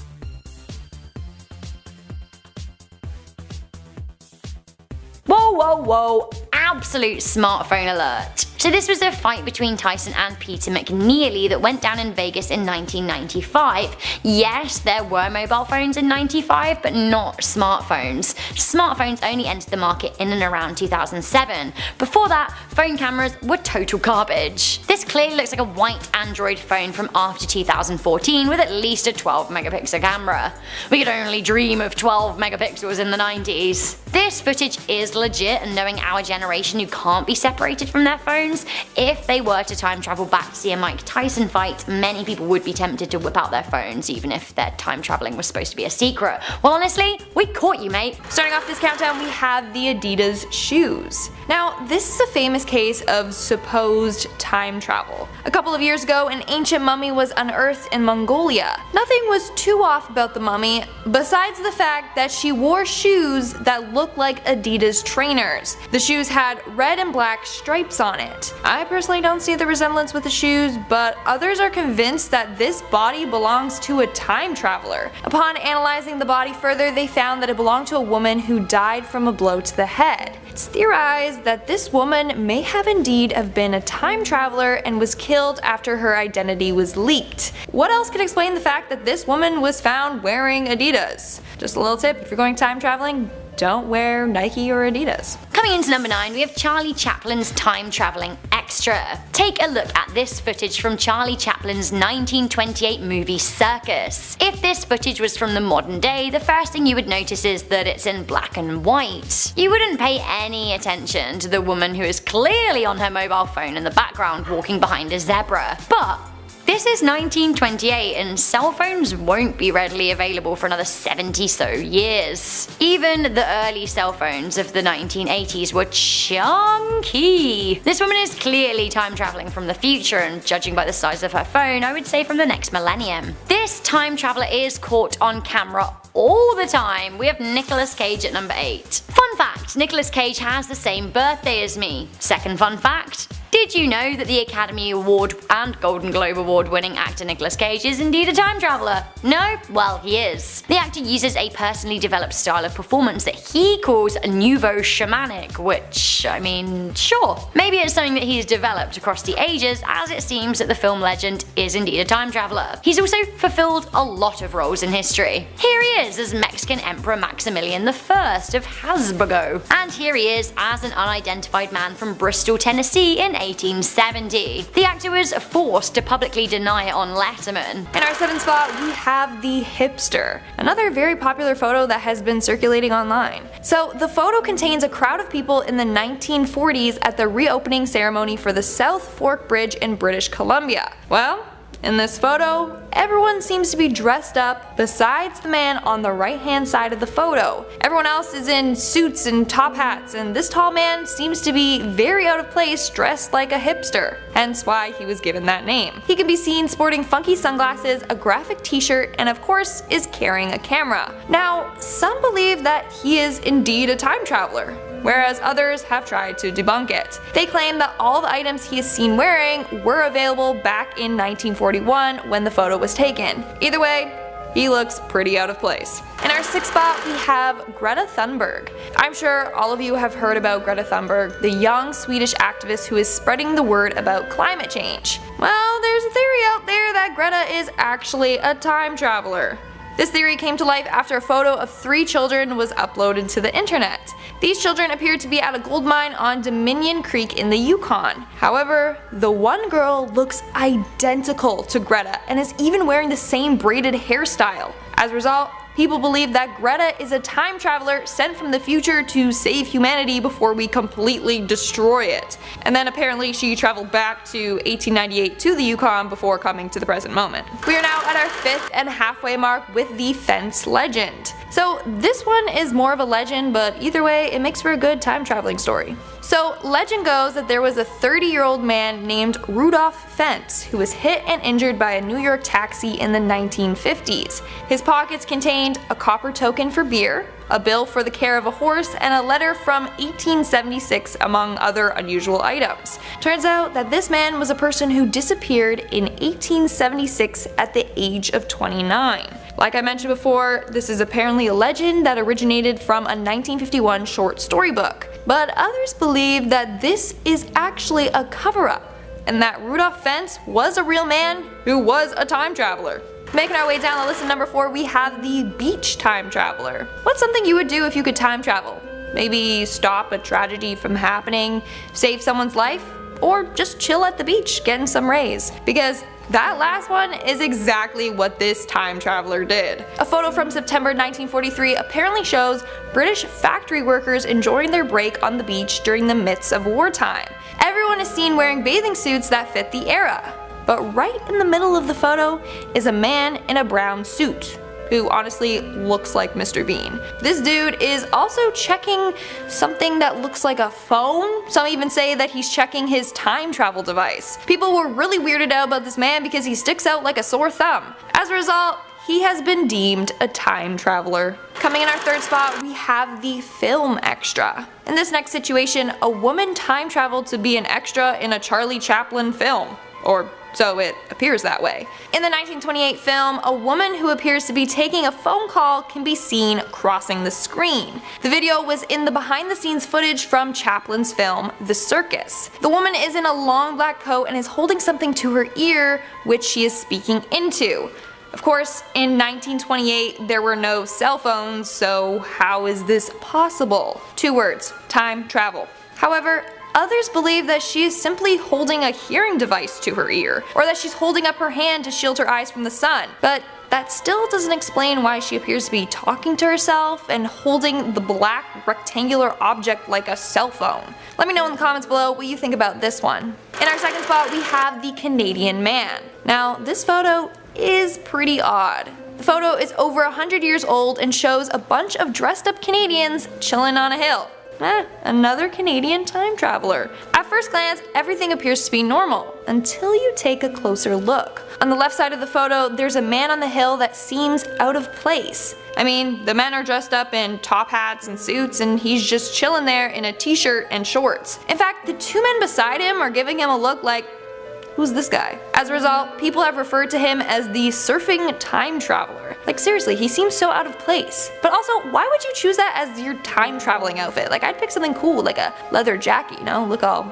whoa, absolute smartphone alert. So this was a fight between Tyson and Peter McNeely that went down in Vegas in 1995. Yes, there were mobile phones in 95, but not smartphones. Smartphones only entered the market in and around 2007. Before that, phone cameras were total garbage. This clearly looks like a white Android phone from after 2014 with at least a 12 megapixel camera. We could only dream of 12 megapixels in the 90s. This footage is legit, and knowing our generation who can't be separated from their phones, if they were to time travel back to see a Mike Tyson fight, many people would be tempted to whip out their phones even if their time traveling was supposed to be a secret. Well, honestly, we caught you, mate. Starting off this countdown, we have the Adidas shoes. Now, this is a famous case of supposed time travel. A couple of years ago, an ancient mummy was unearthed in Mongolia. Nothing was too off about the mummy, besides the fact that she wore shoes that looked like Adidas trainers. The shoes had red and black stripes on it. I personally don't see the resemblance with the shoes, but others are convinced that this body belongs to a time traveler. Upon analyzing the body further, they found that it belonged to a woman who died from a blow to the head. It's theorized that this woman may have indeed have been a time traveler and was killed after her identity was leaked. What else could explain the fact that this woman was found wearing Adidas? Just a little tip, if you're going time traveling, don't wear Nike or Adidas. Coming into number 9, we have Charlie Chaplin's time traveling extra. Take a look at this footage from Charlie Chaplin's 1928 movie Circus. If this footage was from the modern day, the first thing you would notice is that it's in black and white. You wouldn't pay any attention to the woman who is clearly on her mobile phone in the background walking behind a zebra. But this is 1928 and cell phones won't be readily available for another 70 so years. Even the early cell phones of the 1980s were chunky. This woman is clearly time traveling from the future, and judging by the size of her phone, I would say from the next millennium. This time traveler is caught on camera all the time. We have Nicolas Cage at number 8. Fun fact, Nicolas Cage has the same birthday as me. Second fun fact, did you know that the Academy Award and Golden Globe Award winning actor Nicolas Cage is indeed a time traveler? No? Well, he is. The actor uses a personally developed style of performance that he calls nouveau shamanic, which, I mean, sure. Maybe it's something that he's developed across the ages, as it seems that the film legend is indeed a time traveler. He's also fulfilled a lot of roles in history. Here he is as Mexican Emperor Maximilian I of Habsburgo, and here he is as an unidentified man from Bristol, Tennessee in 1870. The actor was forced to publicly deny it on Letterman. In our 7th spot, we have the hipster, another very popular photo that has been circulating online. So the photo contains a crowd of people in the 1940s at the reopening ceremony for the South Fork Bridge in British Columbia. Well, in this photo, everyone seems to be dressed up besides the man on the right hand side of the photo. Everyone else is in suits and top hats, and this tall man seems to be very out of place dressed like a hipster, hence why he was given that name. He can be seen sporting funky sunglasses, a graphic t-shirt, and of course is carrying a camera. Now, some believe that he is indeed a time traveler, whereas others have tried to debunk it. They claim that all the items he is seen wearing were available back in 1941 when the photo was taken. Either way, he looks pretty out of place. In our 6th spot, we have Greta Thunberg. I'm sure all of you have heard about Greta Thunberg, the young Swedish activist who is spreading the word about climate change. Well, there's a theory out there that Greta is actually a time traveler. This theory came to life after a photo of 3 children was uploaded to the internet. These children appeared to be at a gold mine on Dominion Creek in the Yukon. However, the one girl looks identical to Greta and is even wearing the same braided hairstyle. As a result, people believe that Greta is a time traveler sent from the future to save humanity before we completely destroy it. And then apparently she traveled back to 1898 to the Yukon before coming to the present moment. We are now at our 5th and halfway mark with the fence legend. So this one is more of a legend, but either way it makes for a good time traveling story. So legend goes that there was a 30-year-old man named Rudolph Fentz who was hit and injured by a New York taxi in the 1950s. His pockets contained a copper token for beer, a bill for the care of a horse, and a letter from 1876 among other unusual items. Turns out that this man was a person who disappeared in 1876 at the age of 29. Like I mentioned before, this is apparently a legend that originated from a 1951 short story book. But others believe that this is actually a cover-up, and that Rudolph Fentz was a real man who was a time traveler. Making our way down the list at number 4, we have the beach time traveler. What's something you would do if you could time travel? Maybe stop a tragedy from happening, save someone's life, or just chill at the beach getting some rays. Because that last one is exactly what this time traveler did. A photo from September 1943 apparently shows British factory workers enjoying their break on the beach during the midst of wartime. Everyone is seen wearing bathing suits that fit the era. But right in the middle of the photo is a man in a brown suit, who honestly looks like Mr. Bean. This dude is also checking something that looks like a phone. Some even say that he's checking his time travel device. People were really weirded out about this man because he sticks out like a sore thumb. As a result, he has been deemed a time traveler. Coming in our third spot, we have the film extra. In this next situation, a woman time traveled to be an extra in a Charlie Chaplin film. Or so it appears that way. In the 1928 film, a woman who appears to be taking a phone call can be seen crossing the screen. The video was in the behind the scenes footage from Chaplin's film, The Circus. The woman is in a long black coat and is holding something to her ear, which she is speaking into. Of course, in 1928 there were no cell phones, so how is this possible? 2 words: time travel. However, others believe that she is simply holding a hearing device to her ear, or that she's holding up her hand to shield her eyes from the sun. But that still doesn't explain why she appears to be talking to herself and holding the black rectangular object like a cell phone. Let me know in the comments below what you think about this one. In our second spot, we have the Canadian man. Now, this photo is pretty odd. The photo is over 100 years old and shows a bunch of dressed up Canadians chilling on a hill. Another Canadian time traveler. At first glance, everything appears to be normal, until you take a closer look. On the left side of the photo, there's a man on the hill that seems out of place. I mean, the men are dressed up in top hats and suits, and he's just chilling there in a t-shirt and shorts. In fact, the 2 men beside him are giving him a look like, who's this guy? As a result, people have referred to him as the surfing time traveler. Like seriously, he seems so out of place. But also, why would you choose that as your time traveling outfit? Like I'd pick something cool, like a leather jacket, you know, look all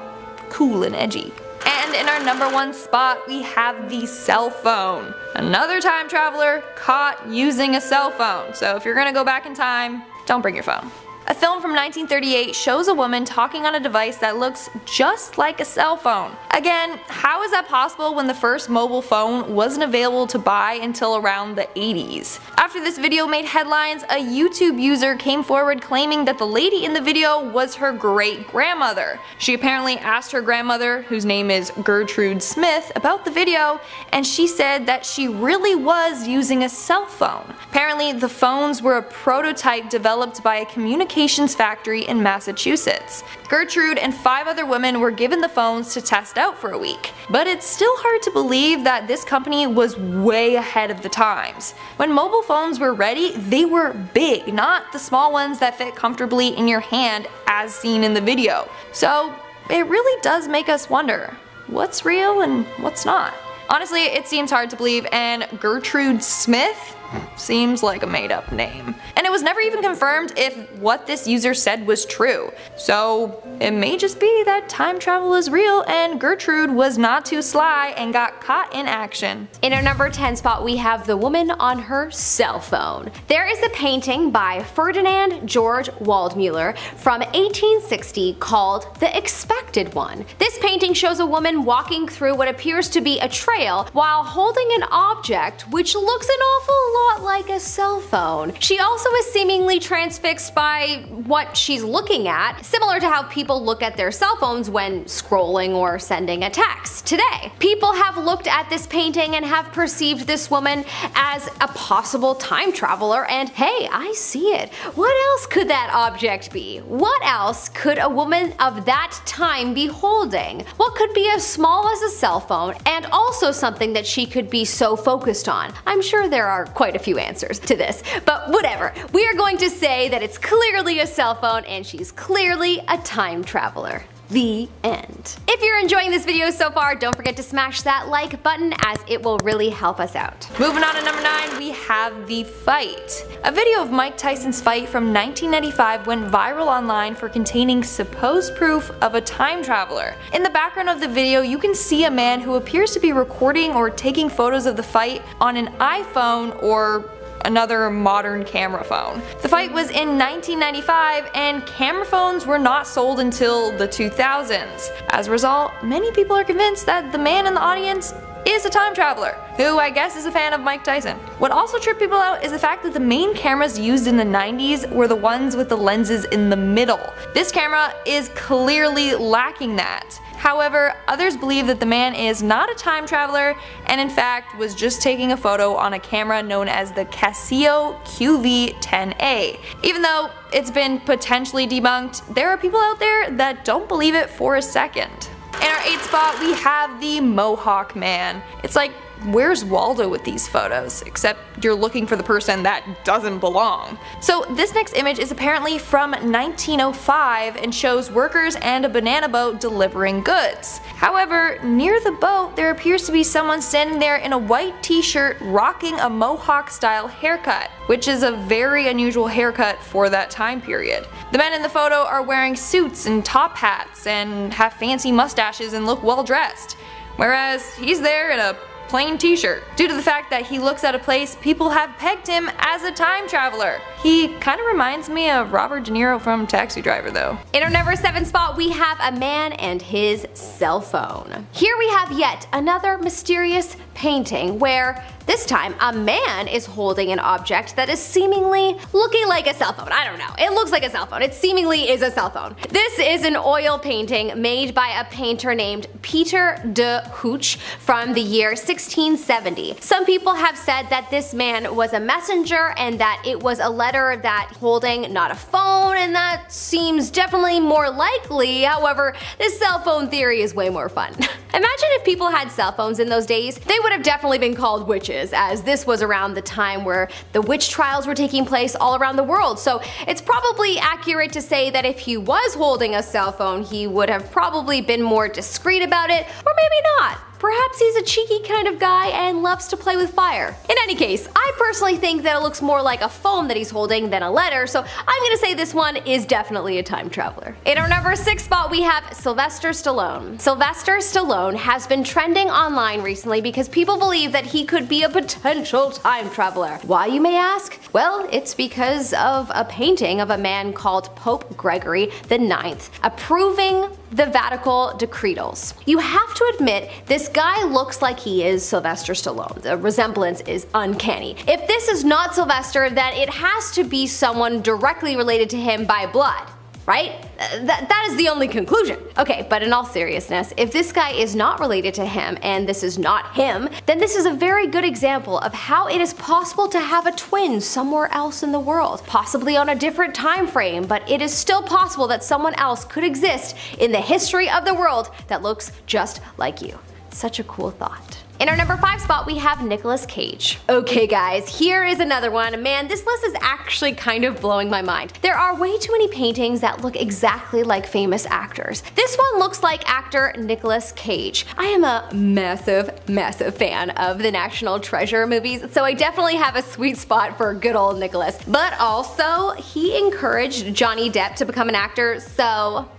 cool and edgy. And in our number 1 spot, we have the cell phone. Another time traveler caught using a cell phone. So if you're gonna go back in time, don't bring your phone. A film from 1938 shows a woman talking on a device that looks just like a cell phone. Again, how is that possible when the first mobile phone wasn't available to buy until around the 80s? After this video made headlines, a YouTube user came forward claiming that the lady in the video was her great-grandmother. She apparently asked her grandmother, whose name is Gertrude Smith, about the video, and she said that she really was using a cell phone. Apparently, the phones were a prototype developed by a communications factory in Massachusetts. Gertrude and 5 other women were given the phones to test out for a week. But it's still hard to believe that this company was way ahead of the times. When mobile phones were ready, they were big, not the small ones that fit comfortably in your hand as seen in the video. So it really does make us wonder, what's real and what's not? Honestly, it seems hard to believe, and Gertrude Smith seems like a made-up name. And it was never even confirmed if what this user said was true. So it may just be that time travel is real and Gertrude was not too sly and got caught in action. In our number 10 spot, we have the woman on her cell phone. There is a painting by Ferdinand George Waldmüller from 1860 called The Expected One. This painting shows a woman walking through what appears to be a trail while holding an object which looks an awful lot like a cell phone. She also is seemingly transfixed by what she's looking at, similar to how people look at their cell phones when scrolling or sending a text today. People have looked at this painting and have perceived this woman as a possible time traveler, and hey, I see it. What else could that object be? What else could a woman of that time be holding? What could be as small as a cell phone and also something that she could be so focused on? I'm sure there are quite a few answers to this, but whatever. We are going to say that it's clearly a cell phone and she's clearly a time traveler. The end. If you're enjoying this video so far, don't forget to smash that like button as it will really help us out. Moving on to number 9, we have The Fight. A video of Mike Tyson's fight from 1995 went viral online for containing supposed proof of a time traveler. In the background of the video, you can see a man who appears to be recording or taking photos of the fight on an iPhone or another modern camera phone. The fight was in 1995 and camera phones were not sold until the 2000s. As a result, many people are convinced that the man in the audience is a time traveler, who I guess is a fan of Mike Tyson. What also tripped people out is the fact that the main cameras used in the 90s were the ones with the lenses in the middle. This camera is clearly lacking that. However, others believe that the man is not a time traveler and in fact was just taking a photo on a camera known as the Casio QV10A. Even though it's been potentially debunked, there are people out there that don't believe it for a second. In our 8th spot, we have the Mohawk Man. It's like, where's Waldo with these photos? Except you're looking for the person that doesn't belong. So this next image is apparently from 1905 and shows workers and a banana boat delivering goods. However, near the boat there appears to be someone standing there in a white t-shirt rocking a Mohawk style haircut, which is a very unusual haircut for that time period. The men in the photo are wearing suits and top hats and have fancy mustaches and look well dressed, whereas he's there in a plain t-shirt. Due to the fact that he looks out of place, people have pegged him as a time traveler. He kind of reminds me of Robert De Niro from Taxi Driver though. In our number 7 spot, we have a man and his cell phone. Here we have yet another mysterious painting where this time a man is holding an object that is seemingly looking like a cell phone. I don't know. It looks like a cell phone. It seemingly is a cell phone. This is an oil painting made by a painter named Peter de Hooch from the year 1670. Some people have said that this man was a messenger and that it was a letter that holding not a phone, and that seems definitely more likely. However, this cell phone theory is way more fun. Imagine if people had cell phones in those days. They would have definitely been called witches, as this was around the time where the witch trials were taking place all around the world. So it's probably accurate to say that if he was holding a cell phone, he would have probably been more discreet about it, or maybe not. Perhaps he's a cheeky kind of guy and loves to play with fire. In any case, I personally think that it looks more like a phone that he's holding than a letter, so I'm gonna say this one is definitely a time traveler. In our number 6 spot, we have Sylvester Stallone. Sylvester Stallone has been trending online recently because people believe that he could be a potential time traveler. Why, you may ask? Well, it's because of a painting of a man called Pope Gregory IX approving the Vatican decretals. You have to admit, this guy looks like he is Sylvester Stallone. The resemblance is uncanny. If this is not Sylvester, then it has to be someone directly related to him by blood, right? That is the only conclusion. Okay, but in all seriousness, if this guy is not related to him and this is not him, then this is a very good example of how it is possible to have a twin somewhere else in the world. Possibly on a different time frame, but it is still possible that someone else could exist in the history of the world that looks just like you. Such a cool thought. In our number 5 spot, we have Nicolas Cage. Okay guys, here is another one. Man, this list is actually kind of blowing my mind. There are way too many paintings that look exactly like famous actors. This one looks like actor Nicolas Cage. I am a massive fan of the National Treasure movies, so I definitely have a sweet spot for good old Nicolas. But also, he encouraged Johnny Depp to become an actor, so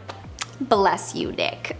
bless you, Nick.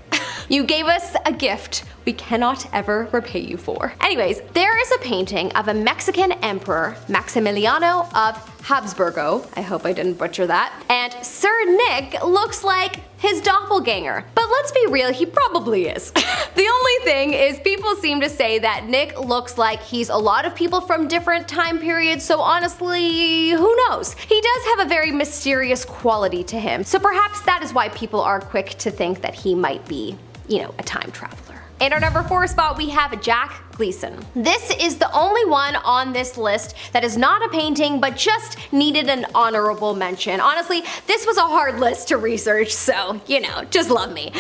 You gave us a gift we cannot ever repay you for. Anyways, there is a painting of a Mexican emperor, Maximiliano of Habsburgo, I hope I didn't butcher that, and Sir Nick looks like his doppelganger. But let's be real, he probably is. The only thing is people seem to say that Nick looks like he's a lot of people from different time periods, so honestly, who knows? He does have a very mysterious quality to him, so perhaps that is why people are quick to think that he might be, you know, a time traveler. In our number 4 spot, we have Jack Gleason. This is the only one on this list that is not a painting but just needed an honorable mention. Honestly, this was a hard list to research, so, you know, just love me.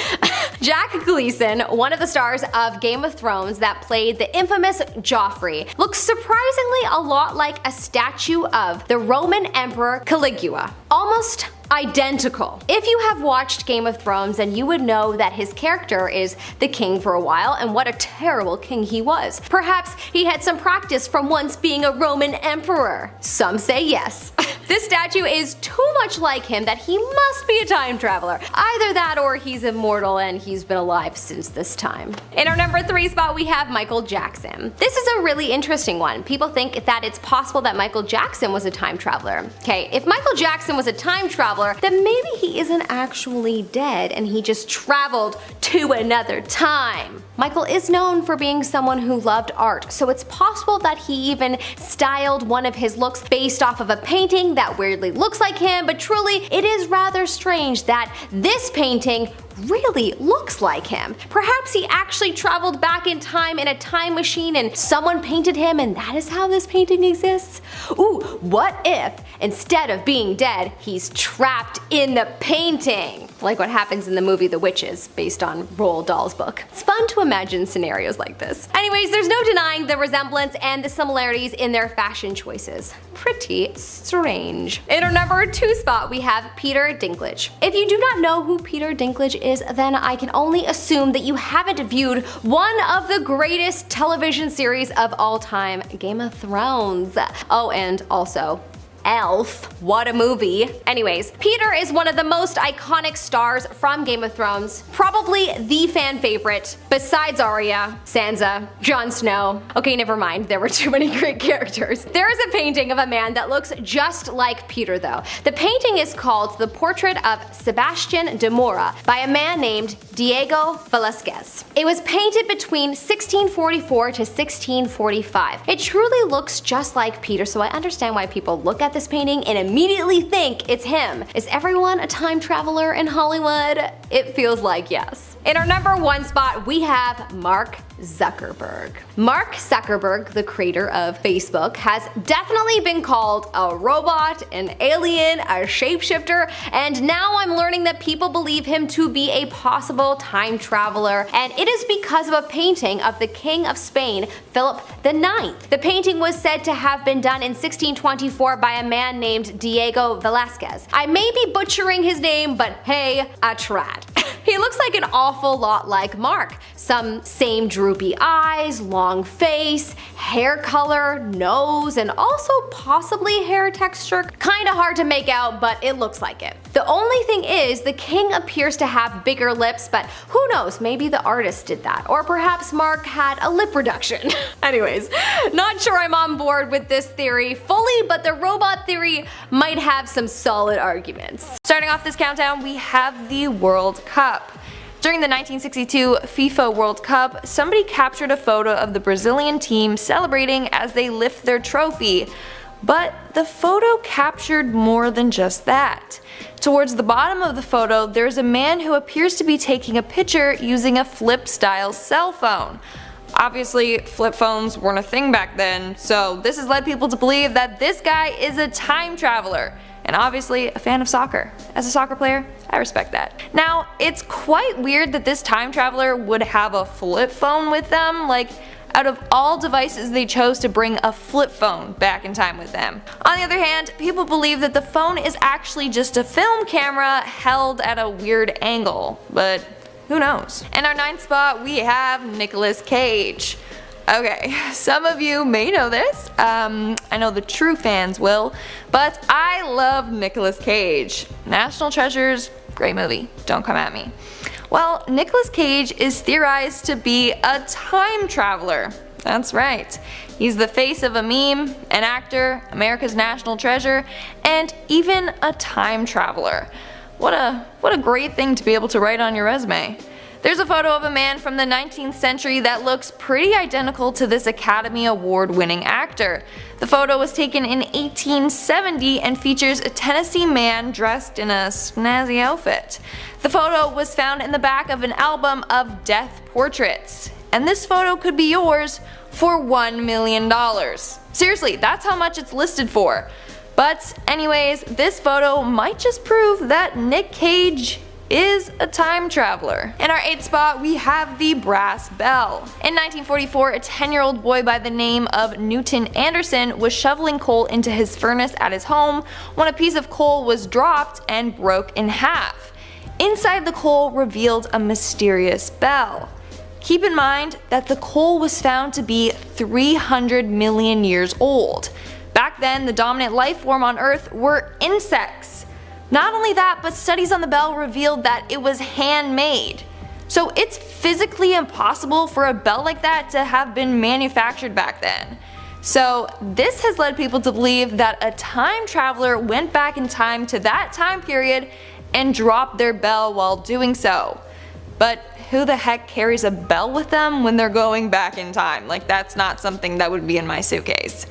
Jack Gleason, one of the stars of Game of Thrones that played the infamous Joffrey, looks surprisingly a lot like a statue of the Roman Emperor Caligula. Almost identical. If you have watched Game of Thrones, then you would know that his character is the king for a while, and what a terrible king he was. Perhaps he had some practice from once being a Roman emperor. Some say yes. This statue is too much like him that he must be a time traveler. Either that or he's immortal and he's been alive since this time. In our number 3 spot we have Michael Jackson. This is a really interesting one. People think that it's possible that Michael Jackson was a time traveler. Okay, if Michael Jackson was a time traveler, then maybe he isn't actually dead and he just traveled to another time. Michael is known for being someone who loved art, so it's possible that he even styled one of his looks based off of a painting that weirdly looks like him, but truly it is rather strange that this painting really looks like him. Perhaps he actually traveled back in time in a time machine and someone painted him and that is how this painting exists? Ooh, what if instead of being dead, he's trapped in the painting? Like what happens in the movie The Witches, based on Roald Dahl's book. It's fun to imagine scenarios like this. Anyways, there's no denying the resemblance and the similarities in their fashion choices. Pretty strange. In our number 2 spot, we have Peter Dinklage. If you do not know who Peter Dinklage is, then I can only assume that you haven't viewed one of the greatest television series of all time, Game of Thrones. Oh, and also Elf. What a movie. Anyways, Peter is one of the most iconic stars from Game of Thrones. Probably the fan favorite, besides Arya, Sansa, Jon Snow. Okay, never mind, there were too many great characters. There is a painting of a man that looks just like Peter though. The painting is called The Portrait of Sebastian de Mora by a man named Diego Velázquez. It was painted between 1644 to 1645. It truly looks just like Peter, so I understand why people look at this painting and immediately think it's him. Is everyone a time traveler in Hollywood? It feels like yes. In our number 1 spot, we have Mark Zuckerberg. Mark Zuckerberg, the creator of Facebook, has definitely been called a robot, an alien, a shapeshifter, and now I'm learning that people believe him to be a possible time traveler, and it is because of a painting of the King of Spain, Philip IX. The painting was said to have been done in 1624 by a man named Diego Velázquez. I may be butchering his name, but hey, I tried. He looks like an awful lot like Mark. Some same droopy eyes, long face, hair color, nose, and also possibly hair texture. Kinda hard to make out, but it looks like it. The only thing is, the king appears to have bigger lips, but who knows, maybe the artist did that. Or perhaps Mark had a lip reduction. Anyways, not sure I'm on board with this theory fully, but the robot theory might have some solid arguments. Starting off this countdown, we have the World Cup. During the 1962 FIFA World Cup, somebody captured a photo of the Brazilian team celebrating as they lift their trophy. But the photo captured more than just that. Towards the bottom of the photo, there's a man who appears to be taking a picture using a flip-style cell phone. Obviously, flip phones weren't a thing back then, so this has led people to believe that this guy is a time traveler. And obviously a fan of soccer. As a soccer player, I respect that. Now, it's quite weird that this time traveler would have a flip phone with them. Like, out of all devices, they chose to bring a flip phone back in time with them. On the other hand, people believe that the phone is actually just a film camera held at a weird angle, but who knows? In our 9th spot, we have Nicolas Cage. Okay, some of you may know this, I know the true fans will, but I love Nicolas Cage. National Treasures, great movie, don't come at me. Well, Nicolas Cage is theorized to be a time traveler. That's right. He's the face of a meme, an actor, America's national treasure, and even a time traveler. What a great thing to be able to write on your resume. There's a photo of a man from the 19th century that looks pretty identical to this Academy Award winning actor. The photo was taken in 1870 and features a Tennessee man dressed in a snazzy outfit. The photo was found in the back of an album of death portraits. And this photo could be yours for $1 million. Seriously, that's how much it's listed for. But anyways, this photo might just prove that Nick Cage is a time traveler. In our 8th spot, we have the brass bell. In 1944, a 10-year-old boy by the name of Newton Anderson was shoveling coal into his furnace at his home when a piece of coal was dropped and broke in half. Inside the coal revealed a mysterious bell. Keep in mind that the coal was found to be 300 million years old. Back then, the dominant life form on Earth were insects. Not only that, but studies on the bell revealed that it was handmade. So it's physically impossible for a bell like that to have been manufactured back then. So this has led people to believe that a time traveler went back in time to that time period and dropped their bell while doing so. But who the heck carries a bell with them when they're going back in time? Like, that's not something that would be in my suitcase.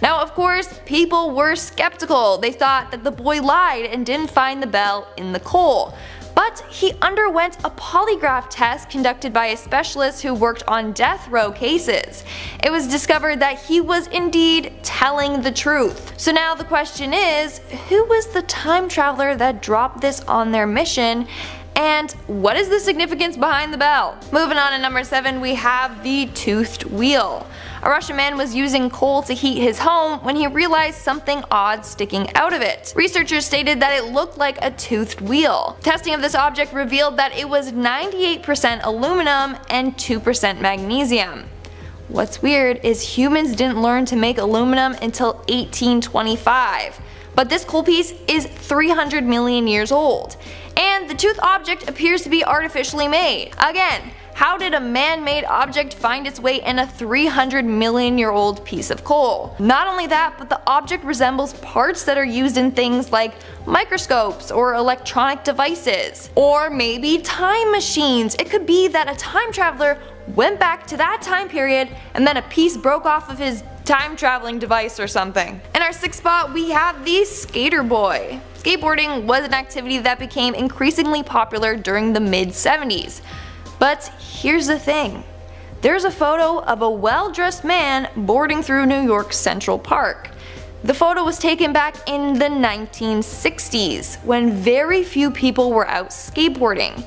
Now, of course, people were skeptical. They thought that the boy lied and didn't find the bell in the coal. But he underwent a polygraph test conducted by a specialist who worked on death row cases. It was discovered that he was indeed telling the truth. So now the question is, who was the time traveler that dropped this on their mission? And what is the significance behind the bell? Moving on to number 7, we have the toothed wheel. A Russian man was using coal to heat his home when he realized something odd sticking out of it. Researchers stated that it looked like a toothed wheel. Testing of this object revealed that it was 98% aluminum and 2% magnesium. What's weird is humans didn't learn to make aluminum until 1825. But this coal piece is 300 million years old. And the tooth object appears to be artificially made. Again, how did a man-made object find its way in a 300 million year old piece of coal? Not only that, but the object resembles parts that are used in things like microscopes or electronic devices. Or maybe time machines. It could be that a time traveler went back to that time period and then a piece broke off of his time traveling device or something. In our 6th spot, we have the skater boy. Skateboarding was an activity that became increasingly popular during the mid-70s. But here's the thing. There's a photo of a well-dressed man boarding through New York's Central Park. The photo was taken back in the 1960s, when very few people were out skateboarding.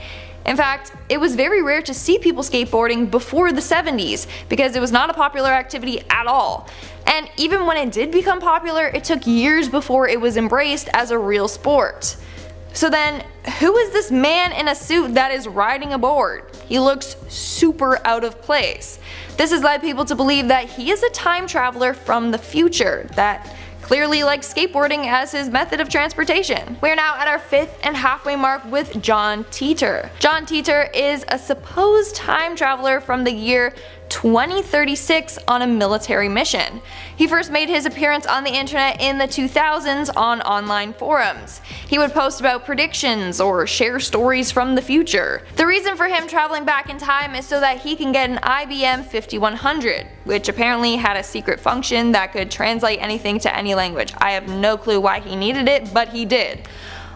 In fact, it was very rare to see people skateboarding before the 70s because it was not a popular activity at all. And even when it did become popular, it took years before it was embraced as a real sport. So then, who is this man in a suit that is riding a board? He looks super out of place. This has led people to believe that he is a time traveler from the future that clearly likes skateboarding as his method of transportation. We are now at our 5th and halfway mark with John Titor. John Titor is a supposed time traveler from the year 2036 on a military mission. He first made his appearance on the internet in the 2000s on online forums. He would post about predictions or share stories from the future. The reason for him traveling back in time is so that he can get an IBM 5100, which apparently had a secret function that could translate anything to any language. I have no clue why he needed it, but he did.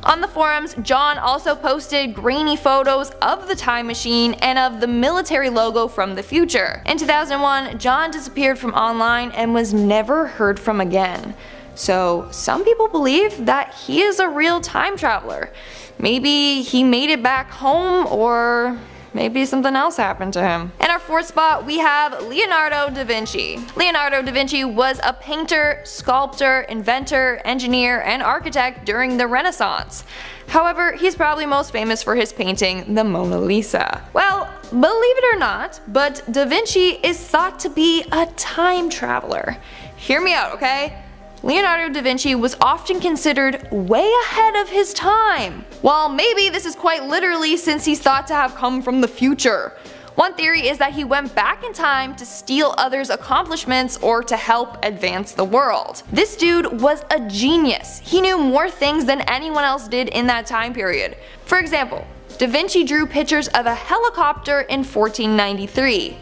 On the forums, John also posted grainy photos of the time machine and of the military logo from the future. In 2001, John disappeared from online and was never heard from again. So some people believe that he is a real time traveler. Maybe he made it back home, or maybe something else happened to him. In our 4th spot, we have Leonardo da Vinci. Leonardo da Vinci was a painter, sculptor, inventor, engineer, and architect during the Renaissance. However, he's probably most famous for his painting, the Mona Lisa. Well, believe it or not, but da Vinci is thought to be a time traveler. Hear me out, okay? Leonardo da Vinci was often considered way ahead of his time. Well, maybe this is quite literally, since he's thought to have come from the future. One theory is that he went back in time to steal others' accomplishments or to help advance the world. This dude was a genius. He knew more things than anyone else did in that time period. For example, da Vinci drew pictures of a helicopter in 1493.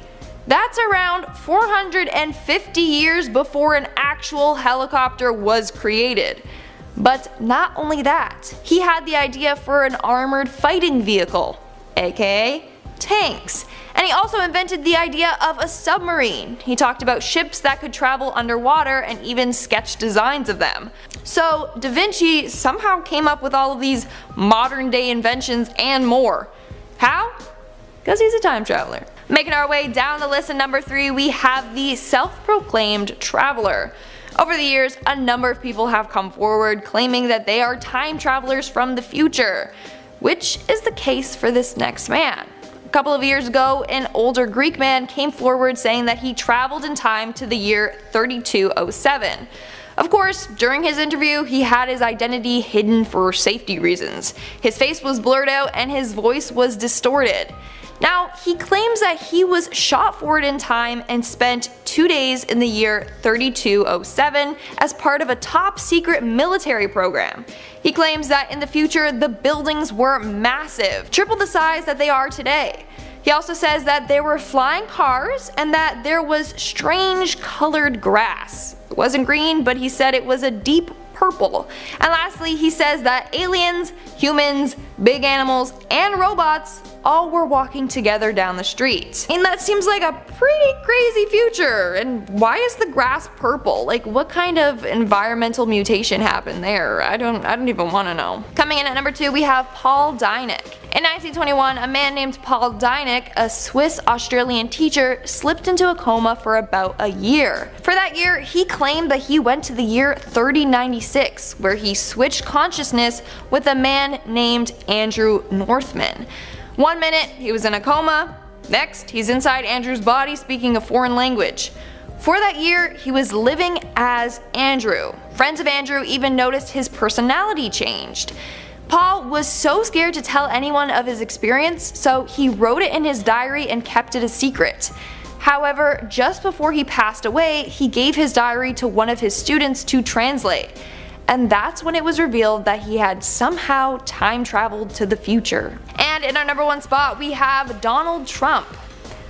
That's around 450 years before an actual helicopter was created. But not only that, he had the idea for an armored fighting vehicle, aka tanks. And he also invented the idea of a submarine. He talked about ships that could travel underwater and even sketched designs of them. So Da Vinci somehow came up with all of these modern day inventions and more. How? Because he's a time traveler. Making our way down the list at number 3, we have the self-proclaimed traveler. Over the years, a number of people have come forward claiming that they are time travelers from the future, which is the case for this next man. A couple of years ago, an older Greek man came forward saying that he traveled in time to the year 3207. Of course, during his interview, he had his identity hidden for safety reasons. His face was blurred out and his voice was distorted. Now, he claims that he was shot forward in time and spent 2 days in the year 3207 as part of a top secret military program. He claims that in the future the buildings were massive, triple the size that they are today. He also says that there were flying cars and that there was strange colored grass. It wasn't green, but he said it was a deep purple. And lastly, he says that aliens, humans, big animals, and robots all were walking together down the street. And that seems like a pretty crazy future. And why is the grass purple? Like, what kind of environmental mutation happened there? I don't even want to know. Coming in at number 2, we have Paul Dinick. In 1921, a man named Paul Dinick, a Swiss-Australian teacher, slipped into a coma for about a year. For that year, he claimed that he went to the year 3096, where he switched consciousness with a man named Andrew Northman. 1 minute, he was in a coma. Next, he's inside Andrew's body speaking a foreign language. For that year, he was living as Andrew. Friends of Andrew even noticed his personality changed. Paul was so scared to tell anyone of his experience, so he wrote it in his diary and kept it a secret. However, just before he passed away, he gave his diary to one of his students to translate. And that's when it was revealed that he had somehow time traveled to the future. And in our number 1 spot, we have Donald Trump.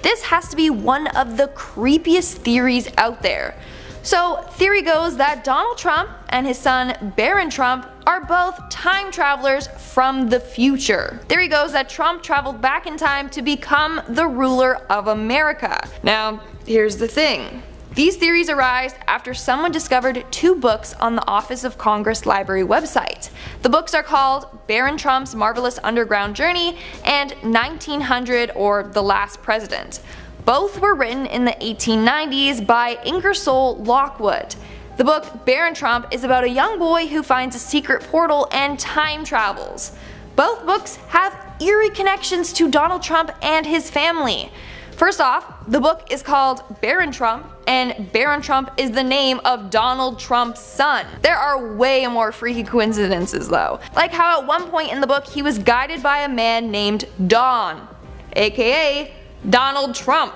This has to be one of the creepiest theories out there. So, theory goes that Donald Trump and his son Barron Trump are both time travelers from the future. Theory goes that Trump traveled back in time to become the ruler of America. Now, here's the thing. These theories arise after someone discovered 2 books on the Office of Congress Library website. The books are called Barron Trump's Marvelous Underground Journey and 1900 or The Last President. Both were written in the 1890s by Ingersoll Lockwood. The book Barron Trump is about a young boy who finds a secret portal and time travels. Both books have eerie connections to Donald Trump and his family. First off, the book is called Barron Trump, and Barron Trump is the name of Donald Trump's son. There are way more freaky coincidences though, like how at one point in the book he was guided by a man named Don, aka Donald Trump.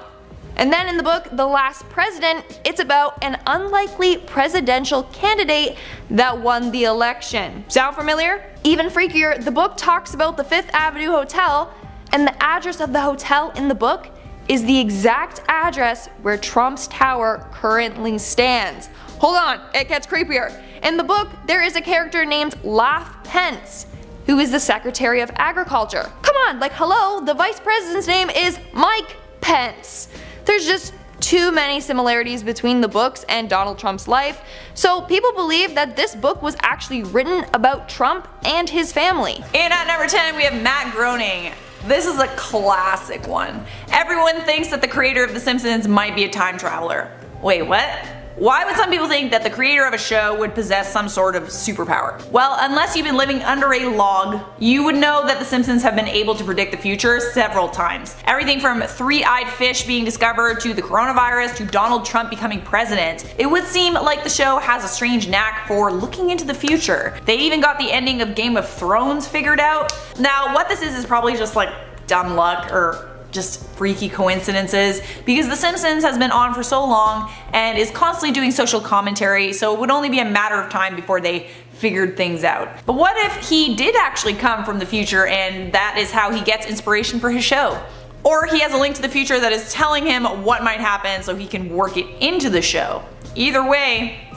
And then in the book The Last President, it's about an unlikely presidential candidate that won the election. Sound familiar? Even freakier, the book talks about the 5th Avenue Hotel, and the address of the hotel in the book is the exact address where Trump's tower currently stands. Hold on, it gets creepier. In the book, there is a character named Laugh Pence, who is the Secretary of Agriculture. Come on, like hello, the Vice President's name is Mike Pence. There's just too many similarities between the books and Donald Trump's life, so people believe that this book was actually written about Trump and his family. And at number 10, we have Matt Groening. This is a classic one. Everyone thinks that the creator of The Simpsons might be a time traveler. Wait, what? Why would some people think that the creator of a show would possess some sort of superpower? Well, unless you've been living under a log, you would know that The Simpsons have been able to predict the future several times. Everything from 3-eyed fish being discovered to the coronavirus to Donald Trump becoming president. It would seem like the show has a strange knack for looking into the future. They even got the ending of Game of Thrones figured out. Now, what this is probably just like dumb luck or just freaky coincidences, because The Simpsons has been on for so long and is constantly doing social commentary, so it would only be a matter of time before they figured things out. But what if he did actually come from the future and that is how he gets inspiration for his show? Or he has a link to the future that is telling him what might happen so he can work it into the show. Either way,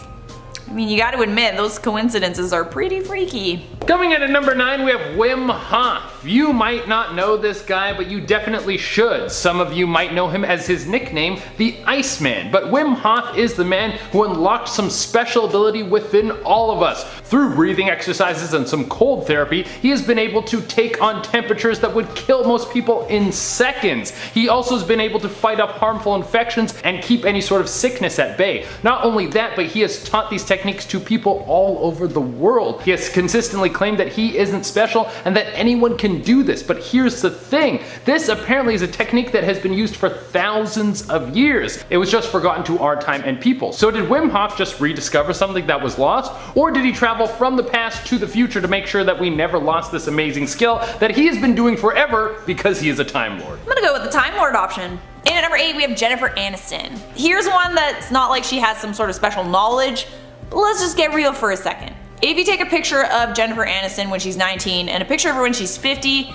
I mean, you gotta admit, those coincidences are pretty freaky. Coming in at number 9, we have Wim Hof. You might not know this guy, but you definitely should. Some of you might know him as his nickname, the Iceman. But Wim Hof is the man who unlocked some special ability within all of us. Through breathing exercises and some cold therapy, he has been able to take on temperatures that would kill most people in seconds. He also has been able to fight off harmful infections and keep any sort of sickness at bay. Not only that, but he has taught these techniques to people all over the world. He has consistently claimed that he isn't special and that anyone can do this, but here's the thing. This apparently is a technique that has been used for thousands of years. It was just forgotten to our time and people. So did Wim Hof just rediscover something that was lost, or did he travel from the past to the future to make sure that we never lost this amazing skill that he has been doing forever because he is a Time Lord? I'm gonna go with the Time Lord option. And at number 8, we have Jennifer Aniston. Here's one that's not like she has some sort of special knowledge, but let's just get real for a second. If you take a picture of Jennifer Aniston when she's 19 and a picture of her when she's 50,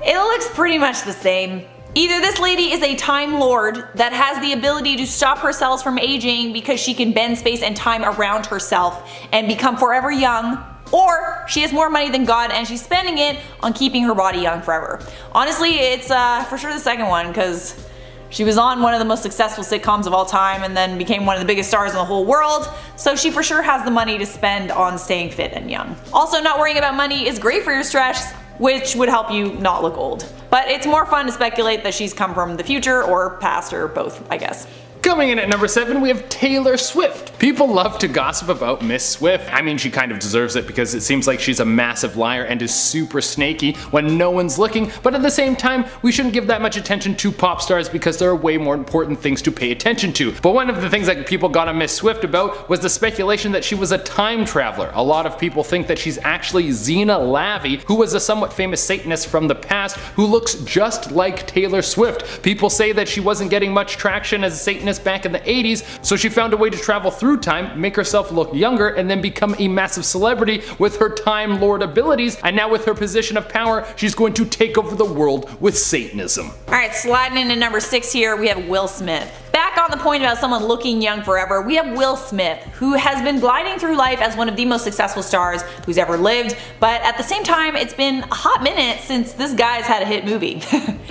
it looks pretty much the same. Either this lady is a Time Lord that has the ability to stop her cells from aging because she can bend space and time around herself and become forever young, or she has more money than God and she's spending it on keeping her body young forever. Honestly, it's for sure the second one, because she was on one of the most successful sitcoms of all time and then became one of the biggest stars in the whole world, so she for sure has the money to spend on staying fit and young. Also, not worrying about money is great for your stress, which would help you not look old. But it's more fun to speculate that she's come from the future or past or both, I guess. Coming in at number 7, we have Taylor Swift. People love to gossip about Miss Swift. I mean, she kind of deserves it because it seems like she's a massive liar and is super snaky when no one's looking, but at the same time, we shouldn't give that much attention to pop stars because there are way more important things to pay attention to. But one of the things that people got on Miss Swift about was the speculation that she was a time traveler. A lot of people think that she's actually Xena Lavey, who was a somewhat famous Satanist from the past who looks just like Taylor Swift. People say that she wasn't getting much traction as a Satanist back in the 80s, so she found a way to travel through time, make herself look younger, and then become a massive celebrity with her Time Lord abilities, and now with her position of power, she's going to take over the world with Satanism. Alright, sliding into number 6 here, we have Will Smith. Back on the point about someone looking young forever, we have Will Smith, who has been gliding through life as one of the most successful stars who's ever lived, but at the same time, it's been a hot minute since this guy's had a hit movie.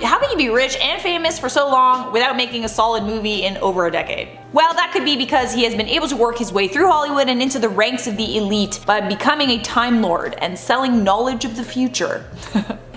How can you be rich and famous for so long without making a solid movie in over a decade? Well, that could be because he has been able to work his way through Hollywood and into the ranks of the elite by becoming a Time Lord and selling knowledge of the future.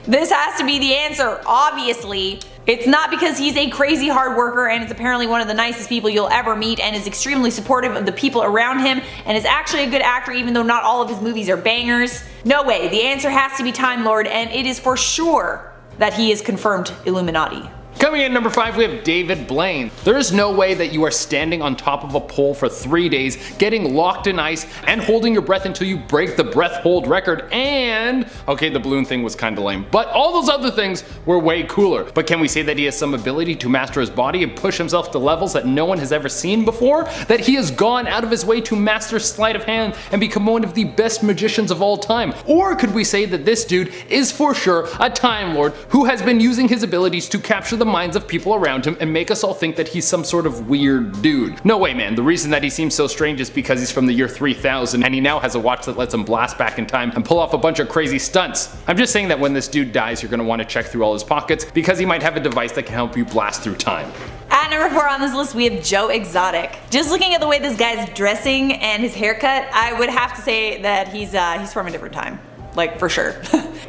This has to be the answer, obviously. It's not because he's a crazy hard worker and is apparently one of the nicest people you'll ever meet and is extremely supportive of the people around him and is actually a good actor even though not all of his movies are bangers. No way, the answer has to be Time Lord, and it is for sure that he is confirmed Illuminati. Coming in at number 5, we have David Blaine. There is no way that you are standing on top of a pole for 3 days, getting locked in ice, and holding your breath until you break the breath hold record, and okay, the balloon thing was kinda lame, but all those other things were way cooler. But can we say that he has some ability to master his body and push himself to levels that no one has ever seen before? That he has gone out of his way to master sleight of hand and become one of the best magicians of all time? Or could we say that this dude is for sure a Time Lord who has been using his abilities to capture the minds of people around him and make us all think that he's some sort of weird dude? No way, man. The reason that he seems so strange is because he's from the year 3000 and he now has a watch that lets him blast back in time and pull off a bunch of crazy stunts. I'm just saying that when this dude dies, you're gonna want to check through all his pockets because he might have a device that can help you blast through time. At number 4 on this list, we have Joe Exotic. Just looking at the way this guy's dressing and his haircut, I would have to say that he's from a different time. Like, for sure.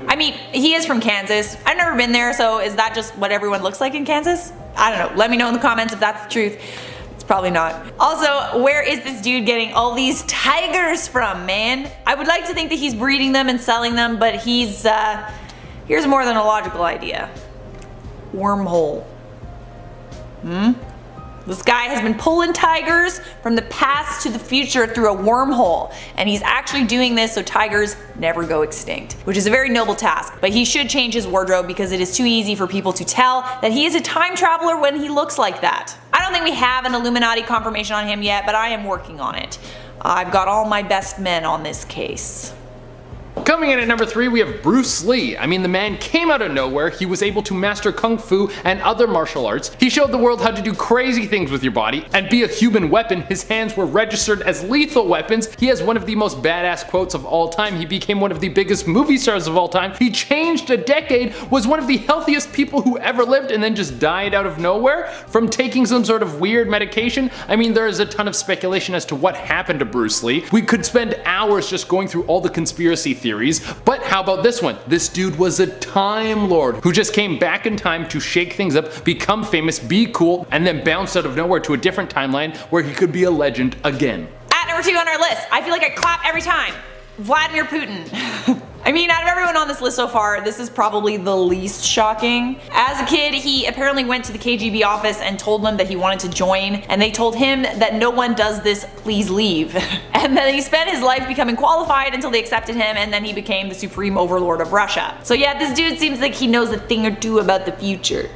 I mean, he is from Kansas. I've never been there, so is that just what everyone looks like in Kansas? I don't know. Let me know in the comments if that's the truth. It's probably not. Also, where is this dude getting all these tigers from, man? I would like to think that he's breeding them and selling them, but here's more than a logical idea. Wormhole. This guy has been pulling tigers from the past to the future through a wormhole, and he's actually doing this so tigers never go extinct, which is a very noble task, but he should change his wardrobe because it is too easy for people to tell that he is a time traveler when he looks like that. I don't think we have an Illuminati confirmation on him yet, but I am working on it. I've got all my best men on this case. Coming in at number 3, we have Bruce Lee. I mean, the man came out of nowhere. He was able to master kung fu and other martial arts. He showed the world how to do crazy things with your body and be a human weapon. His hands were registered as lethal weapons. He has one of the most badass quotes of all time. He became one of the biggest movie stars of all time. He changed a decade, was one of the healthiest people who ever lived, and then just died out of nowhere from taking some sort of weird medication. I mean, there is a ton of speculation as to what happened to Bruce Lee. We could spend hours just going through all the conspiracy theories. But how about this one? This dude was a Time Lord who just came back in time to shake things up, become famous, be cool, and then bounce out of nowhere to a different timeline where he could be a legend again. At number 2 on our list, I feel like I clap every time. Vladimir Putin. I mean, out of everyone on this list so far, this is probably the least shocking. As a kid, he apparently went to the KGB office and told them that he wanted to join, and they told him that no one does this, please leave. And then he spent his life becoming qualified until they accepted him, and then he became the supreme overlord of Russia. So yeah, this dude seems like he knows a thing or two about the future.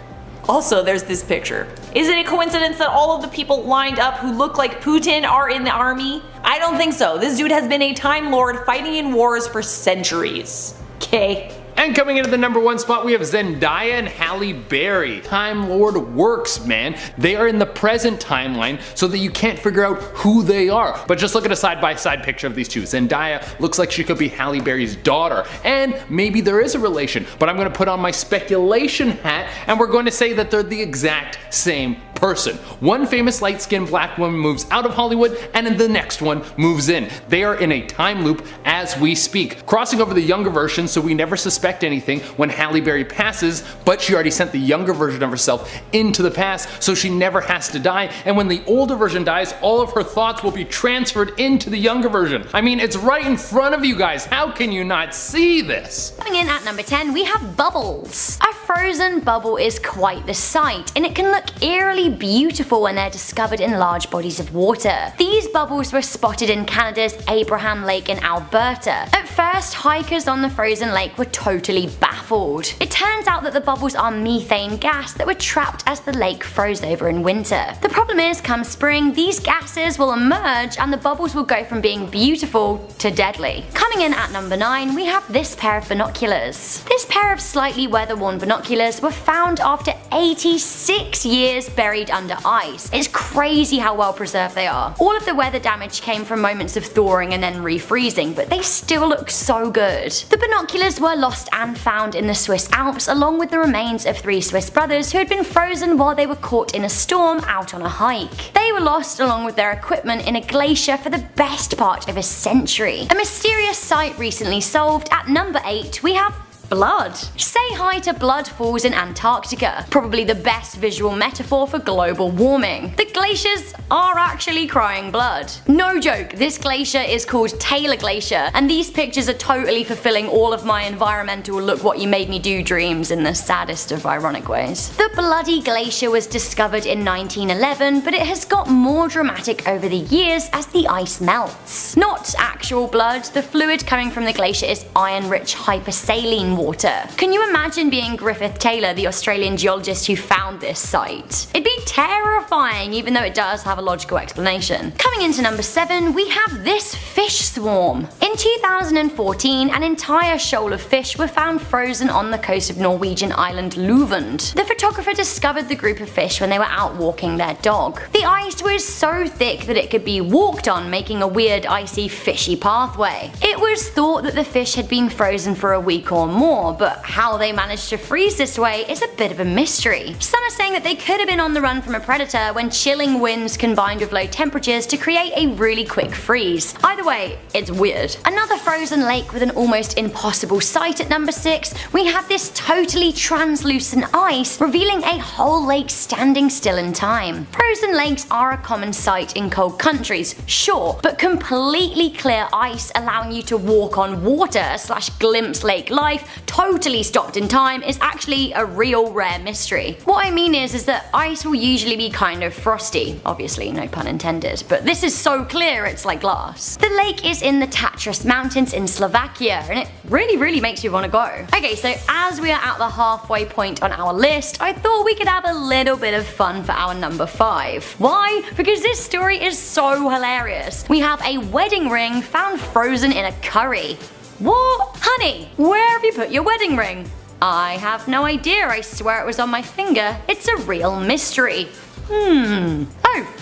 Also, there's this picture. Is it a coincidence that all of the people lined up who look like Putin are in the army? I don't think so. This dude has been a Time Lord fighting in wars for centuries. Okay. And coming into the number 1 spot, we have Zendaya and Halle Berry. Time Lord works, man. They are in the present timeline so that you can't figure out who they are. But just look at a side-by-side picture of these two. Zendaya looks like she could be Halle Berry's daughter, and maybe there is a relation, but I'm gonna put on my speculation hat and we're going to say that they're the exact same person. One famous light-skinned black woman moves out of Hollywood and then the next one moves in. They are in a time loop as we speak, crossing over the younger version so we never suspect anything when Halle Berry passes, but she already sent the younger version of herself into the past so she never has to die, and when the older version dies, all of her thoughts will be transferred into the younger version. I mean, it's right in front of you guys. How can you not see this? Coming in at number 10, we have bubbles. A frozen bubble is quite the sight, and it can look eerily beautiful when they're discovered in large bodies of water. These bubbles were spotted in Canada's Abraham Lake in Alberta. At first, hikers on the frozen lake were totally baffled. It turns out that the bubbles are methane gas that were trapped as the lake froze over in winter. The problem is, come spring, these gases will emerge and the bubbles will go from being beautiful to deadly. Coming in at number 9, we have this pair of binoculars. This pair of slightly weather-worn binoculars were found after 86 years buried under ice. It's crazy how well preserved they are. All of the weather damage came from moments of thawing and then refreezing, but they still look so good. The binoculars were lost and found in the Swiss Alps along with the remains of 3 Swiss brothers who had been frozen while they were caught in a storm out on a hike. They were lost along with their equipment in a glacier for the best part of a century. A mysterious sight recently solved. At number 8, we have blood. Say hi to blood falls in Antarctica, probably the best visual metaphor for global warming. The glaciers are actually crying blood. No joke, this glacier is called Taylor Glacier, and these pictures are totally fulfilling all of my environmental look what you made me do dreams in the saddest of ironic ways. The bloody glacier was discovered in 1911, but it has got more dramatic over the years as the ice melts. Not actual blood, the fluid coming from the glacier is iron-rich hypersaline water. Can you imagine being Griffith Taylor, the Australian geologist who found this site? It'd be terrifying, even though it does have a logical explanation. Coming into number 7, we have this fish swarm. In 2014, an entire shoal of fish were found frozen on the coast of Norwegian island Luvund. The photographer discovered the group of fish when they were out walking their dog. The ice was so thick that it could be walked on, making a weird icy fishy pathway. It was thought that the fish had been frozen for a week or more, but how they managed to freeze this way is a bit of a mystery. Some are saying that they could have been on the run from a predator when chilling winds combined with low temperatures to create a really quick freeze. Either way, it's weird. Another frozen lake with an almost impossible sight at number 6, we have this totally translucent ice revealing a whole lake standing still in time. Frozen lakes are a common sight in cold countries, sure, but completely clear ice allowing you to walk on water / glimpse lake life totally stopped in time is actually a real rare mystery. What I mean is that ice will usually be kind of frosty, obviously no pun intended, but this is so clear it's like glass. The lake is in the Tatras Mountains in Slovakia, and it really makes you want to go. Okay, so as we are at the halfway point on our list, I thought we could have a little bit of fun for our number 5. Why? Because this story is so hilarious. We have a wedding ring found frozen in a curry. What? Honey, where have you put your wedding ring? I have no idea, I swear it was on my finger. It's a real mystery. Oh,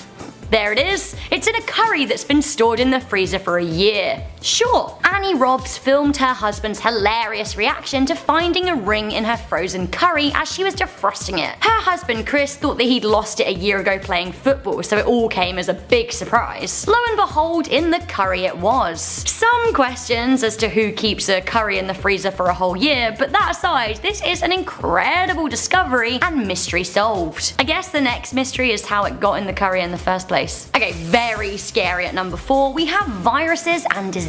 there it is. It's in a curry that's been stored in the freezer for a year. Sure, Annie Robbs filmed her husband's hilarious reaction to finding a ring in her frozen curry as she was defrosting it. Her husband Chris thought that he'd lost it a year ago playing football, so it all came as a big surprise. Lo and behold, in the curry it was. Some questions as to who keeps a curry in the freezer for a whole year, but that aside, this is an incredible discovery and mystery solved. I guess the next mystery is how it got in the curry in the first place. Okay, very scary at number 4, we have viruses and disease.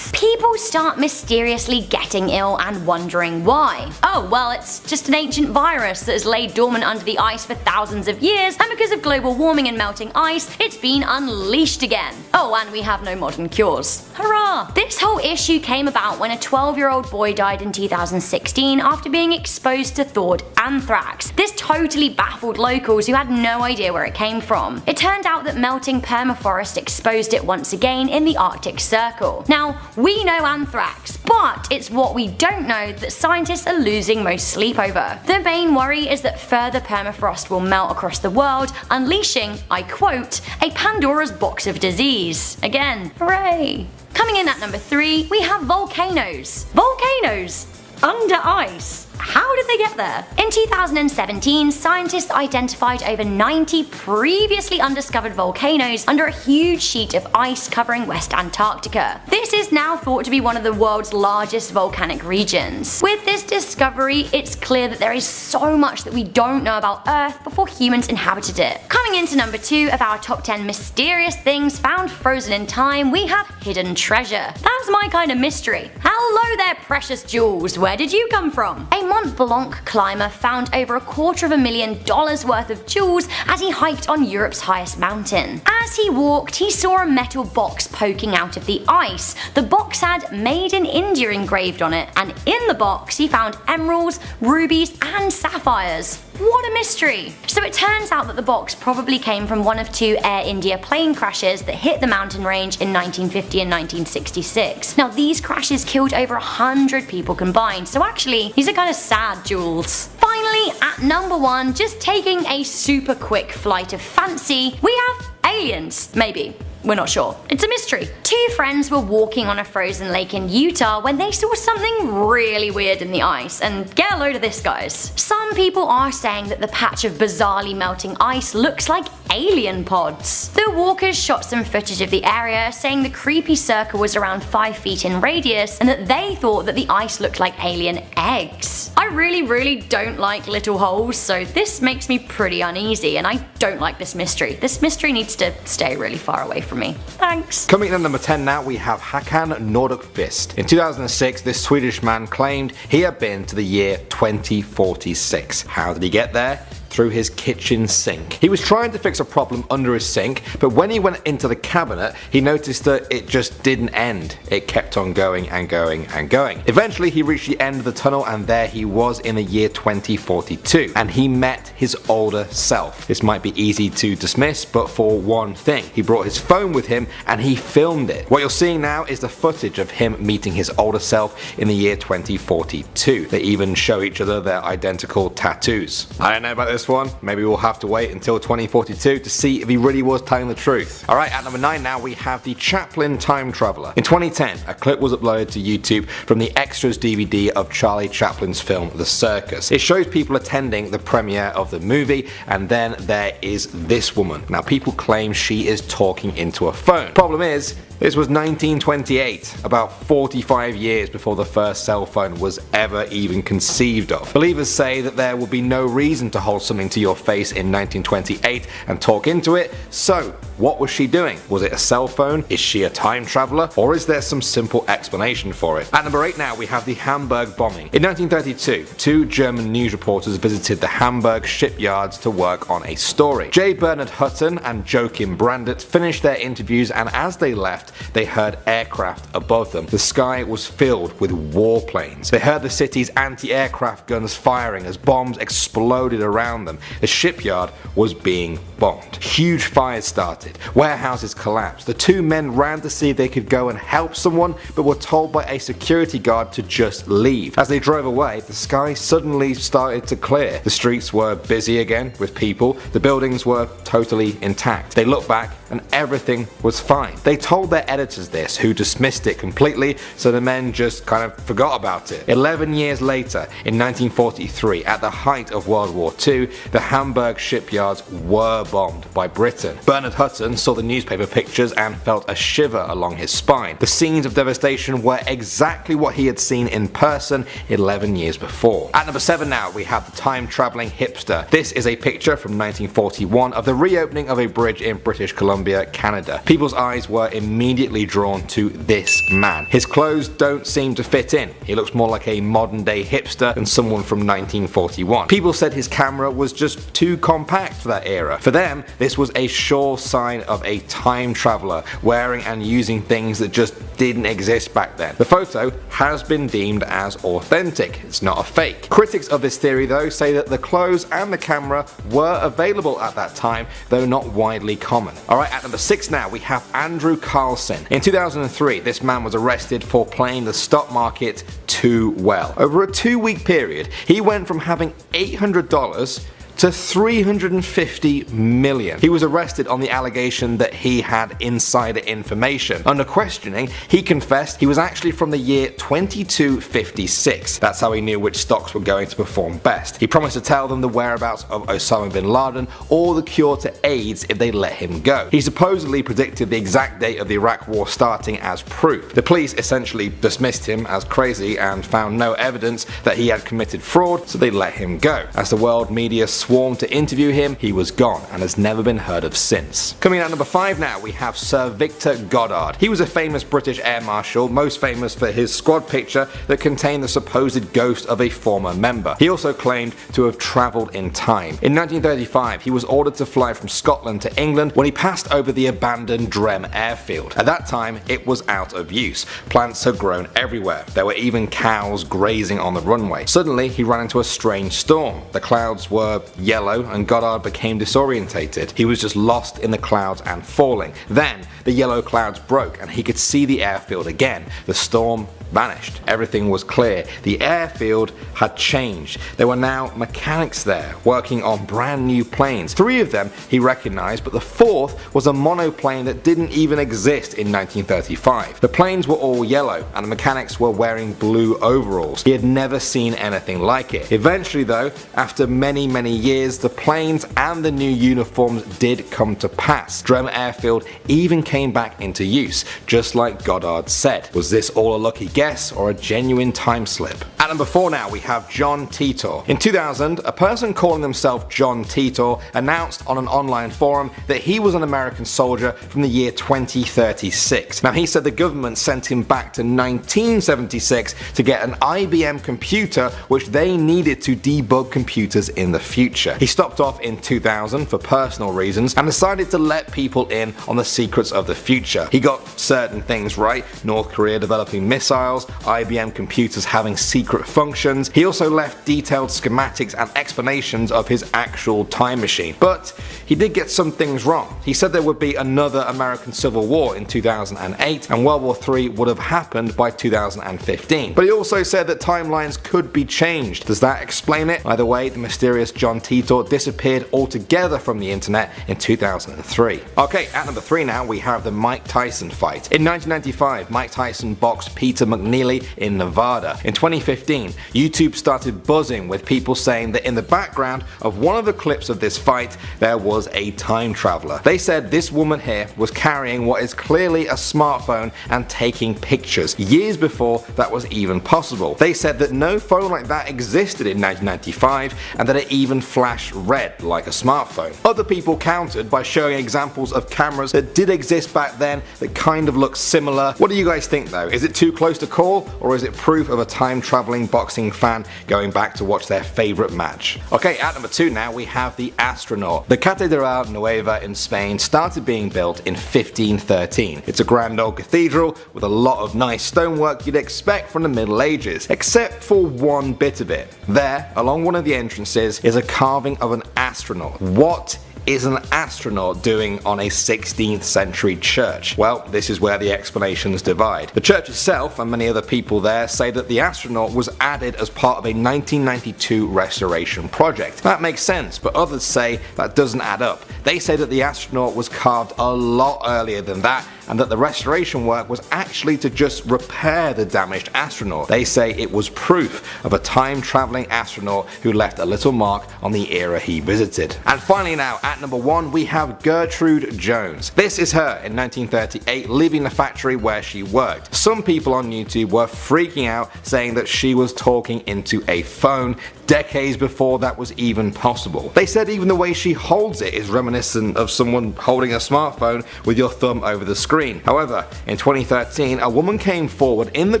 People start mysteriously getting ill and wondering why. Oh, well, it's just an ancient virus that has laid dormant under the ice for thousands of years, and because of global warming and melting ice, it's been unleashed again. Oh, and we have no modern cures. Hurrah! This whole issue came about when a 12-year-old boy died in 2016 after being exposed to thawed anthrax. This totally baffled locals who had no idea where it came from. It turned out that melting permafrost exposed it once again in the Arctic Circle. Now, we know anthrax, but it's what we don't know that scientists are losing most sleep over. The main worry is that further permafrost will melt across the world, unleashing, I quote, a Pandora's box of disease. Again, hooray! Coming in at number 3, we have volcanoes. Volcanoes! Under ice. How did they get there? In 2017, scientists identified over 90 previously undiscovered volcanoes under a huge sheet of ice covering West Antarctica. This is now thought to be one of the world's largest volcanic regions. With this discovery, it's clear that there is so much that we don't know about Earth before humans inhabited it. Coming into number 2 of our top 10 mysterious things found frozen in time, we have hidden treasure. That's my kind of mystery. Hello there, precious jewels. Where did you come from? A Mont Blanc climber found over $250,000 worth of jewels as he hiked on Europe's highest mountain. As he walked, he saw a metal box poking out of the ice. The box had "Made in India" engraved on it, and in the box he found emeralds, rubies, and sapphires. What a mystery! So it turns out that the box probably came from one of 2 Air India plane crashes that hit the mountain range in 1950 and 1966. Now these crashes killed over 100 people combined, so actually these are kind of sad jewels. Finally, at number 1, just taking a super quick flight of fancy, we have aliens, maybe. We're not sure. It's a mystery. 2 friends were walking on a frozen lake in Utah when they saw something really weird in the ice, and get a load of this, guys. Some people are saying that the patch of bizarrely melting ice looks like alien pods. The walkers shot some footage of the area, saying the creepy circle was around 5 feet in radius and that they thought that the ice looked like alien eggs. I really don't like little holes, so this makes me pretty uneasy, and I don't like this mystery. This mystery needs to stay really far away from me. Thanks. Coming in at number 10 now, we have Håkan Nordqvist. In 2006, this Swedish man claimed he had been to the year 2046. How did he get there? Through his kitchen sink. He was trying to fix a problem under his sink, but when he went into the cabinet, he noticed that it just didn't end. It kept on going and going and going. Eventually, he reached the end of the tunnel, and there he was in the year 2042, and he met his older self. This might be easy to dismiss, but for one thing, he brought his phone with him and he filmed it. What you're seeing now is the footage of him meeting his older self in the year 2042. They even show each other their identical tattoos. I don't know about this one. Maybe we'll have to wait until 2042 to see if he really was telling the truth. Alright, at number 9 now, we have the Chaplin Time Traveler. In 2010, a clip was uploaded to YouTube from the Extras DVD of Charlie Chaplin's film The Circus. It shows people attending the premiere of the movie, and then there is this woman. Now, people claim she is talking into a phone. Problem is, this was 1928, about 45 years before the first cell phone was ever even conceived of. Believers say that there would be no reason to hold something to your face in 1928 and talk into it, so what was she doing? Was it a cell phone? Is she a time traveler? Or is there some simple explanation for it? At number 8 now, we have the Hamburg bombing. In 1932, 2 German news reporters visited the Hamburg shipyards to work on a story. J. Bernard Hutton and Joachim Brandt finished their interviews, and as they left, left, they heard aircraft above them. The sky was filled with warplanes. They heard the city's anti-aircraft guns firing as bombs exploded around them. The shipyard was being bombed. Huge fires started. Warehouses collapsed. The two men ran to see if they could go and help someone, but were told by a security guard to just leave. As they drove away, the sky suddenly started to clear. The streets were busy again with people. The buildings were totally intact. They looked back and everything was fine. They told their editors this, who dismissed it completely, so the men just kind of forgot about it. 11 years later, in 1943, at the height of World War II, the Hamburg shipyards were bombed by Britain. Bernard Hutton saw the newspaper pictures and felt a shiver along his spine. The scenes of devastation were exactly what he had seen in person 11 years before. At number 7 now, we have the time-travelling hipster. This is a picture from 1941 of the reopening of a bridge in British Columbia, Canada. People's eyes were immediately drawn to this man. His clothes don't seem to fit in. He looks more like a modern-day hipster than someone from 1941. People said his camera was just too compact for that era. For them, this was a sure sign of a time traveler wearing and using things that just didn't exist back then. The photo has been deemed as authentic. It's not a fake. Critics of this theory though say that the clothes and the camera were available at that time, though not widely common. Alright, at number 6 now we have Andrew Carlson. In 2003, this man was arrested for playing the stock market too well. Over a 2-week period, he went from having $800 to $350 million. He was arrested on the allegation that he had insider information. Under questioning, he confessed he was actually from the year 2256. That's how he knew which stocks were going to perform best. He promised to tell them the whereabouts of Osama bin Laden or the cure to AIDS if they let him go. He supposedly predicted the exact date of the Iraq war starting as proof. The police essentially dismissed him as crazy and found no evidence that he had committed fraud, so they let him go. As the world media swarmed to interview him, he was gone and has never been heard of since. Coming out number 5 now, we have Sir Victor Goddard. He was a famous British air marshal, most famous for his squad picture that contained the supposed ghost of a former member. He also claimed to have travelled in time. In 1935, he was ordered to fly from Scotland to England when he passed over the abandoned Drem airfield. At that time, it was out of use. Plants had grown everywhere. There were even cows grazing on the runway. Suddenly, he ran into a strange storm. The clouds were yellow and Goddard became disorientated. He was just lost in the clouds and falling. Then the yellow clouds broke and he could see the airfield again. The storm vanished. Everything was clear. The airfield had changed. There were now mechanics there working on brand new planes. 3 of them he recognized, but the 4th was a monoplane that didn't even exist in 1935. The planes were all yellow and the mechanics were wearing blue overalls. He had never seen anything like it. Eventually though, after many years, the planes and the new uniforms did come to pass. Drem Airfield even came back into use, just like Goddard said. Was this all a lucky guess or a genuine time slip? At number 4 now, we have John Titor. In 2000, a person calling himself John Titor announced on an online forum that he was an American soldier from the year 2036. Now he said the government sent him back to 1976 to get an IBM computer which they needed to debug computers in the future. He stopped off in 2000 for personal reasons and decided to let people in on the secrets of the future. He got certain things right: North Korea developing missiles, IBM computers having secret functions. He also left detailed schematics and explanations of his actual time machine. But he did get some things wrong. He said there would be another American Civil War in 2008 and World War III would have happened by 2015. But he also said that timelines could be changed. Does that explain it? Either way, the mysterious John Titor disappeared altogether from the internet in 2003. Okay, at number 3 now, we have the Mike Tyson fight. In 1995, Mike Tyson boxed Peter McNeely in Nevada. In 2015, YouTube started buzzing with people saying that in the background of one of the clips of this fight, there was a time traveler. They said this woman here was carrying what is clearly a smartphone and taking pictures, years before that was even possible. They said that no phone like that existed in 1995 and that it even flash red like a smartphone. Other people countered by showing examples of cameras that did exist back then that kind of look similar. What do you guys think though? Is it too close to call, or is it proof of a time traveling boxing fan going back to watch their favorite match? Okay, at number 2 now we have the astronaut. The Catedral Nueva in Spain started being built in 1513. It's a grand old cathedral with a lot of nice stonework you'd expect from the Middle Ages, except for one bit of it. There, along one of the entrances, is a carving of an astronaut. What is an astronaut doing on a 16th century church? Well, this is where the explanations divide. The church itself and many other people there say that the astronaut was added as part of a 1992 restoration project. That makes sense, but others say that doesn't add up. They say that the astronaut was carved a lot earlier than that, and that the restoration work was actually to just repair the damaged astronaut. They say it was proof of a time traveling astronaut who left a little mark on the era he visited. And finally now, at number 1 we have Gertrude Jones. This is her in 1938 leaving the factory where she worked. Some people on YouTube were freaking out saying that she was talking into a phone decades before that was even possible. They said even the way she holds it is reminiscent of someone holding a smartphone with your thumb over the screen. However, in 2013 a woman came forward in the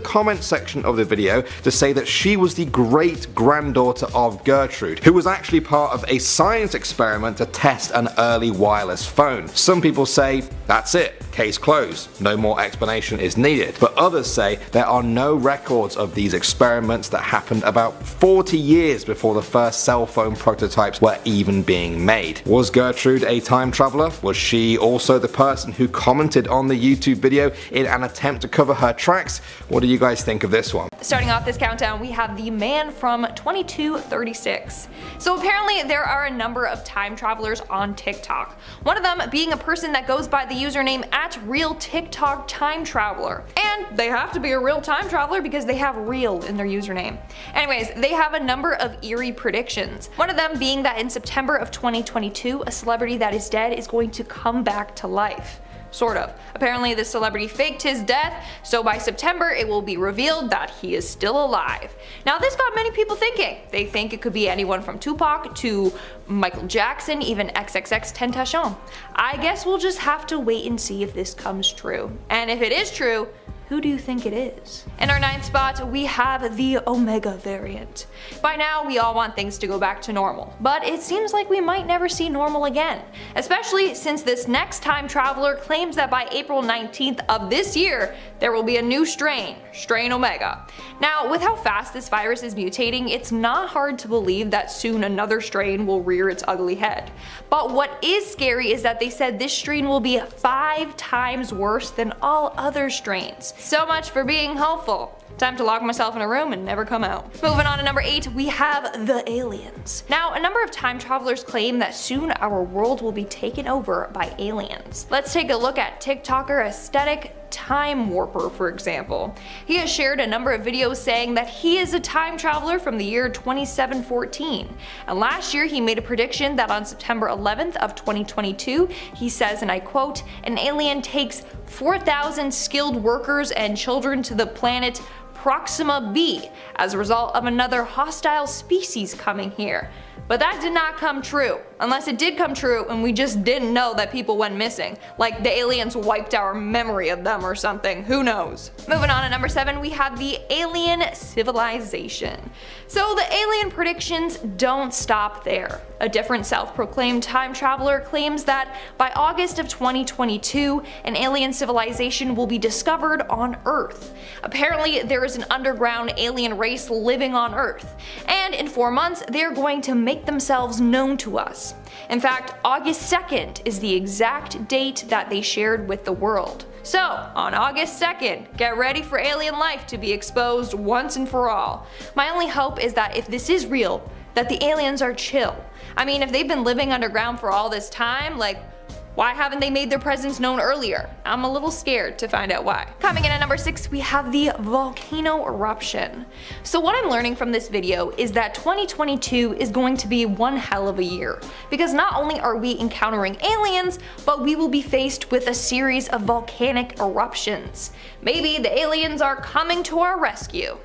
comment section of the video to say that she was the great granddaughter of Gertrude, who was actually part of a science experiment to test an early wireless phone. Some people say that's it, case closed, no more explanation is needed, but others say there are no records of these experiments that happened about 40 years before the first cell phone prototypes were even being made. Was Gertrude a time traveler? Was she also the person who commented on the YouTube video in an attempt to cover her tracks? What do you guys think of this one? Starting off this countdown, we have the man from 2236. So apparently there are a number of time travelers on TikTok. One of them being a person that goes by the username @RealTikTokTimeTraveler. And they have to be a real time traveler because they have real in their username. Anyways, they have a number of eerie predictions. One of them being that in September of 2022, a celebrity that is dead is going to come back to life. Sort of. Apparently this celebrity faked his death, so by September it will be revealed that he is still alive. Now this got many people thinking. They think it could be anyone from Tupac to Michael Jackson, even XXXTentacion. I guess we'll just have to wait and see if this comes true. And if it is true, who do you think it is? In our 9th spot, we have the Omega variant. By now, we all want things to go back to normal, but it seems like we might never see normal again, especially since this next time traveler claims that by April 19th of this year, there will be a new strain, Strain Omega. Now, with how fast this virus is mutating, it's not hard to believe that soon another strain will rear its ugly head. But what is scary is that they said this strain will be 5 times worse than all other strains. So much for being hopeful. Time to lock myself in a room and never come out. Moving on to number 8, we have the aliens. Now, a number of time travelers claim that soon our world will be taken over by aliens. Let's take a look at TikToker Aesthetic Time Warper, for example. He has shared a number of videos saying that he is a time traveler from the year 2714. And last year he made a prediction that on September 11th of 2022, he says, and I quote, "An alien takes 4,000 skilled workers and children to the planet Proxima b as a result of another hostile species coming here." But that did not come true. Unless it did come true and we just didn't know that people went missing. Like the aliens wiped our memory of them or something, who knows. Moving on to number 7, we have the alien civilization. So the alien predictions don't stop there. A different self-proclaimed time traveler claims that by August of 2022, an alien civilization will be discovered on Earth. Apparently there is an underground alien race living on Earth, and in 4 months they are going to make themselves known to us. In fact, August 2nd is the exact date that they shared with the world. So, on August 2nd, get ready for alien life to be exposed once and for all. My only hope is that if this is real, that the aliens are chill. I mean, if they've been living underground for all this time, like, why haven't they made their presence known earlier? I'm a little scared to find out why. Coming in at number 6, we have the volcano eruption. So what I'm learning from this video is that 2022 is going to be one hell of a year, because not only are we encountering aliens, but we will be faced with a series of volcanic eruptions. Maybe the aliens are coming to our rescue.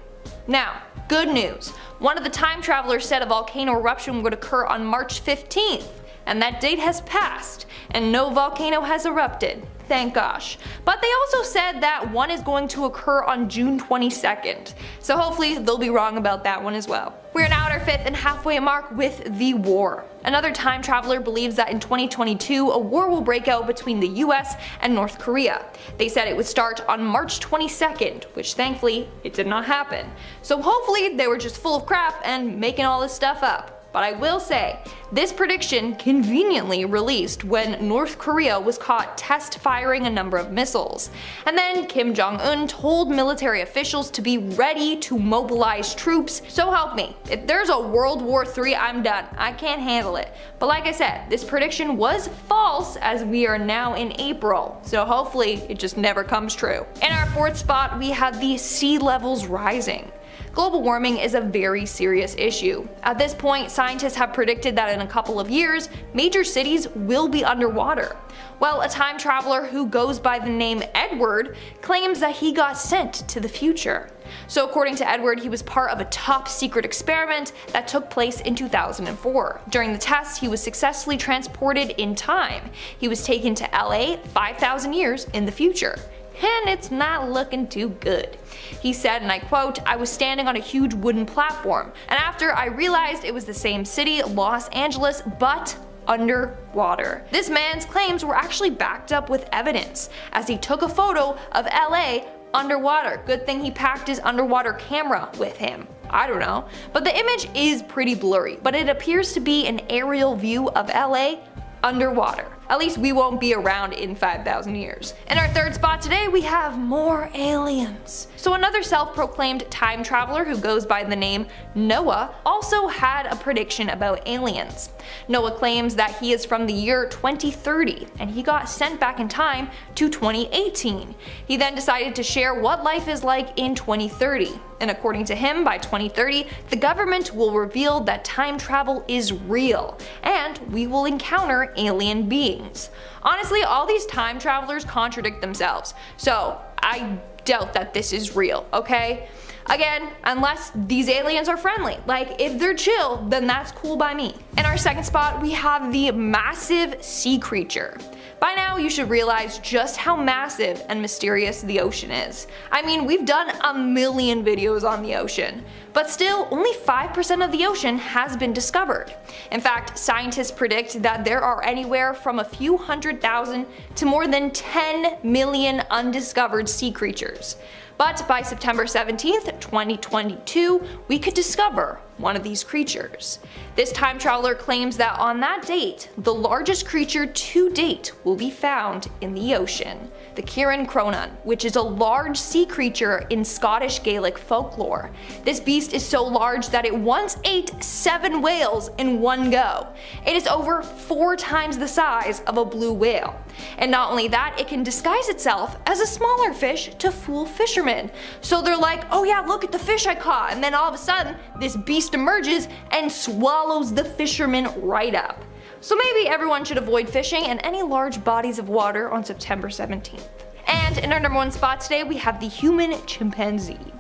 Now, good news. One of the time travelers said a volcano eruption would occur on March 15th, and that date has passed, and no volcano has erupted. Thank gosh. But they also said that one is going to occur on June 22nd, so hopefully they'll be wrong about that one as well. We're now at our 5th and halfway mark with the war. Another time traveler believes that in 2022 a war will break out between the US and North Korea. They said it would start on March 22nd, which thankfully it did not happen. So hopefully they were just full of crap and making all this stuff up. But I will say, this prediction conveniently released when North Korea was caught test firing a number of missiles. And then Kim Jong-un told military officials to be ready to mobilize troops, so help me. If there's a World War III, I'm done. I can't handle it. But like I said, this prediction was false as we are now in April, so hopefully it just never comes true. In our 4th spot, we have the sea levels rising. Global warming is a very serious issue. At this point, scientists have predicted that in a couple of years, major cities will be underwater. Well, a time traveler who goes by the name Edward claims that he got sent to the future. So according to Edward, he was part of a top secret experiment that took place in 2004. During the test, he was successfully transported in time. He was taken to LA 5,000 years in the future. And it's not looking too good. He said, and I quote, "I was standing on a huge wooden platform, and after I realized it was the same city, Los Angeles, but underwater." This man's claims were actually backed up with evidence, as he took a photo of LA underwater. Good thing he packed his underwater camera with him. I don't know. But the image is pretty blurry, but it appears to be an aerial view of LA underwater. At least we won't be around in 5,000 years. In our 3rd spot today, we have more aliens. So another self-proclaimed time traveler who goes by the name Noah also had a prediction about aliens. Noah claims that he is from the year 2030, and he got sent back in time to 2018. He then decided to share what life is like in 2030. And according to him, by 2030, the government will reveal that time travel is real, and we will encounter alien beings. Honestly, all these time travelers contradict themselves, so I doubt that this is real, okay? Again, unless these aliens are friendly. Like, if they're chill, then that's cool by me. In our 2nd spot, we have the massive sea creature. By now, you should realize just how massive and mysterious the ocean is. I mean, we've done a million videos on the ocean, but still, only 5% of the ocean has been discovered. In fact, scientists predict that there are anywhere from a few 100,000 to more than 10 million undiscovered sea creatures. But by September 17th, 2022, we could discover one of these creatures. This time traveler claims that on that date, the largest creature to date will be found in the ocean, the Kieran Cronan, which is a large sea creature in Scottish Gaelic folklore. This beast is so large that it once ate 7 whales in one go. It is over 4 times the size of a blue whale. And not only that, it can disguise itself as a smaller fish to fool fishermen. So they're like, oh yeah, look at the fish I caught, and then all of a sudden, this beast emerges and swallows the fisherman right up. So maybe everyone should avoid fishing in any large bodies of water on September 17th. And in our number 1 spot today, we have the human chimpanzee.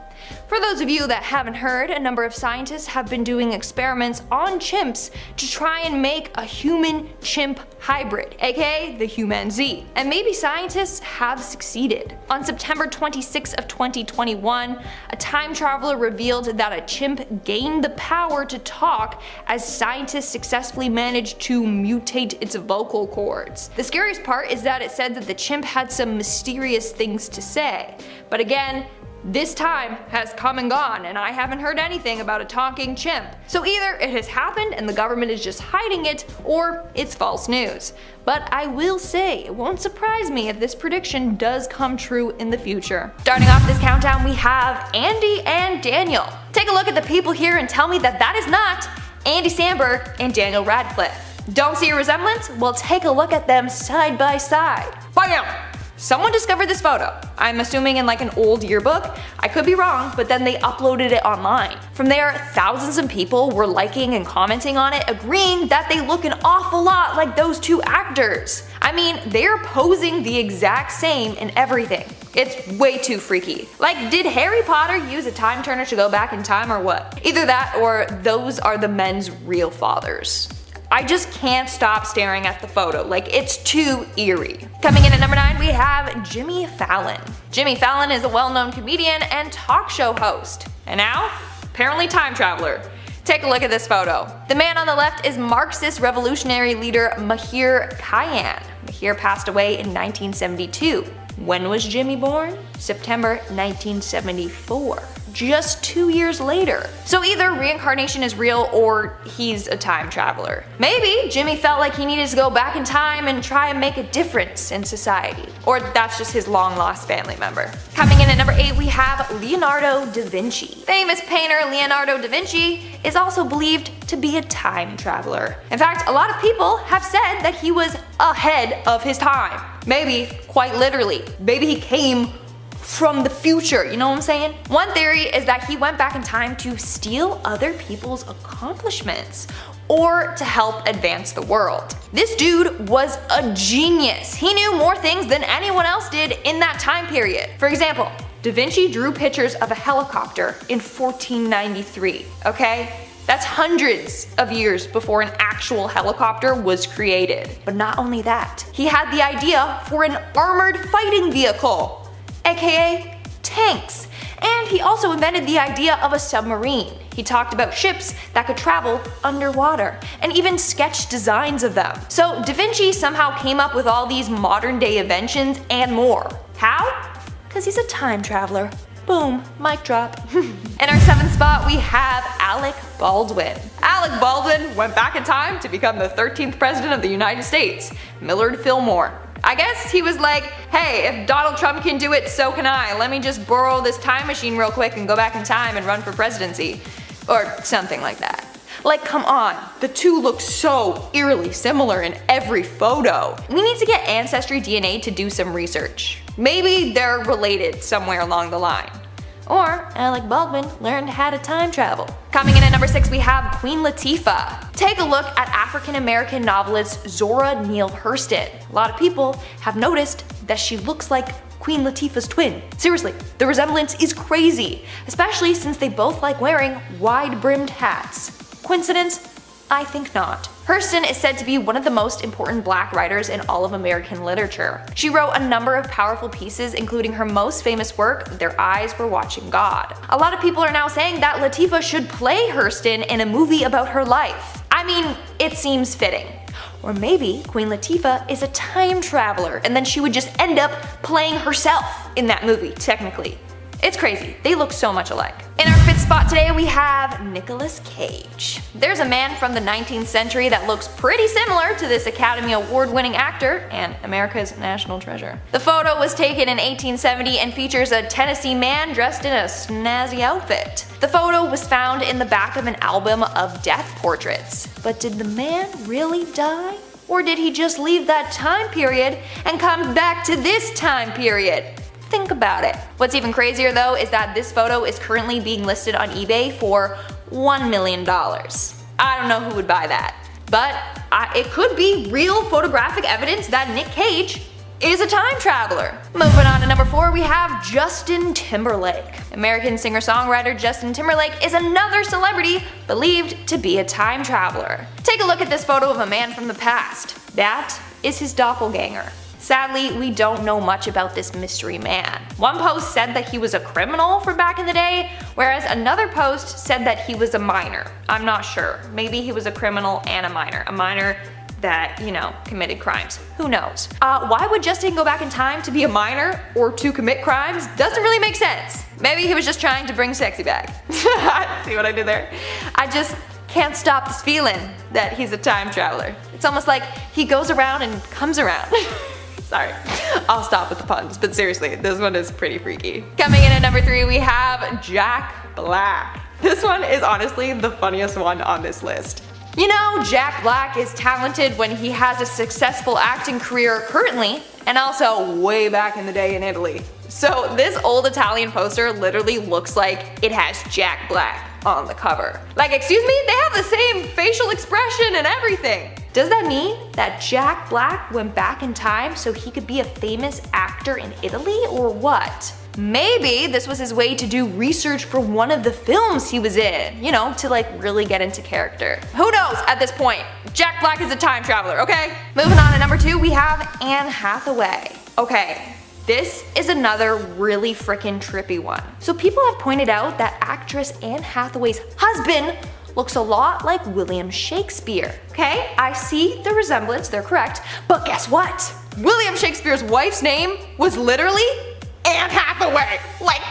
For those of you that haven't heard, a number of scientists have been doing experiments on chimps to try and make a human-chimp hybrid, aka the humanzee. And maybe scientists have succeeded. On September 26 of 2021, a time traveler revealed that a chimp gained the power to talk as scientists successfully managed to mutate its vocal cords. The scariest part is that it said that the chimp had some mysterious things to say. But again, this time has come and gone, and I haven't heard anything about a talking chimp. So either it has happened and the government is just hiding it, or it's false news. But I will say, it won't surprise me if this prediction does come true in the future. Starting off this countdown, we have Andy and Daniel. Take a look at the people here and tell me that that is not Andy Samberg and Daniel Radcliffe. Don't see a resemblance? Well, take a look at them side by side. Bam! Someone discovered this photo. I'm assuming in like an old yearbook. I could be wrong, but then they uploaded it online. From there, thousands of people were liking and commenting on it, agreeing that they look an awful lot like those two actors. I mean, they're posing the exact same in everything. It's way too freaky. Like, did Harry Potter use a time turner to go back in time or what? Either that or those are the men's real fathers. I just can't stop staring at the photo, like it's too eerie. Coming in at number 9, we have Jimmy Fallon. Jimmy Fallon is a well-known comedian and talk show host. And now, apparently time traveler. Take a look at this photo. The man on the left is Marxist revolutionary leader Mahir Khayyam. Mahir passed away in 1972. When was Jimmy born? September 1974. Just 2 years later. So either reincarnation is real or he's a time traveler. Maybe Jimmy felt like he needed to go back in time and try and make a difference in society. Or that's just his long lost family member. Coming in at number 8, we have Leonardo da Vinci. Famous painter Leonardo da Vinci is also believed to be a time traveler. In fact, a lot of people have said that he was ahead of his time. Maybe quite literally. Maybe he came from the future, you know what I'm saying? One theory is that he went back in time to steal other people's accomplishments or to help advance the world. This dude was a genius. He knew more things than anyone else did in that time period. For example, Da Vinci drew pictures of a helicopter in 1493, okay? That's hundreds of years before an actual helicopter was created. But not only that, he had the idea for an armored fighting vehicle, aka tanks. And he also invented the idea of a submarine. He talked about ships that could travel underwater, and even sketched designs of them. So Da Vinci somehow came up with all these modern day inventions and more. How? Because he's a time traveler. Boom, mic drop. In our 7th spot, we have Alec Baldwin. Alec Baldwin went back in time to become the 13th president of the United States, Millard Fillmore. I guess he was like, hey, if Donald Trump can do it, so can I. Let me just borrow this time machine real quick and go back in time and run for presidency. Or something like that. Like, come on, the two look so eerily similar in every photo. We need to get Ancestry DNA to do some research. Maybe they're related somewhere along the line. Or Alec Baldwin learned how to time travel. Coming in at number 6, we have Queen Latifah. Take a look at African-American novelist Zora Neale Hurston. A lot of people have noticed that she looks like Queen Latifah's twin. Seriously, the resemblance is crazy, especially since they both like wearing wide-brimmed hats. Coincidence? I think not. Hurston is said to be one of the most important black writers in all of American literature. She wrote a number of powerful pieces, including her most famous work, Their Eyes Were Watching God. A lot of people are now saying that Latifah should play Hurston in a movie about her life. I mean, it seems fitting. Or maybe Queen Latifah is a time traveler and then she would just end up playing herself in that movie, technically. It's crazy. They look so much alike. In our 5th spot today, we have Nicolas Cage. There's a man from the 19th century that looks pretty similar to this Academy Award-winning actor and America's national treasure. The photo was taken in 1870 and features a Tennessee man dressed in a snazzy outfit. The photo was found in the back of an album of death portraits. But did the man really die? Or did he just leave that time period and come back to this time period? Think about it. What's even crazier though is that this photo is currently being listed on eBay for $1 million. I don't know who would buy that, but it could be real photographic evidence that Nick Cage is a time traveler. Moving on to number 4, we have Justin Timberlake. American singer-songwriter Justin Timberlake is another celebrity believed to be a time traveler. Take a look at this photo of a man from the past. That is his doppelganger. Sadly, we don't know much about this mystery man. One post said that he was a criminal from back in the day, whereas another post said that he was a minor. I'm not sure. Maybe he was a criminal and a minor. A minor that, you know, committed crimes. Who knows? Why would Justin go back in time to be a minor or to commit crimes? Doesn't really make sense. Maybe he was just trying to bring sexy back. See what I did there? I just can't stop this feeling that he's a time traveler. It's almost like he goes around and comes around. Sorry, I'll stop with the puns, but seriously, this one is pretty freaky. Coming in at number 3, we have Jack Black. This one is honestly the funniest one on this list. You know, Jack Black is talented when he has a successful acting career currently, and also way back in the day in Italy. So this old Italian poster literally looks like it has Jack Black on the cover. Like, excuse me? They have the same facial expression and everything. Does that mean that Jack Black went back in time so he could be a famous actor in Italy, or what? Maybe this was his way to do research for one of the films he was in, you know, to like really get into character. Who knows at this point? Jack Black is a time traveler, okay? Moving on to number 2, we have Anne Hathaway. Okay, this is another really freaking trippy one. So people have pointed out that actress Anne Hathaway's husband looks a lot like William Shakespeare. Okay, I see the resemblance, they're correct, but guess what? William Shakespeare's wife's name was literally Anne Hathaway. Like,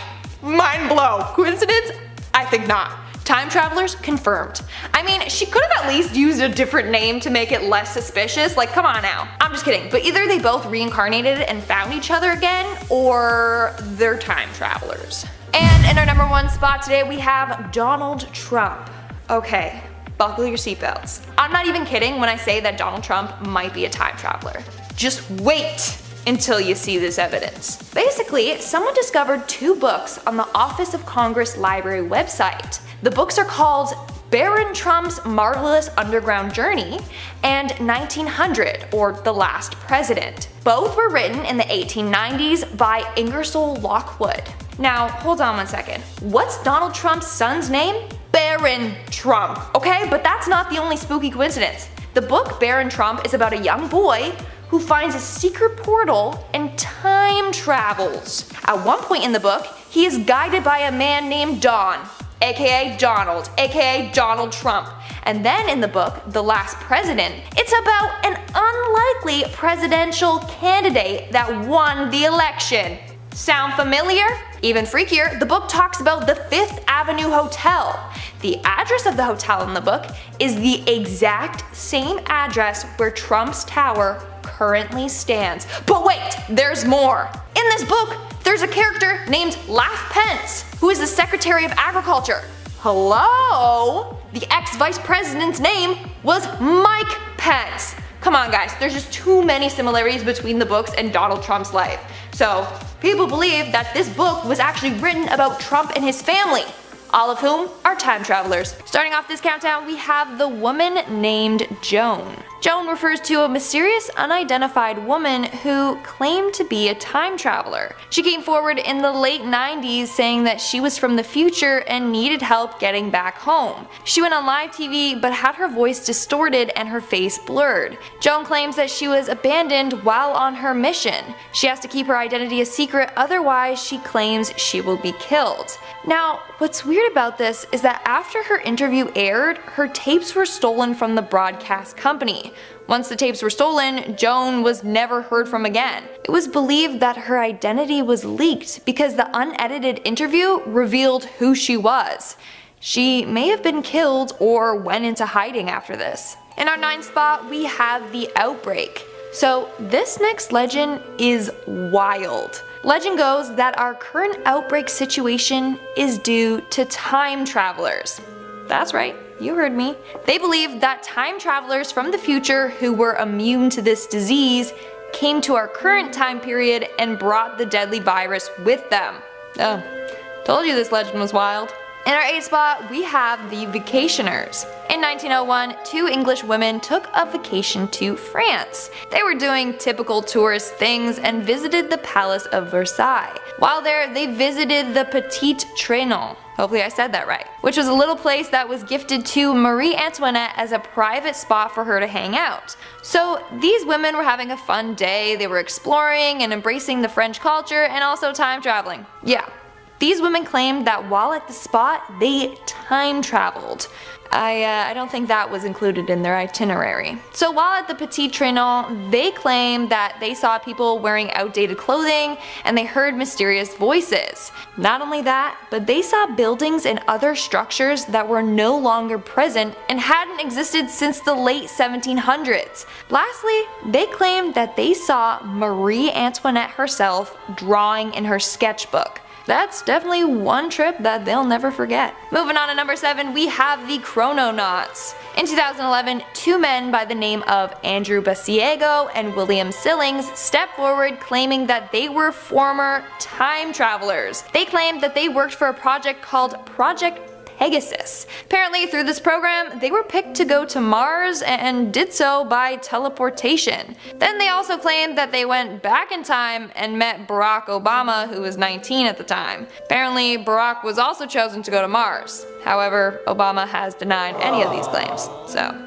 mind blow. Coincidence? I think not. Time travelers confirmed. I mean, she could have at least used a different name to make it less suspicious. Like, come on now. I'm just kidding. But either they both reincarnated and found each other again, or they're time travelers. And in our number 1 spot today, we have Donald Trump. Okay, buckle your seatbelts. I'm not even kidding when I say that Donald Trump might be a time traveler. Just wait until you see this evidence. Basically, someone discovered 2 books on the Office of Congress Library website. The books are called Baron Trump's Marvelous Underground Journey and 1900, or The Last President. Both were written in the 1890s by Ingersoll Lockwood. Now, hold on one second. What's Donald Trump's son's name? Baron Trump, okay? But that's not the only spooky coincidence. The book Baron Trump is about a young boy who finds a secret portal and time travels. At one point in the book, he is guided by a man named Don, aka Donald, aka Donald Trump. And then in the book, The Last President, it's about an unlikely presidential candidate that won the election. Sound familiar? Even freakier, the book talks about the 5th Avenue Hotel. The address of the hotel in the book is the exact same address where Trump's tower currently stands. But wait, there's more. In this book, there's a character named Laugh Pence, who is the Secretary of Agriculture. Hello? The ex-vice president's name was Mike Pence. Come on guys, there's just too many similarities between the books and Donald Trump's life. So, people believe that this book was actually written about Trump and his family, all of whom are time travelers. Starting off this countdown, we have the woman named Joan. Joan refers to a mysterious unidentified woman who claimed to be a time traveler. She came forward in the late 90s saying that she was from the future and needed help getting back home. She went on live TV but had her voice distorted and her face blurred. Joan claims that she was abandoned while on her mission. She has to keep her identity a secret, otherwise she claims she will be killed. Now, what's weird about this is that after her interview aired, her tapes were stolen from the broadcast company. Once the tapes were stolen, Joan was never heard from again. It was believed that her identity was leaked because the unedited interview revealed who she was. She may have been killed or went into hiding after this. In our 9th spot, we have the Outbreak. So this next legend is wild. Legend goes that our current outbreak situation is due to time travelers. That's right, you heard me. They believe that time travelers from the future who were immune to this disease came to our current time period and brought the deadly virus with them. Oh, told you this legend was wild. In our 8th spot, we have the Vacationers. In 1901, 2 English women took a vacation to France. They were doing typical tourist things and visited the Palace of Versailles. While there, they visited the Petit Trianon. Hopefully I said that right. Which was a little place that was gifted to Marie Antoinette as a private spot for her to hang out. So these women were having a fun day. They were exploring and embracing the French culture and also time traveling. Yeah. These women claimed that while at the spot, they time traveled. I don't think that was included in their itinerary. So while at the Petit Trianon, they claimed that they saw people wearing outdated clothing and they heard mysterious voices. Not only that, but they saw buildings and other structures that were no longer present and hadn't existed since the late 1700s. Lastly, they claimed that they saw Marie Antoinette herself drawing in her sketchbook. That's definitely one trip that they'll never forget. Moving on to number 7, we have the Chrononauts. In 2011, 2 men by the name of Andrew Basiego and William Sillings stepped forward claiming that they were former time travelers. They claimed that they worked for a project called Project Pegasus. Apparently through this program, they were picked to go to Mars and did so by teleportation. Then they also claimed that they went back in time and met Barack Obama, who was 19 at the time. Apparently Barack was also chosen to go to Mars. However, Obama has denied any of these claims, so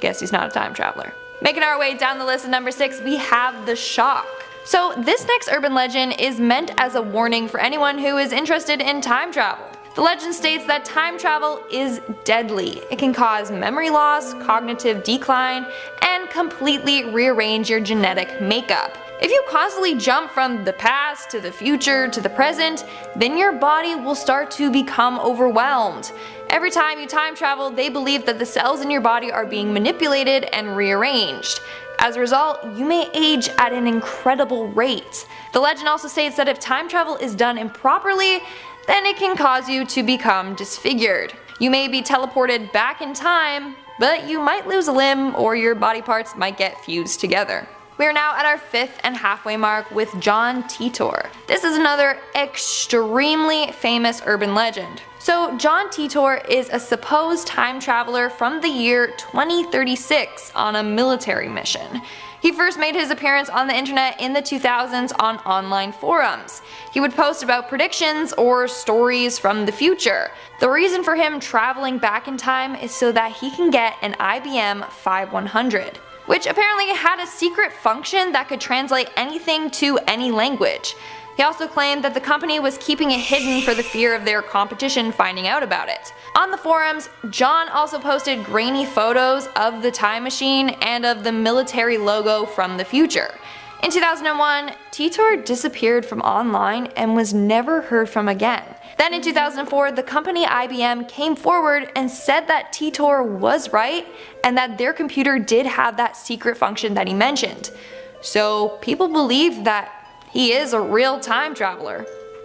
guess he's not a time traveler. Making our way down the list at number 6, we have the shock. So this next urban legend is meant as a warning for anyone who is interested in time travel. The legend states that time travel is deadly. It can cause memory loss, cognitive decline, and completely rearrange your genetic makeup. If you constantly jump from the past to the future to the present, then your body will start to become overwhelmed. Every time you time travel, they believe that the cells in your body are being manipulated and rearranged. As a result, you may age at an incredible rate. The legend also states that if time travel is done improperly, then it can cause you to become disfigured. You may be teleported back in time, but you might lose a limb or your body parts might get fused together. We are now at our 5th and halfway mark with John Titor. This is another extremely famous urban legend. So John Titor is a supposed time traveler from the year 2036 on a military mission. He first made his appearance on the internet in the 2000s on online forums. He would post about predictions or stories from the future. The reason for him traveling back in time is so that he can get an IBM 5100, which apparently had a secret function that could translate anything to any language. He also claimed that the company was keeping it hidden for the fear of their competition finding out about it. On the forums, John also posted grainy photos of the time machine and of the military logo from the future. In 2001, Titor disappeared from online and was never heard from again. Then in 2004, the company IBM came forward and said that Titor was right and that their computer did have that secret function that he mentioned. So people believe that he is a real time traveler.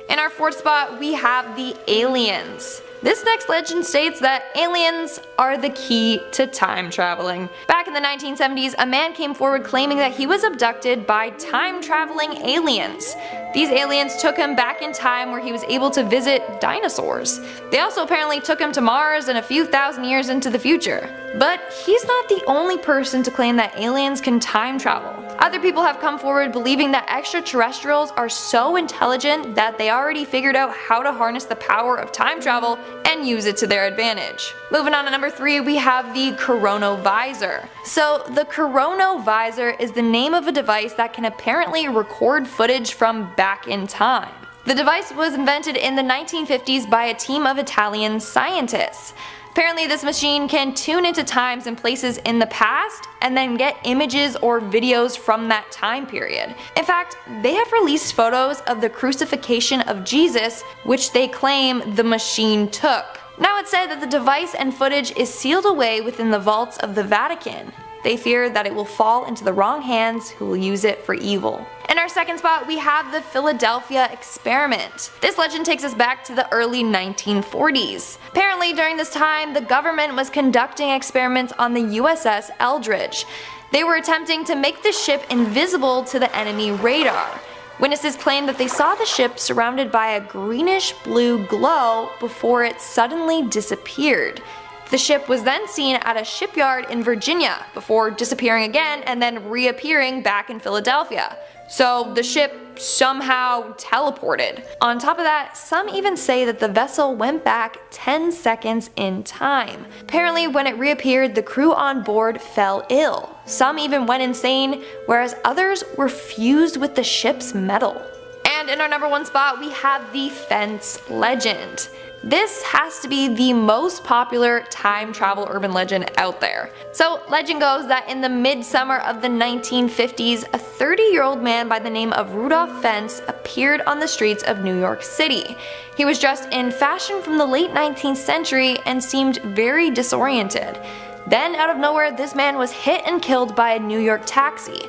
In our 4th spot, we have the aliens. This next legend states that aliens are the key to time traveling. Back in the 1970s, a man came forward claiming that he was abducted by time traveling aliens. These aliens took him back in time where he was able to visit dinosaurs. They also apparently took him to Mars and a few thousand years into the future. But he's not the only person to claim that aliens can time travel. Other people have come forward believing that extraterrestrials are so intelligent that they already figured out how to harness the power of time travel and use it to their advantage. Moving on to number 3, we have the chronovisor. So the chronovisor is the name of a device that can apparently record footage from back in time. The device was invented in the 1950s by a team of Italian scientists. Apparently this machine can tune into times and places in the past and then get images or videos from that time period. In fact, they have released photos of the crucifixion of Jesus, which they claim the machine took. Now it's said that the device and footage is sealed away within the vaults of the Vatican. They fear that it will fall into the wrong hands who will use it for evil. In our 2nd spot, we have the Philadelphia experiment. This legend takes us back to the early 1940s. Apparently during this time, the government was conducting experiments on the USS Eldridge. They were attempting to make the ship invisible to the enemy radar. Witnesses claimed that they saw the ship surrounded by a greenish-blue glow before it suddenly disappeared. The ship was then seen at a shipyard in Virginia before disappearing again and then reappearing back in Philadelphia. So the ship somehow teleported. On top of that, some even say that the vessel went back 10 seconds in time. Apparently when it reappeared, the crew on board fell ill. Some even went insane, whereas others were fused with the ship's metal. And in our number 1 spot, we have the fence legend. This has to be the most popular time travel urban legend out there. So legend goes that in the midsummer of the 1950s, a 30-year-old man by the name of Rudolph Fentz appeared on the streets of New York City. He was dressed in fashion from the late 19th century and seemed very disoriented. Then out of nowhere, this man was hit and killed by a New York taxi.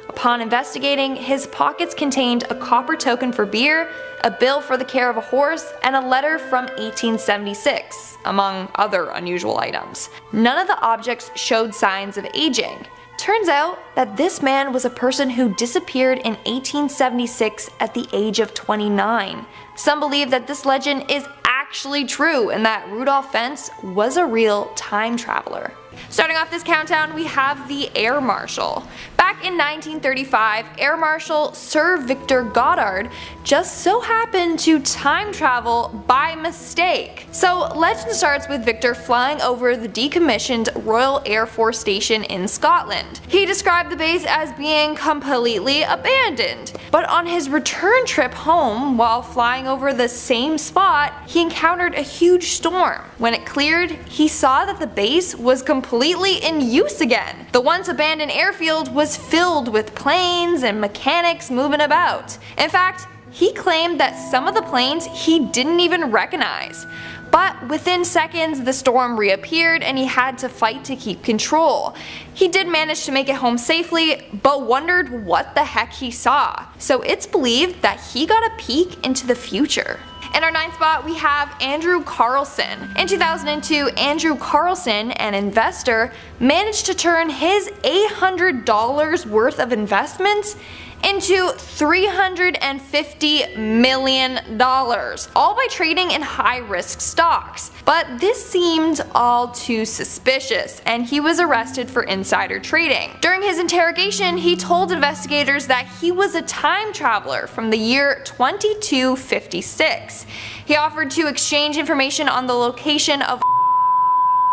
Upon investigating, his pockets contained a copper token for beer, a bill for the care of a horse, and a letter from 1876, among other unusual items. None of the objects showed signs of aging. Turns out that this man was a person who disappeared in 1876 at the age of 29. Some believe that this legend is actually true and that Rudolph Fentz was a real time traveler. Starting off this countdown, we have the Air Marshal. Back in 1935, Air Marshal Sir Victor Goddard just so happened to time travel by mistake. So legend starts with Victor flying over the decommissioned Royal Air Force Station in Scotland. He described the base as being completely abandoned, but on his return trip home, while flying over the same spot, he encountered a huge storm. When it cleared, he saw that the base was completely in use again. The once abandoned airfield was filled with planes and mechanics moving about. In fact, he claimed that some of the planes he didn't even recognize. But within seconds, the storm reappeared and he had to fight to keep control. He did manage to make it home safely, but wondered what the heck he saw. So it's believed that he got a peek into the future. In our 9th spot, we have Andrew Carlson. In 2002, Andrew Carlson, an investor, managed to turn his $800 worth of investments into $350 million, all by trading in high-risk stocks. But this seemed all too suspicious, and he was arrested for insider trading. During his interrogation, he told investigators that he was a time traveler from the year 2256. He offered to exchange information on the location of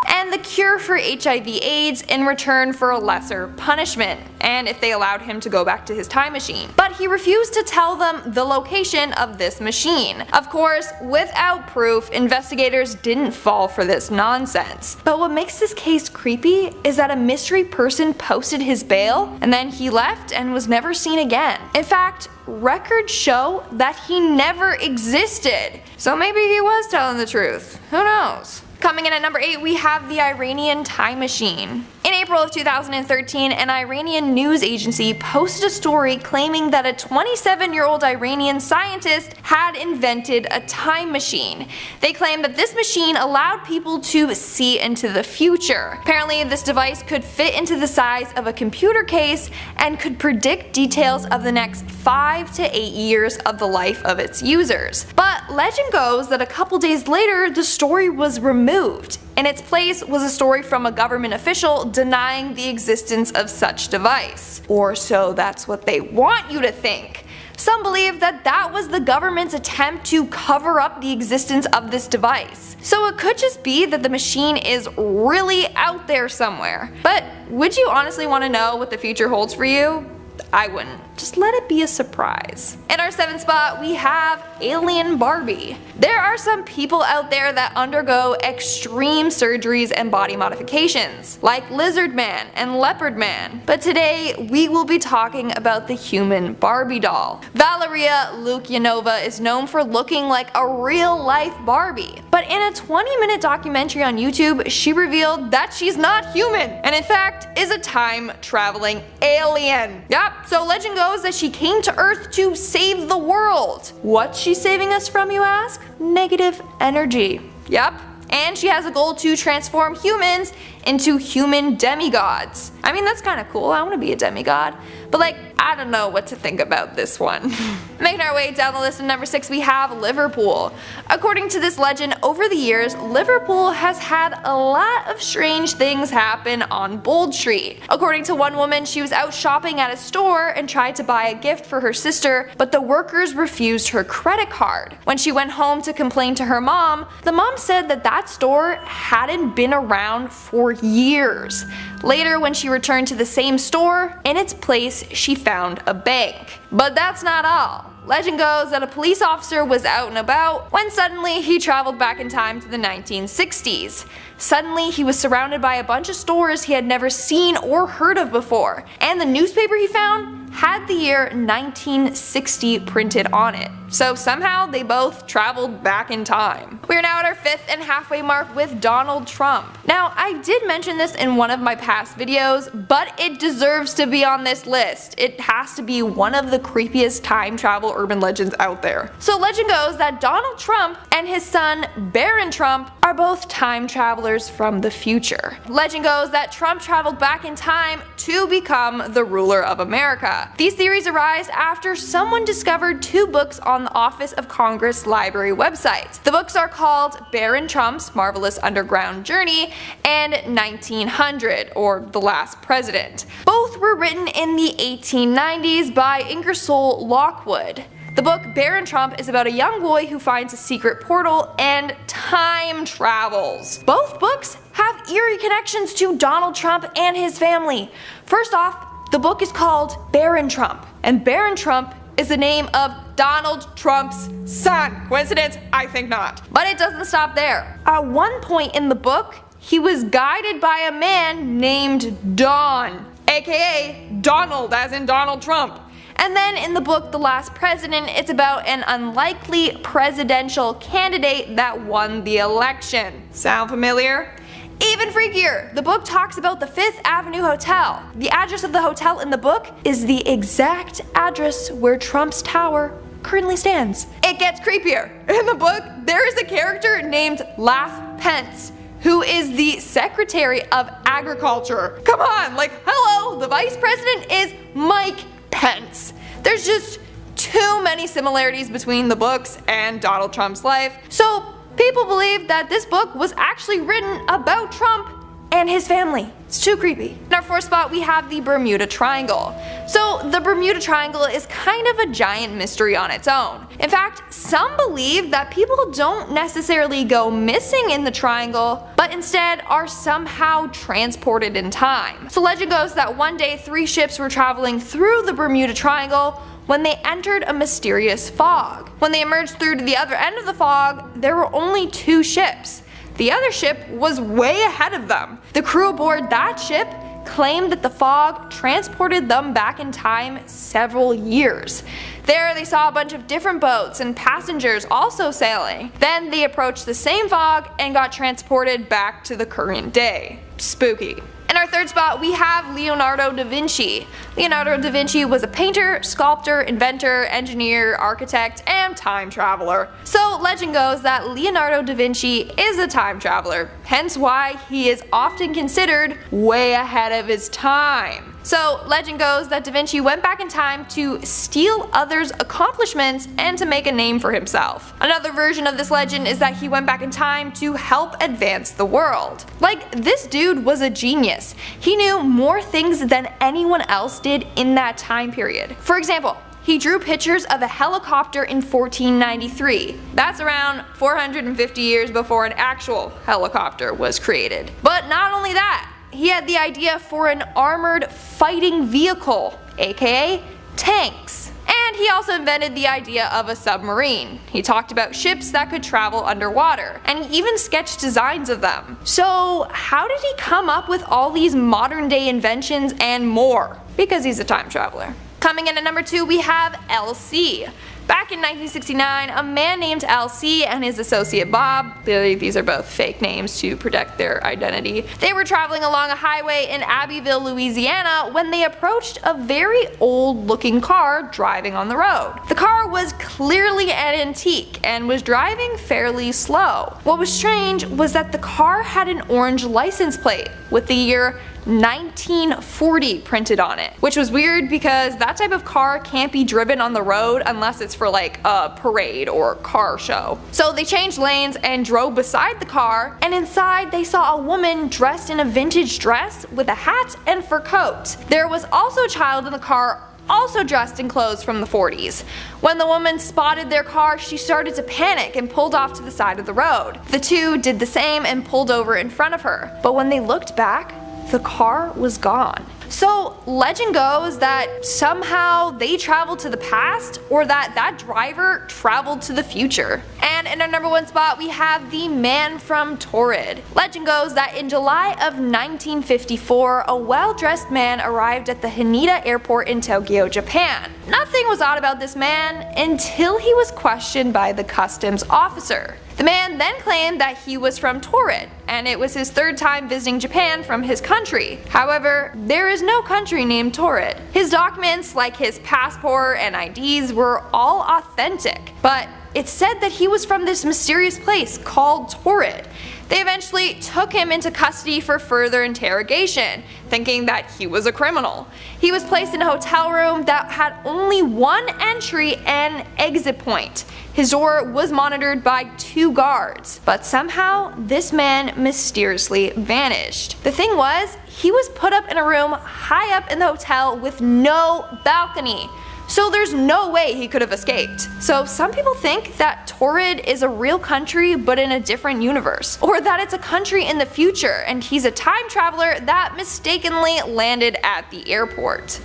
and the cure for HIV/AIDS in return for a lesser punishment, and if they allowed him to go back to his time machine. But he refused to tell them the location of this machine. Of course, without proof, investigators didn't fall for this nonsense. But what makes this case creepy is that a mystery person posted his bail, and then he left and was never seen again. In fact, records show that he never existed. So maybe he was telling the truth. Who knows? Coming in at number 8, we have the Iranian time machine. In April of 2013, an Iranian news agency posted a story claiming that a 27-year-old Iranian scientist had invented a time machine. They claimed that this machine allowed people to see into the future. Apparently, this device could fit into the size of a computer case and could predict details of the next 5 to 8 years of the life of its users. But legend goes that a couple days later, the story was removed. In its place was a story from a government official denying the existence of such device. Or so that's what they want you to think. Some believe that that was the government's attempt to cover up the existence of this device. So it could just be that the machine is really out there somewhere. But would you honestly want to know what the future holds for you? I wouldn't. Just let it be a surprise. In our 7th spot, we have Alien Barbie. There are some people out there that undergo extreme surgeries and body modifications, like Lizard Man and Leopard Man. But today, we will be talking about the human Barbie doll. Valeria Lukyanova is known for looking like a real-life Barbie. But in a 20-minute documentary on YouTube, she revealed that she's not human, and in fact, is a time-traveling alien. Yup, so legend goes that she came to Earth to save the world. What's she saving us from, you ask? Negative energy. Yep. And she has a goal to transform humans into human demigods. I mean, that's kind of cool. I want to be a demigod. But like, I don't know what to think about this one. Making our way down the list of number 6, we have Liverpool. According to this legend, over the years, Liverpool has had a lot of strange things happen on Bold Street. According to one woman, she was out shopping at a store and tried to buy a gift for her sister, but the workers refused her credit card. When she went home to complain to her mom, the mom said that that store hadn't been around for years. Later, when she returned to the same store, in its place she found a bank. But that's not all. Legend goes that a police officer was out and about when suddenly he traveled back in time to the 1960s. Suddenly he was surrounded by a bunch of stores he had never seen or heard of before, and the newspaper he found had the year 1960 printed on it. So somehow they both traveled back in time. We are now at our 5th and halfway mark with Donald Trump. Now, I did mention this in one of my past videos, but it deserves to be on this list. It has to be one of the creepiest time travel urban legends out there. So legend goes that Donald Trump and his son Barron Trump are both time travelers from the future. Legend goes that Trump traveled back in time to become the ruler of America. These theories arise after someone discovered 2 books on on the Office of Congress Library website. The books are called Baron Trump's Marvelous Underground Journey and 1900, or The Last President. Both were written in the 1890s by Ingersoll Lockwood. The book Baron Trump is about a young boy who finds a secret portal and time travels. Both books have eerie connections to Donald Trump and his family. First off, the book is called Baron Trump, and Baron Trump is the name of Donald Trump's son. Coincidence? I think not. But it doesn't stop there. At one point in the book, he was guided by a man named Don, aka Donald as in Donald Trump. And then in the book The Last President, it's about an unlikely presidential candidate that won the election. Sound familiar? Even freakier, the book talks about the Fifth Avenue Hotel. The address of the hotel in the book is the exact address where Trump's tower currently stands. It gets creepier. In the book, there is a character named Laugh Pence, who is the Secretary of Agriculture. Come on, like, hello, the Vice President is Mike Pence. There's just too many similarities between the books and Donald Trump's life, so people believe that this book was actually written about Trump and his family. It's too creepy. In our fourth spot, we have the Bermuda Triangle. So the Bermuda Triangle is kind of a giant mystery on its own. In fact, some believe that people don't necessarily go missing in the triangle, but instead are somehow transported in time. So legend goes that one day 3 ships were traveling through the Bermuda Triangle when they entered a mysterious fog. When they emerged through to the other end of the fog, there were only 2 ships. The other ship was way ahead of them. The crew aboard that ship claimed that the fog transported them back in time several years. There they saw a bunch of different boats and passengers also sailing. Then they approached the same fog and got transported back to the current day. Spooky. In our third spot, we have Leonardo da Vinci. Leonardo da Vinci was a painter, sculptor, inventor, engineer, architect, and time traveler. So legend goes that Leonardo da Vinci is a time traveler, hence why he is often considered way ahead of his time. So legend goes that Da Vinci went back in time to steal others' accomplishments and to make a name for himself. Another version of this legend is that he went back in time to help advance the world. Like, this dude was a genius. He knew more things than anyone else did in that time period. For example, he drew pictures of a helicopter in 1493. That's around 450 years before an actual helicopter was created. But not only that, he had the idea for an armored fighting vehicle, aka tanks. And he also invented the idea of a submarine. He talked about ships that could travel underwater, and he even sketched designs of them. So how did he come up with all these modern day inventions and more? Because he's a time traveler. Coming in at number 2, we have LC. Back in 1969, a man named LC and his associate Bob, these are both fake names to protect their identity, they were traveling along a highway in Abbeville, Louisiana when they approached a very old looking car driving on the road. The car was clearly an antique and was driving fairly slow. What was strange was that the car had an orange license plate with the year 1940 printed on it, which was weird because that type of car can't be driven on the road unless it's for like a parade or car show. So they changed lanes and drove beside the car, and inside they saw a woman dressed in a vintage dress with a hat and fur coat. There was also a child in the car, also dressed in clothes from the 40s. When the woman spotted their car, she started to panic and pulled off to the side of the road. The two did the same and pulled over in front of her, but when they looked back, the car was gone. So legend goes that somehow they traveled to the past, or that driver traveled to the future. And in our number 1 spot, we have the man from Torrid. Legend goes that in July of 1954, a well-dressed man arrived at the Haneda airport in Tokyo, Japan. Nothing was odd about this man until he was questioned by the customs officer. The man then claimed that he was from Torrid, and it was his 3rd time visiting Japan from his country. However, there is no country named Torrid. His documents, like his passport and IDs, were all authentic, but It said that he was from this mysterious place called Torrid. They eventually took him into custody for further interrogation, thinking that he was a criminal. He was placed in a hotel room that had only one entry and exit point. His door was monitored by 2 guards, but somehow this man mysteriously vanished. The thing was, he was put up in a room high up in the hotel with no balcony. So there's no way he could have escaped. So some people think that Torrid is a real country but in a different universe, or that it's a country in the future and he's a time traveler that mistakenly landed at the airport.